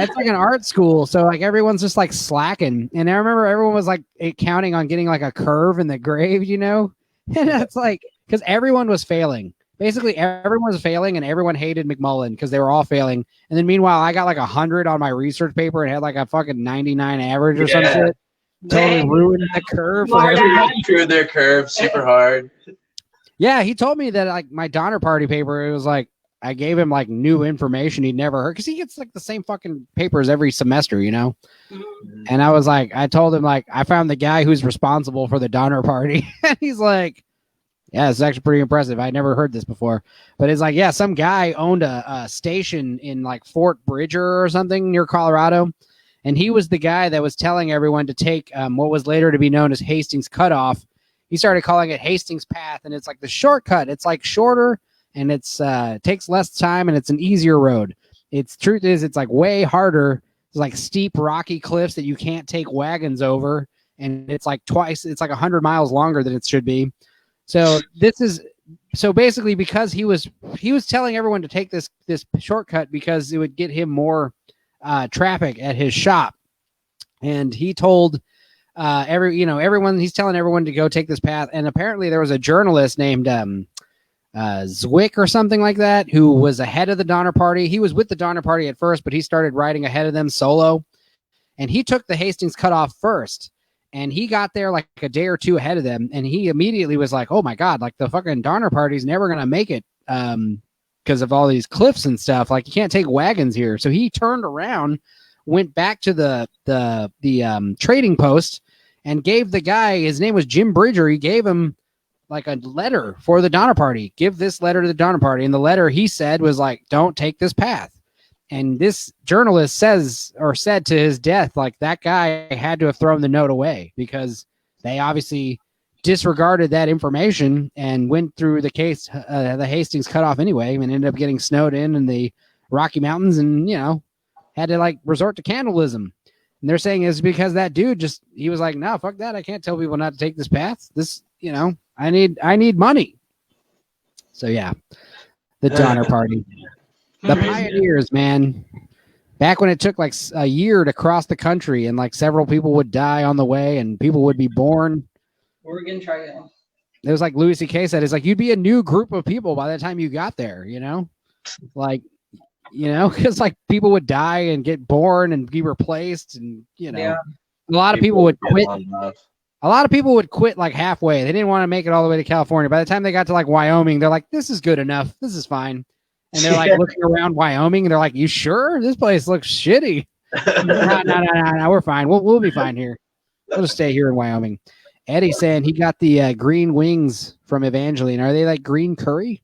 it's like an art school. So like everyone's just like slacking. And I remember everyone was like counting on getting like a curve in the grade, you know, and it's like because everyone was failing. Basically, everyone was failing, and everyone hated McMullen because they were all failing. And then meanwhile, I got like 100 on my research paper and had like a fucking 99 average or some shit. Totally ruined the curve for everybody. Screwed their curve super hard. Yeah, he told me that like my Donner Party paper, it was like I gave him like new information he'd never heard because he gets like the same fucking papers every semester, you know. Mm-hmm. And I was like, I told him like I found the guy who's responsible for the Donner Party, and he's like, yeah, it's actually pretty impressive. I never heard this before, but it's like, yeah, some guy owned a station in like Fort Bridger or something near Colorado. And he was the guy that was telling everyone to take what was later to be known as Hastings Cutoff. He started calling it Hastings Path, and it's like the shortcut. It's like shorter, and it's takes less time, and it's an easier road. Truth is, it's like way harder. It's like steep, rocky cliffs that you can't take wagons over, and it's like twice. It's like 100 miles longer than it should be. So basically because he was telling everyone to take this shortcut because it would get him more traffic at his shop, and he told everyone, he's telling everyone to go take this path. And apparently there was a journalist named Zwick or something like that who was ahead of the Donner Party. He was with the Donner Party at first, but he started riding ahead of them solo, and he took the Hastings Cutoff first, and he got there like a day or two ahead of them, and he immediately was like, oh my god, like the fucking Donner Party's never gonna make it because of all these cliffs and stuff. Like you can't take wagons here. So he turned around, went back to the trading post, and gave the guy, his name was Jim Bridger, he gave him like a letter for the Donner Party. Give this letter to the Donner Party. And the letter, he said, was like, don't take this path. And this journalist said to his death, like that guy had to have thrown the note away because they obviously disregarded that information and went through the Hastings Cutoff anyway, and ended up getting snowed in the Rocky Mountains, and you know, had to like resort to cannibalism. And they're saying it's because that dude he was like, no, fuck that, I can't tell people not to take this path. This, you know, I need money. So yeah, the Donner Party, the pioneers, man. Back when it took like a year to cross the country, and like several people would die on the way, and people would be born. Oregon Trail. It was like Louis C.K. said, it's like you'd be a new group of people by the time you got there, you know? Like, you know, because like people would die and get born and be replaced, and you know, yeah. A lot of people would quit. A lot of people would quit like halfway. They didn't want to make it all the way to California. By the time they got to like Wyoming, they're like, this is good enough. This is fine. And they're like looking around Wyoming, and they're like, you sure? This place looks shitty. No, we're fine. We'll be fine here. We'll just stay here in Wyoming. Eddie saying he got the green wings from Evangeline. Are they like green curry?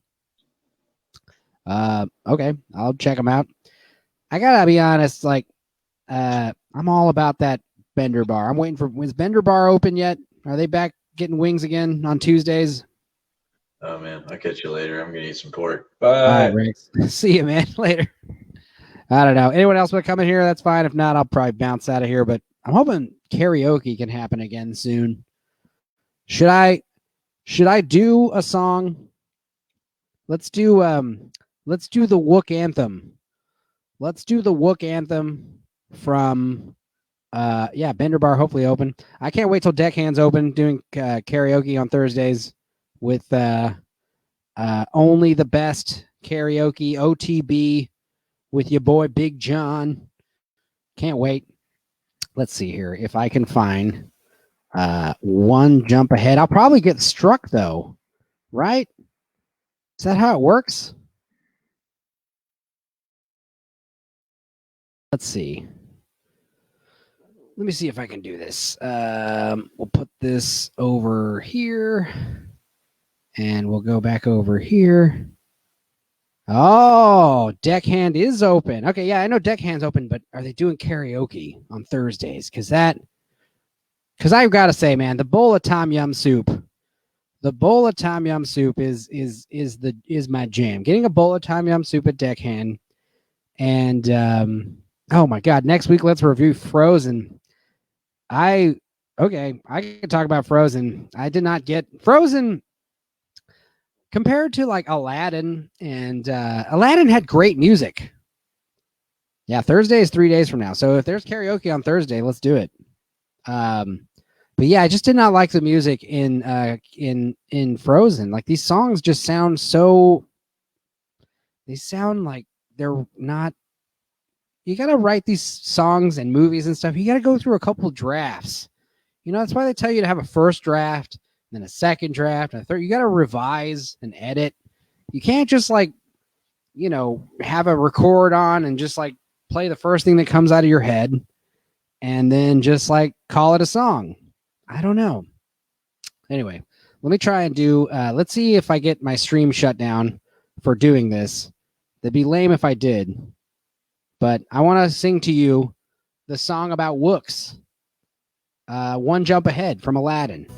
Okay, I'll check them out. I gotta be honest, like, I'm all about that Bender Bar. I'm waiting for, is Bender Bar open yet? Are they back getting wings again on Tuesdays? Oh man, I'll catch you later. I'm gonna eat some pork. Bye. All right, Rex. See you, man. Later. I don't know. Anyone else want to come in here? That's fine. If not, I'll probably bounce out of here. But I'm hoping karaoke can happen again soon. Should I do a song? Let's do the Wook anthem. Let's do the Wook anthem from Bender Bar, hopefully open. I can't wait till Deckhands open doing karaoke on Thursdays with Only the Best karaoke, OTB with your boy Big John. Can't wait. Let's see here if I can find one jump ahead. I'll probably get struck though, right? Is that how it works? let's see. Let me see if I can do this. We'll put this over here, and we'll go back over here. Oh, Deckhand is open. Okay, yeah, I know Deckhand's open, but are they doing karaoke on Thursdays? Because I've got to say, man, the bowl of tom yum soup is my jam. Getting a bowl of tom yum soup at Deckhand, and oh my God, next week let's review Frozen. I can talk about Frozen. I did not get Frozen compared to like Aladdin, and Aladdin had great music. Yeah, Thursday is 3 days from now. So if there's karaoke on Thursday, let's do it. But yeah, I just did not like the music in Frozen. Like these songs just sound so. They sound like they're not. You got to write these songs and movies and stuff. You got to go through a couple drafts. You know, that's why they tell you to have a first draft, then a second draft, and a third. You got to revise and edit. You can't just like, you know, have a record on and just like play the first thing that comes out of your head and then just like call it a song. I don't know. Anyway, let me try and do, let's see if I get my stream shut down for doing this. That'd be lame if I did. But I want to sing to you the song about Wooks. One Jump Ahead from Aladdin.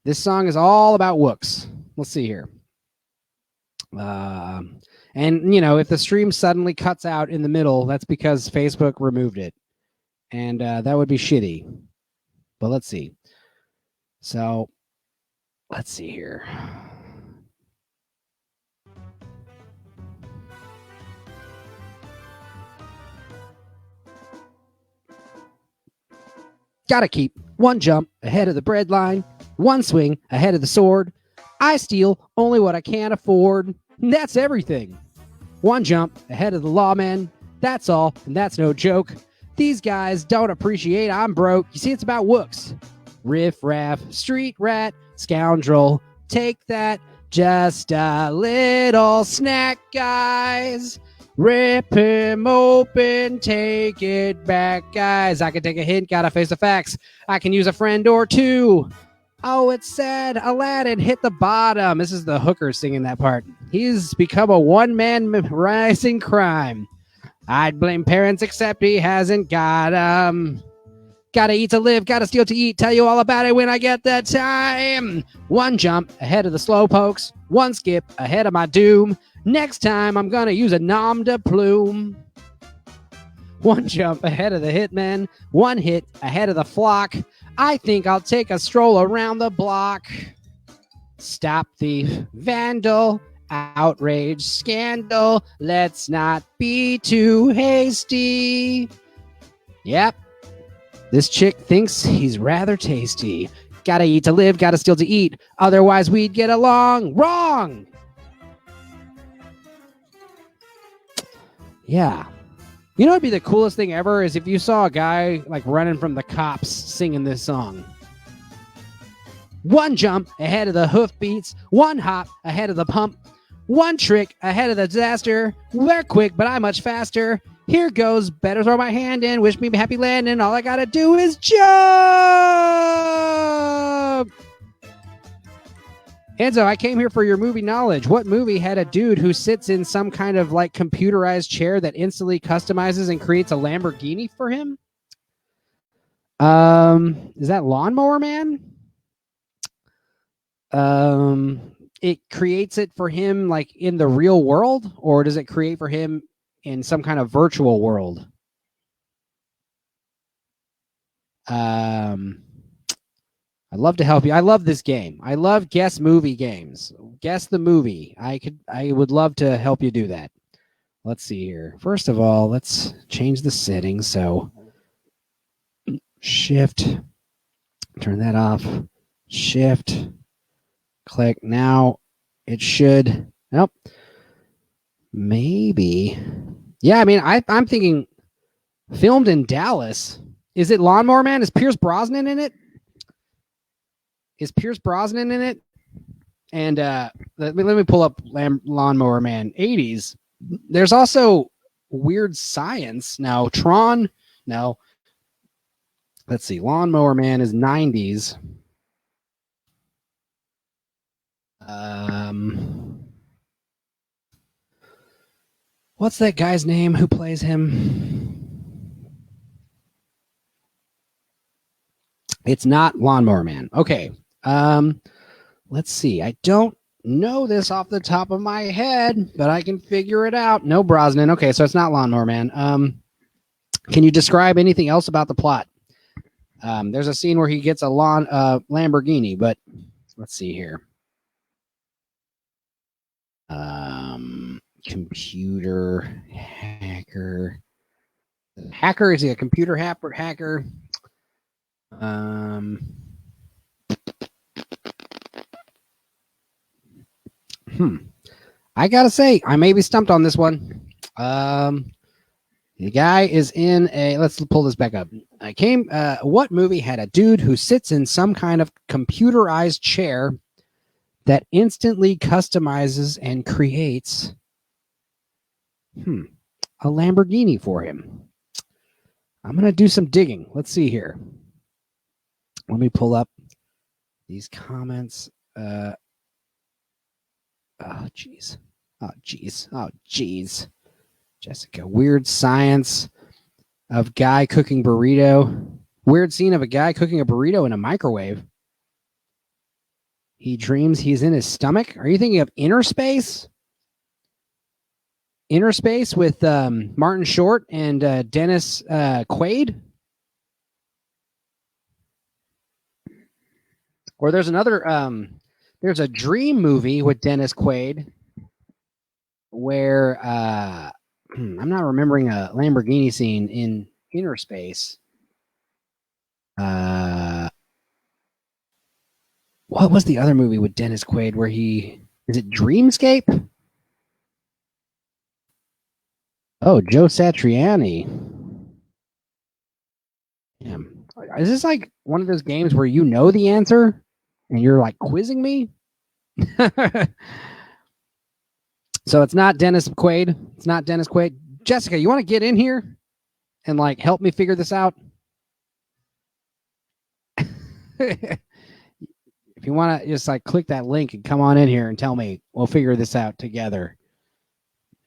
This song is all about Wooks. Let's see here. And, you know, if the stream suddenly cuts out in the middle, that's because Facebook removed it. And that would be shitty. But let's see. So, let's see here. Gotta keep one jump ahead of the breadline, one swing ahead of the sword. I steal only what I can't afford. That's everything. One jump ahead of the lawmen. That's all, and that's no joke. These guys don't appreciate I'm broke. You see, it's about Wooks. Riff raff, street rat, scoundrel. Take that, just a little snack, guys. Rip him open, take it back, guys. I can take a hint, gotta face the facts. I can use a friend or two. Oh, it's sad. Aladdin hit the bottom. This is the hooker singing that part. He's become a one-man rising crime. I'd blame parents, except he hasn't got 'em. Gotta eat to live, gotta steal to eat. Tell you all about it when I get the time. One jump ahead of the slowpokes. One skip ahead of my doom. Next time, I'm gonna use a nom de plume. One jump ahead of the hitmen. One hit ahead of the flock. I think I'll take a stroll around the block. Stop thief, vandal, outrage, scandal. Let's not be too hasty. Yep. This chick thinks he's rather tasty. Gotta eat to live, gotta steal to eat. Otherwise, we'd get along. Wrong! Yeah. You know what'd be the coolest thing ever is if you saw a guy like running from the cops singing this song. One jump ahead of the hoofbeats. One hop ahead of the pump. One trick ahead of the disaster. We're quick, but I'm much faster. Here goes, better throw my hand in, wish me happy landing. All I gotta do is jump! Enzo, I came here for your movie knowledge. What movie had a dude who sits in some kind of like computerized chair that instantly customizes and creates a Lamborghini for him? Is that Lawnmower Man? It creates it for him like in the real world, or does it create for him in some kind of virtual world? I'd love to help you. I love this game. I love guess movie games. Guess the movie. I would love to help you do that. Let's see here. First of all, let's change the settings. So Shift, turn that off. Shift, click. Now it should. Nope. Maybe. Yeah, I mean, I'm thinking filmed in Dallas. Is it Lawnmower Man? Is Pierce Brosnan in it? Is Pierce Brosnan in it? And let me pull up Lawnmower Man 80s. There's also Weird Science. Now, Tron. No. Let's see. Lawnmower Man is 90s. What's that guy's name who plays him? It's not Lawnmower Man. Okay. Let's see. I don't know this off the top of my head, but I can figure it out. No, Brosnan. Okay, so it's not Lawnmower Man. Can you describe anything else about the plot? There's a scene where he gets a Lamborghini, but let's see here. Computer hacker. Hacker, is he a computer hacker? I gotta say, I may be stumped on this one. The guy is in a. Let's pull this back up. What movie had a dude who sits in some kind of computerized chair that instantly customizes and creates a Lamborghini for him? I'm gonna do some digging. Let's see here. Let me pull up these comments. Oh, jeez. Oh, jeez. Oh, jeez. Jessica, weird science of guy cooking burrito. Weird scene of a guy cooking a burrito in a microwave. He dreams he's in his stomach. Are you thinking of Inner Space? Inner Space with Martin Short and Dennis Quaid? Or there's another, there's a dream movie with Dennis Quaid where I'm not remembering a Lamborghini scene in Inner Space. What was the other movie with Dennis Quaid where is it Dreamscape? Oh, Joe Satriani. Damn. Is this like one of those games where you know the answer and you're like quizzing me? So it's not Dennis Quaid. It's not Dennis Quaid. Jessica, you want to get in here and like help me figure this out? If you want to just like click that link and come on in here and tell me, we'll figure this out together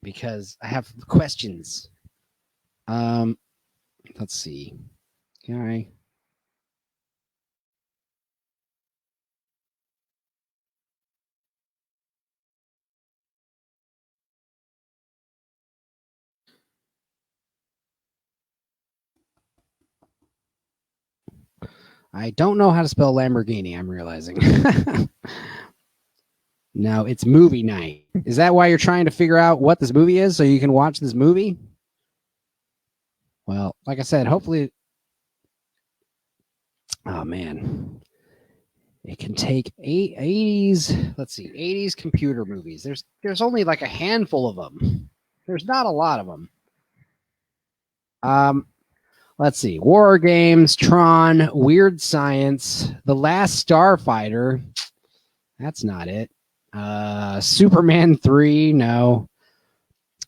because I have questions. Let's see. Okay. I don't know how to spell Lamborghini, I'm realizing. No, it's movie night. Is that why you're trying to figure out what this movie is so you can watch this movie? Well, like I said, hopefully. Oh, man. It can take 80s. Let's see. 80s computer movies. There's only like a handful of them. There's not a lot of them. Let's see. War Games, Tron, Weird Science, The Last Starfighter. That's not it. Superman 3, no.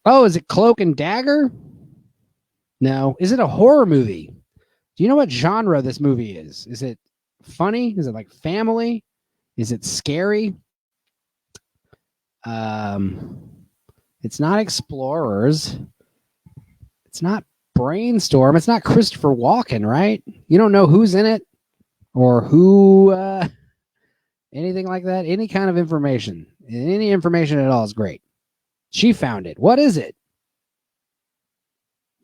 Oh, is it Cloak and Dagger? No. Is it a horror movie? Do you know what genre this movie is? Is it funny? Is it like family? Is it scary? It's not Explorers. It's not Brainstorm. It's not Christopher Walken, right? You don't know who's in it or who, anything like that. Any kind of information. Any information at all is great. She found it. What is it?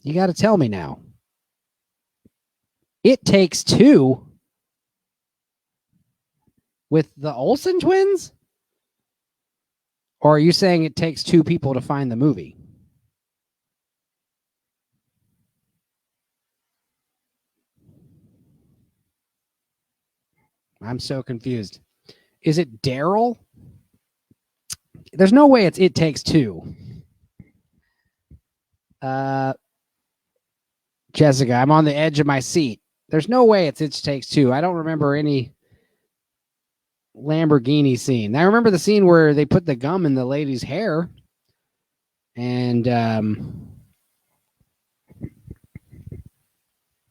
You got to tell me now. It Takes Two with the Olsen twins? Or are you saying it takes two people to find the movie? I'm so confused. Is it Daryl? There's no way it's It Takes Two. Jessica, I'm on the edge of my seat. There's no way it's It Takes Two. I don't remember any Lamborghini scene. I remember the scene where they put the gum in the lady's hair. And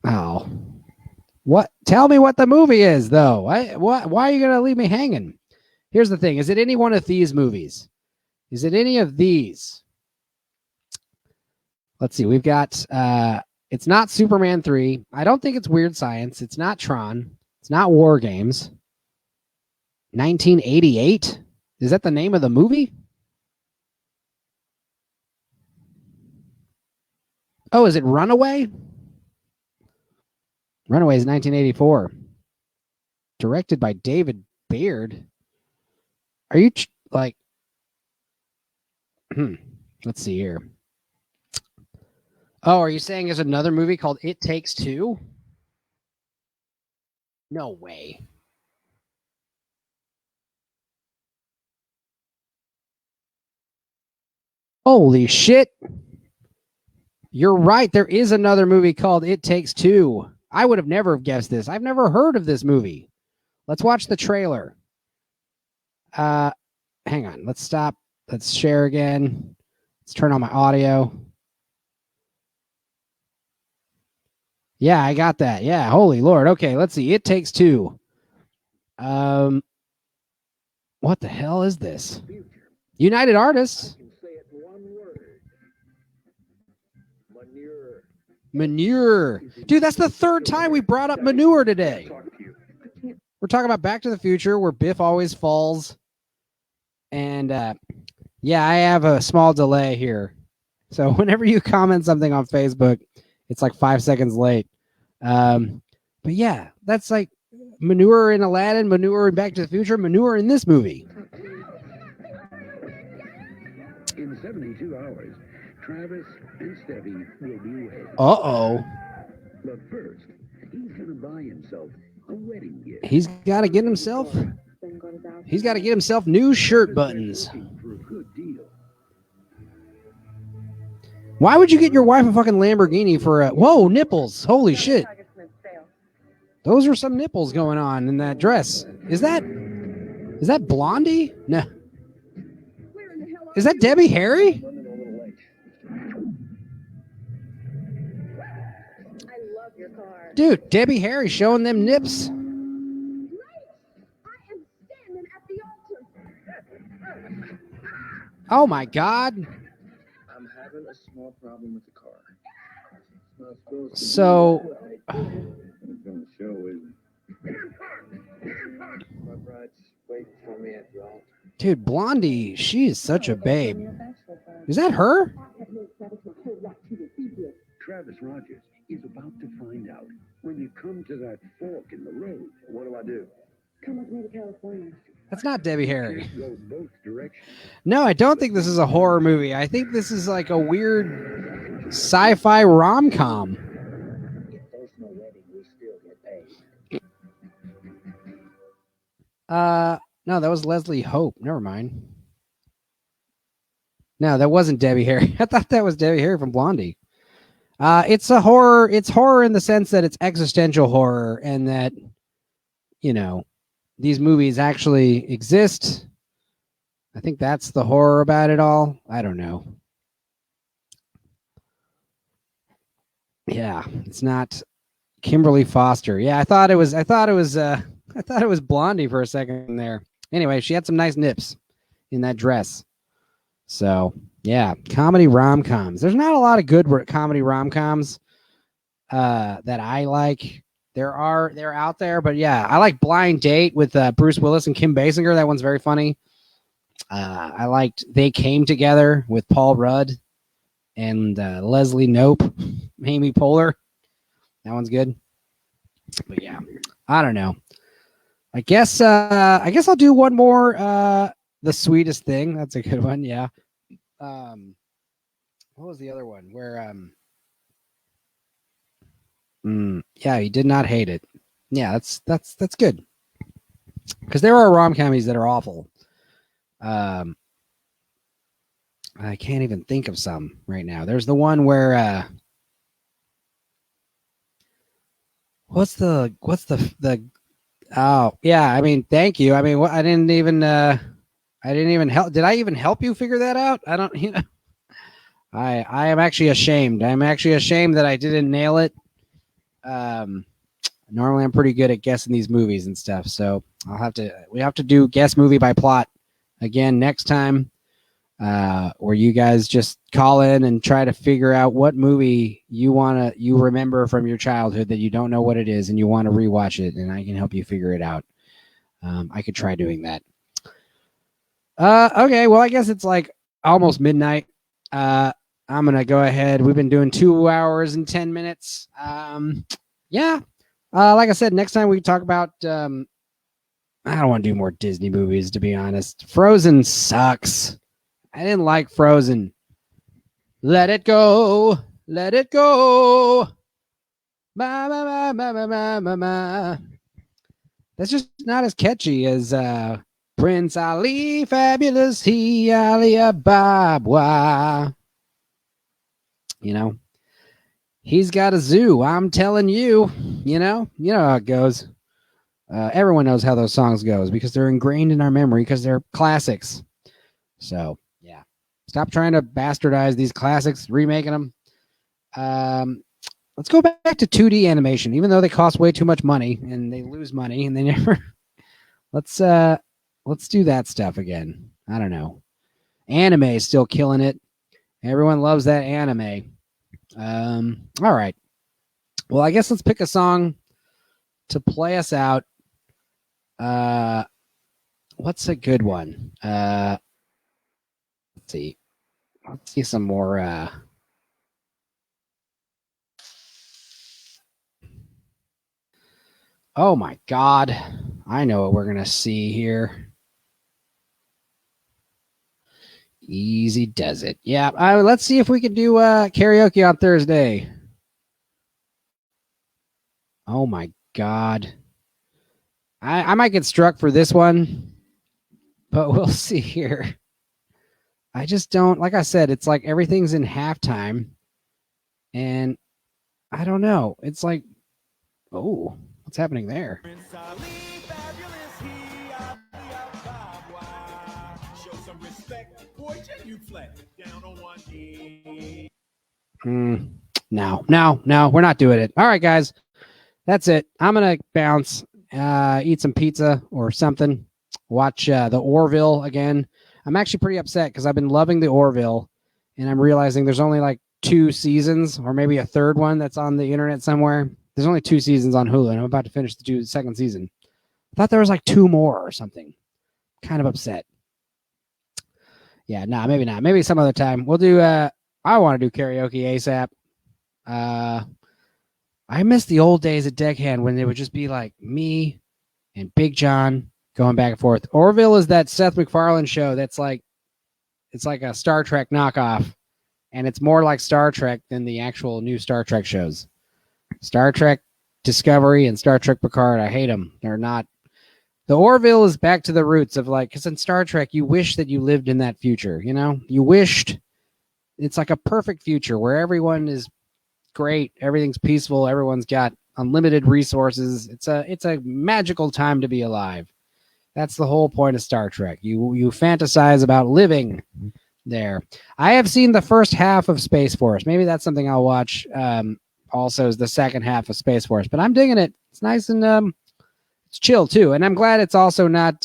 Oh, what? Tell me what the movie is, though. Why are you gonna leave me hanging? Here's the thing: is it any one of these movies? Is it any of these? Let's see. We've got. It's not Superman 3. I don't think it's Weird Science. It's not Tron. It's not War Games. 1988. Is that the name of the movie? Oh, is it Runaway? Runaway is 1984. Directed by David Beard. Are you like... Let's see here. Oh, are you saying there's another movie called It Takes Two? No way. Holy shit. You're right. There is another movie called It Takes Two. I would have never guessed this. I've never heard of this movie. Let's watch the trailer. Hang on. Let's stop. Let's share again. Let's turn on my audio. Yeah, I got that. Yeah, holy Lord. Okay, let's see. It Takes Two. What the hell is this? United Artists. Manure. Dude, that's the third time we brought up manure today. We're talking about Back to the Future, where Biff always falls. And yeah, I have a small delay here. So whenever you comment something on Facebook, it's like 5 seconds late. But yeah, that's like manure in Aladdin, manure in Back to the Future, manure in this movie. In 72 hours, Travis and Steffi will be wed. Uh-oh. But first, he's going to buy himself a wedding gift. He's got to get himself new shirt buttons. For a good deal. Why would you get your wife a fucking Lamborghini for a... Whoa, nipples. Holy shit. Those are some nipples going on in that dress. Is that Blondie? No. Is that Debbie Harry? Dude, Debbie Harry showing them nips. Oh my God. I'm having a small problem with the car. So, dude, Blondie, she is such a babe. Is that her? Travis Rogers is about to find out when you come to that fork in the road. What do I do? Come with me to California. That's not Debbie Harry. Go both directions. No, I don't think this is a horror movie. I think this is like a weird sci-fi rom-com. If there's no wedding, we still get paid. No, that was Leslie Hope. Never mind. No, that wasn't Debbie Harry. I thought that was Debbie Harry from Blondie. It's a horror. It's horror in the sense that it's existential horror and that, you know, these movies actually exist. I think that's the horror about it all. I don't know. Yeah, it's not Kimberly Foster. Yeah, I thought it was Blondie for a second there. Anyway, she had some nice nips in that dress. So, yeah, comedy rom-coms. There's not a lot of good comedy rom-coms that I like. They're out there, but yeah, I like Blind Date with Bruce Willis and Kim Basinger. That one's very funny. I liked They Came Together with Paul Rudd and Leslie Knope, Amy Poehler. That one's good. But yeah, I don't know. I guess I'll do one more. The Sweetest Thing. That's a good one. Yeah. What was the other one? Where yeah, he did not hate it. Yeah, that's good. Because there are rom-coms that are awful. I can't even think of some right now. There's the one where what's the oh yeah, I mean, thank you. I mean, I didn't even help. Did I even help you figure that out? I don't, you know. I am actually ashamed. I'm actually ashamed that I didn't nail it. Normally I'm pretty good at guessing these movies and stuff, so we have to do guess movie by plot again next time, where you guys just call in and try to figure out what movie you remember from your childhood that you don't know what it is and you want to rewatch it, and I can help you figure it out. I could try doing that. Okay, well, I guess it's like almost midnight. I'm gonna go ahead. We've been doing 2 hours and 10 minutes. Yeah. Like I said, next time we talk about, I don't want to do more Disney movies, to be honest. Frozen sucks. I didn't like Frozen. Let it go. Let it go. Ma, ma, ma, ma, ma, ma, ma, ma. That's just not as catchy as Prince Ali, Fabulous He, Ali Ababwa. You know? He's got a zoo. I'm telling you, you know how it goes. Everyone knows how those songs goes because they're ingrained in our memory because they're classics. So yeah, stop trying to bastardize these classics, remaking them. Let's go back to 2D animation, even though they cost way too much money and they lose money and they never. Let's do that stuff again. I don't know. Anime is still killing it. Everyone loves that anime. All right. Well, I guess let's pick a song to play us out. What's a good one? Let's see. Let's see some more. Oh my God. I know what we're going to see here. Easy does it. Yeah. Let's see if we can do karaoke on Thursday. Oh my God. I might get struck for this one, but we'll see here. I just don't, like I said, it's like everything's in halftime. And I don't know. It's like, oh, what's happening there? No, we're not doing it. All right, guys, that's it. I'm gonna bounce, eat some pizza or something, watch the Orville again. I'm actually pretty upset because I've been loving the Orville, and I'm realizing there's only like 2 seasons or maybe a third one that's on the internet somewhere. There's only 2 seasons on Hulu, and I'm about to finish the second season. I thought there was like 2 more or something. Kind of upset. Yeah, no, maybe not. Maybe some other time. We'll do I want to do karaoke ASAP. I miss the old days at Deckhand when it would just be like me and Big John going back and forth. Orville is that Seth MacFarlane show that's like, it's like a Star Trek knockoff, and it's more like Star Trek than the actual new Star Trek shows. Star Trek Discovery and Star Trek Picard, I hate them. They're not. The Orville is back to the roots of like, because in Star Trek, you wish that you lived in that future, you know? You wished it's like a perfect future where everyone is great, everything's peaceful, everyone's got unlimited resources. It's a magical time to be alive. That's the whole point of Star Trek. You fantasize about living there. I have seen the first half of Space Force. Maybe that's something I'll watch. Also, is the second half of Space Force, but I'm digging it. It's nice and it's chill too, and I'm glad it's also not,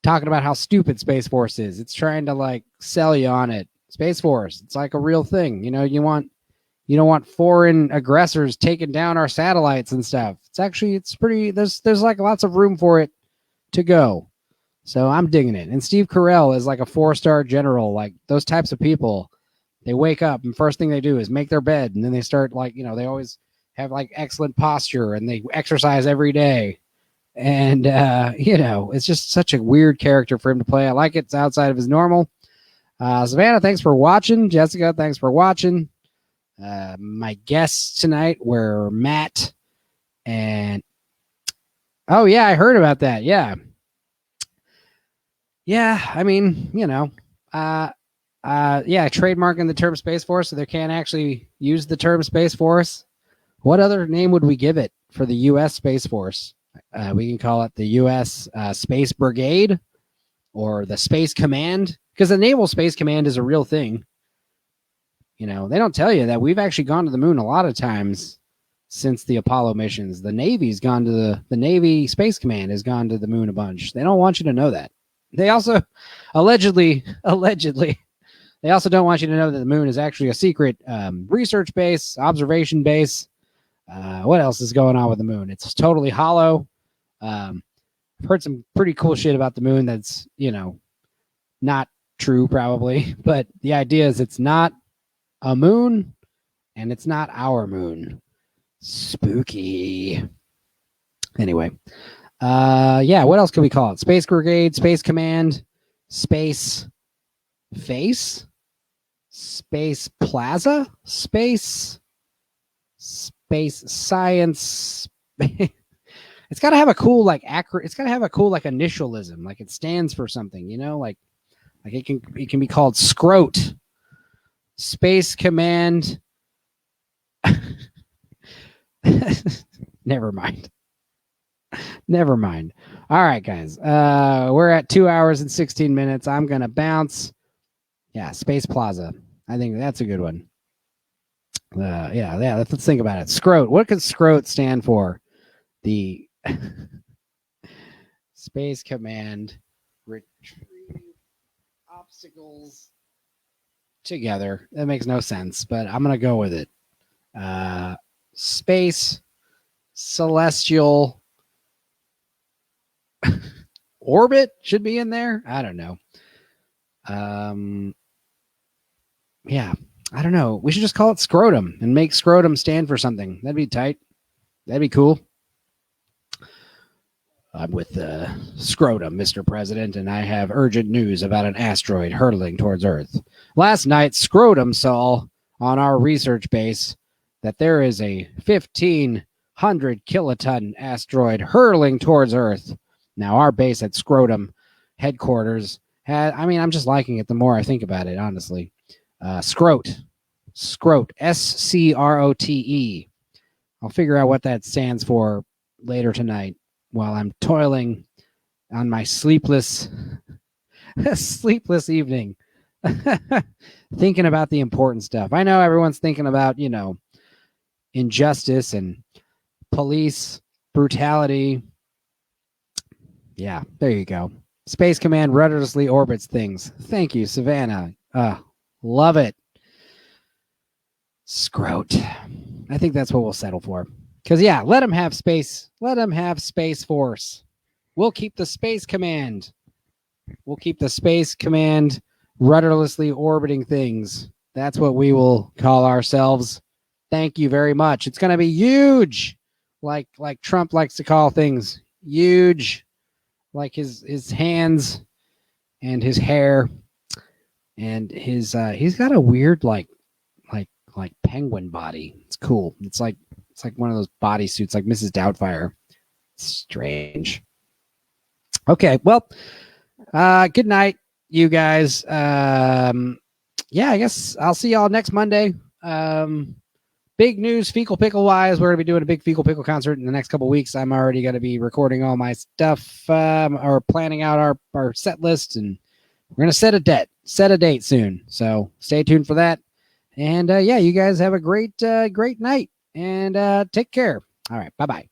talking about how stupid Space Force is. It's trying to like sell you on it. Space Force, it's like a real thing. You don't want foreign aggressors taking down our satellites and stuff. It's pretty. There's like lots of room for it to go. So I'm digging it. And Steve Carell is like a 4-star general. Like those types of people, they wake up and first thing they do is make their bed, and then they start like they always have like excellent posture and they exercise every day. And, it's just such a weird character for him to play. I like it. It's outside of his normal. Savannah, thanks for watching. Jessica, thanks for watching. My guests tonight were Matt and, oh yeah, I heard about that. Yeah. Yeah. I mean, trademarking the term Space Force so they can't actually use the term Space Force. What other name would we give it for the U.S. Space Force? We can call it the U.S. Space Brigade or the Space Command, because the Naval Space Command is a real thing. You know, they don't tell you that we've actually gone to the moon a lot of times since the Apollo missions. The Navy's gone to the Navy Space Command has gone to the moon a bunch. They don't want you to know that. They also allegedly, they also don't want you to know that the moon is actually a secret research base, observation base. What else is going on with the moon? It's totally hollow. I've heard some pretty cool shit about the moon that's, you know, not true probably, but the idea is it's not a moon and it's not our moon. Spooky. Anyway, yeah, what else can we call it? Space Brigade, Space Command, Space Face, Space Plaza, Space Science. It's got to have a cool like it's got to have a cool like initialism, like it stands for something, you know, like it can be called Scrote, Space Command. Never mind. All right, guys. We're at 2 hours and 16 minutes. I'm gonna bounce. Yeah, Space Plaza. I think that's a good one. Yeah. Let's think about it. Scrote. What could Scrote stand for? The Space Command retrieve obstacles together. That makes no sense, but I'm gonna go with it. Space Celestial Orbit should be in there. I don't know. Yeah, I don't know. We should just call it Scrotum and make Scrotum stand for something. That'd be tight. That'd be cool. I'm with Scrotum, Mr. President, and I have urgent news about an asteroid hurtling towards Earth. Last night, Scrotum saw on our research base that there is a 1,500 kiloton asteroid hurtling towards Earth. Now, our base at Scrotum headquarters I'm just liking it the more I think about it, honestly. Scrote, Scrote. I'll figure out what that stands for later tonight while I'm toiling on my sleepless evening, thinking about the important stuff. I know everyone's thinking about, you know, injustice and police brutality. Yeah, there you go. Space Command rudderlessly orbits things. Thank you, Savannah. Love it. Scrote. I think that's what we'll settle for. Because, yeah, let them have space. Let them have Space Force. We'll keep the Space Command. We'll keep the Space Command rudderlessly orbiting things. That's what we will call ourselves. Thank you very much. It's going to be huge. Like Trump likes to call things huge. Like his hands and his hair and his he's got a weird like penguin body. It's cool. It's like one of those bodysuits like Mrs. Doubtfire. Strange. Okay, well, good night, you guys. Yeah, I guess I'll see y'all next Monday. Big news, Fecal Pickle wise. We're going to be doing a big Fecal Pickle concert in the next couple weeks. I'm already going to be recording all my stuff or planning out our set list, and we're going to set a date soon. So stay tuned for that. And yeah, you guys have a great night, and take care. All right. Bye-bye.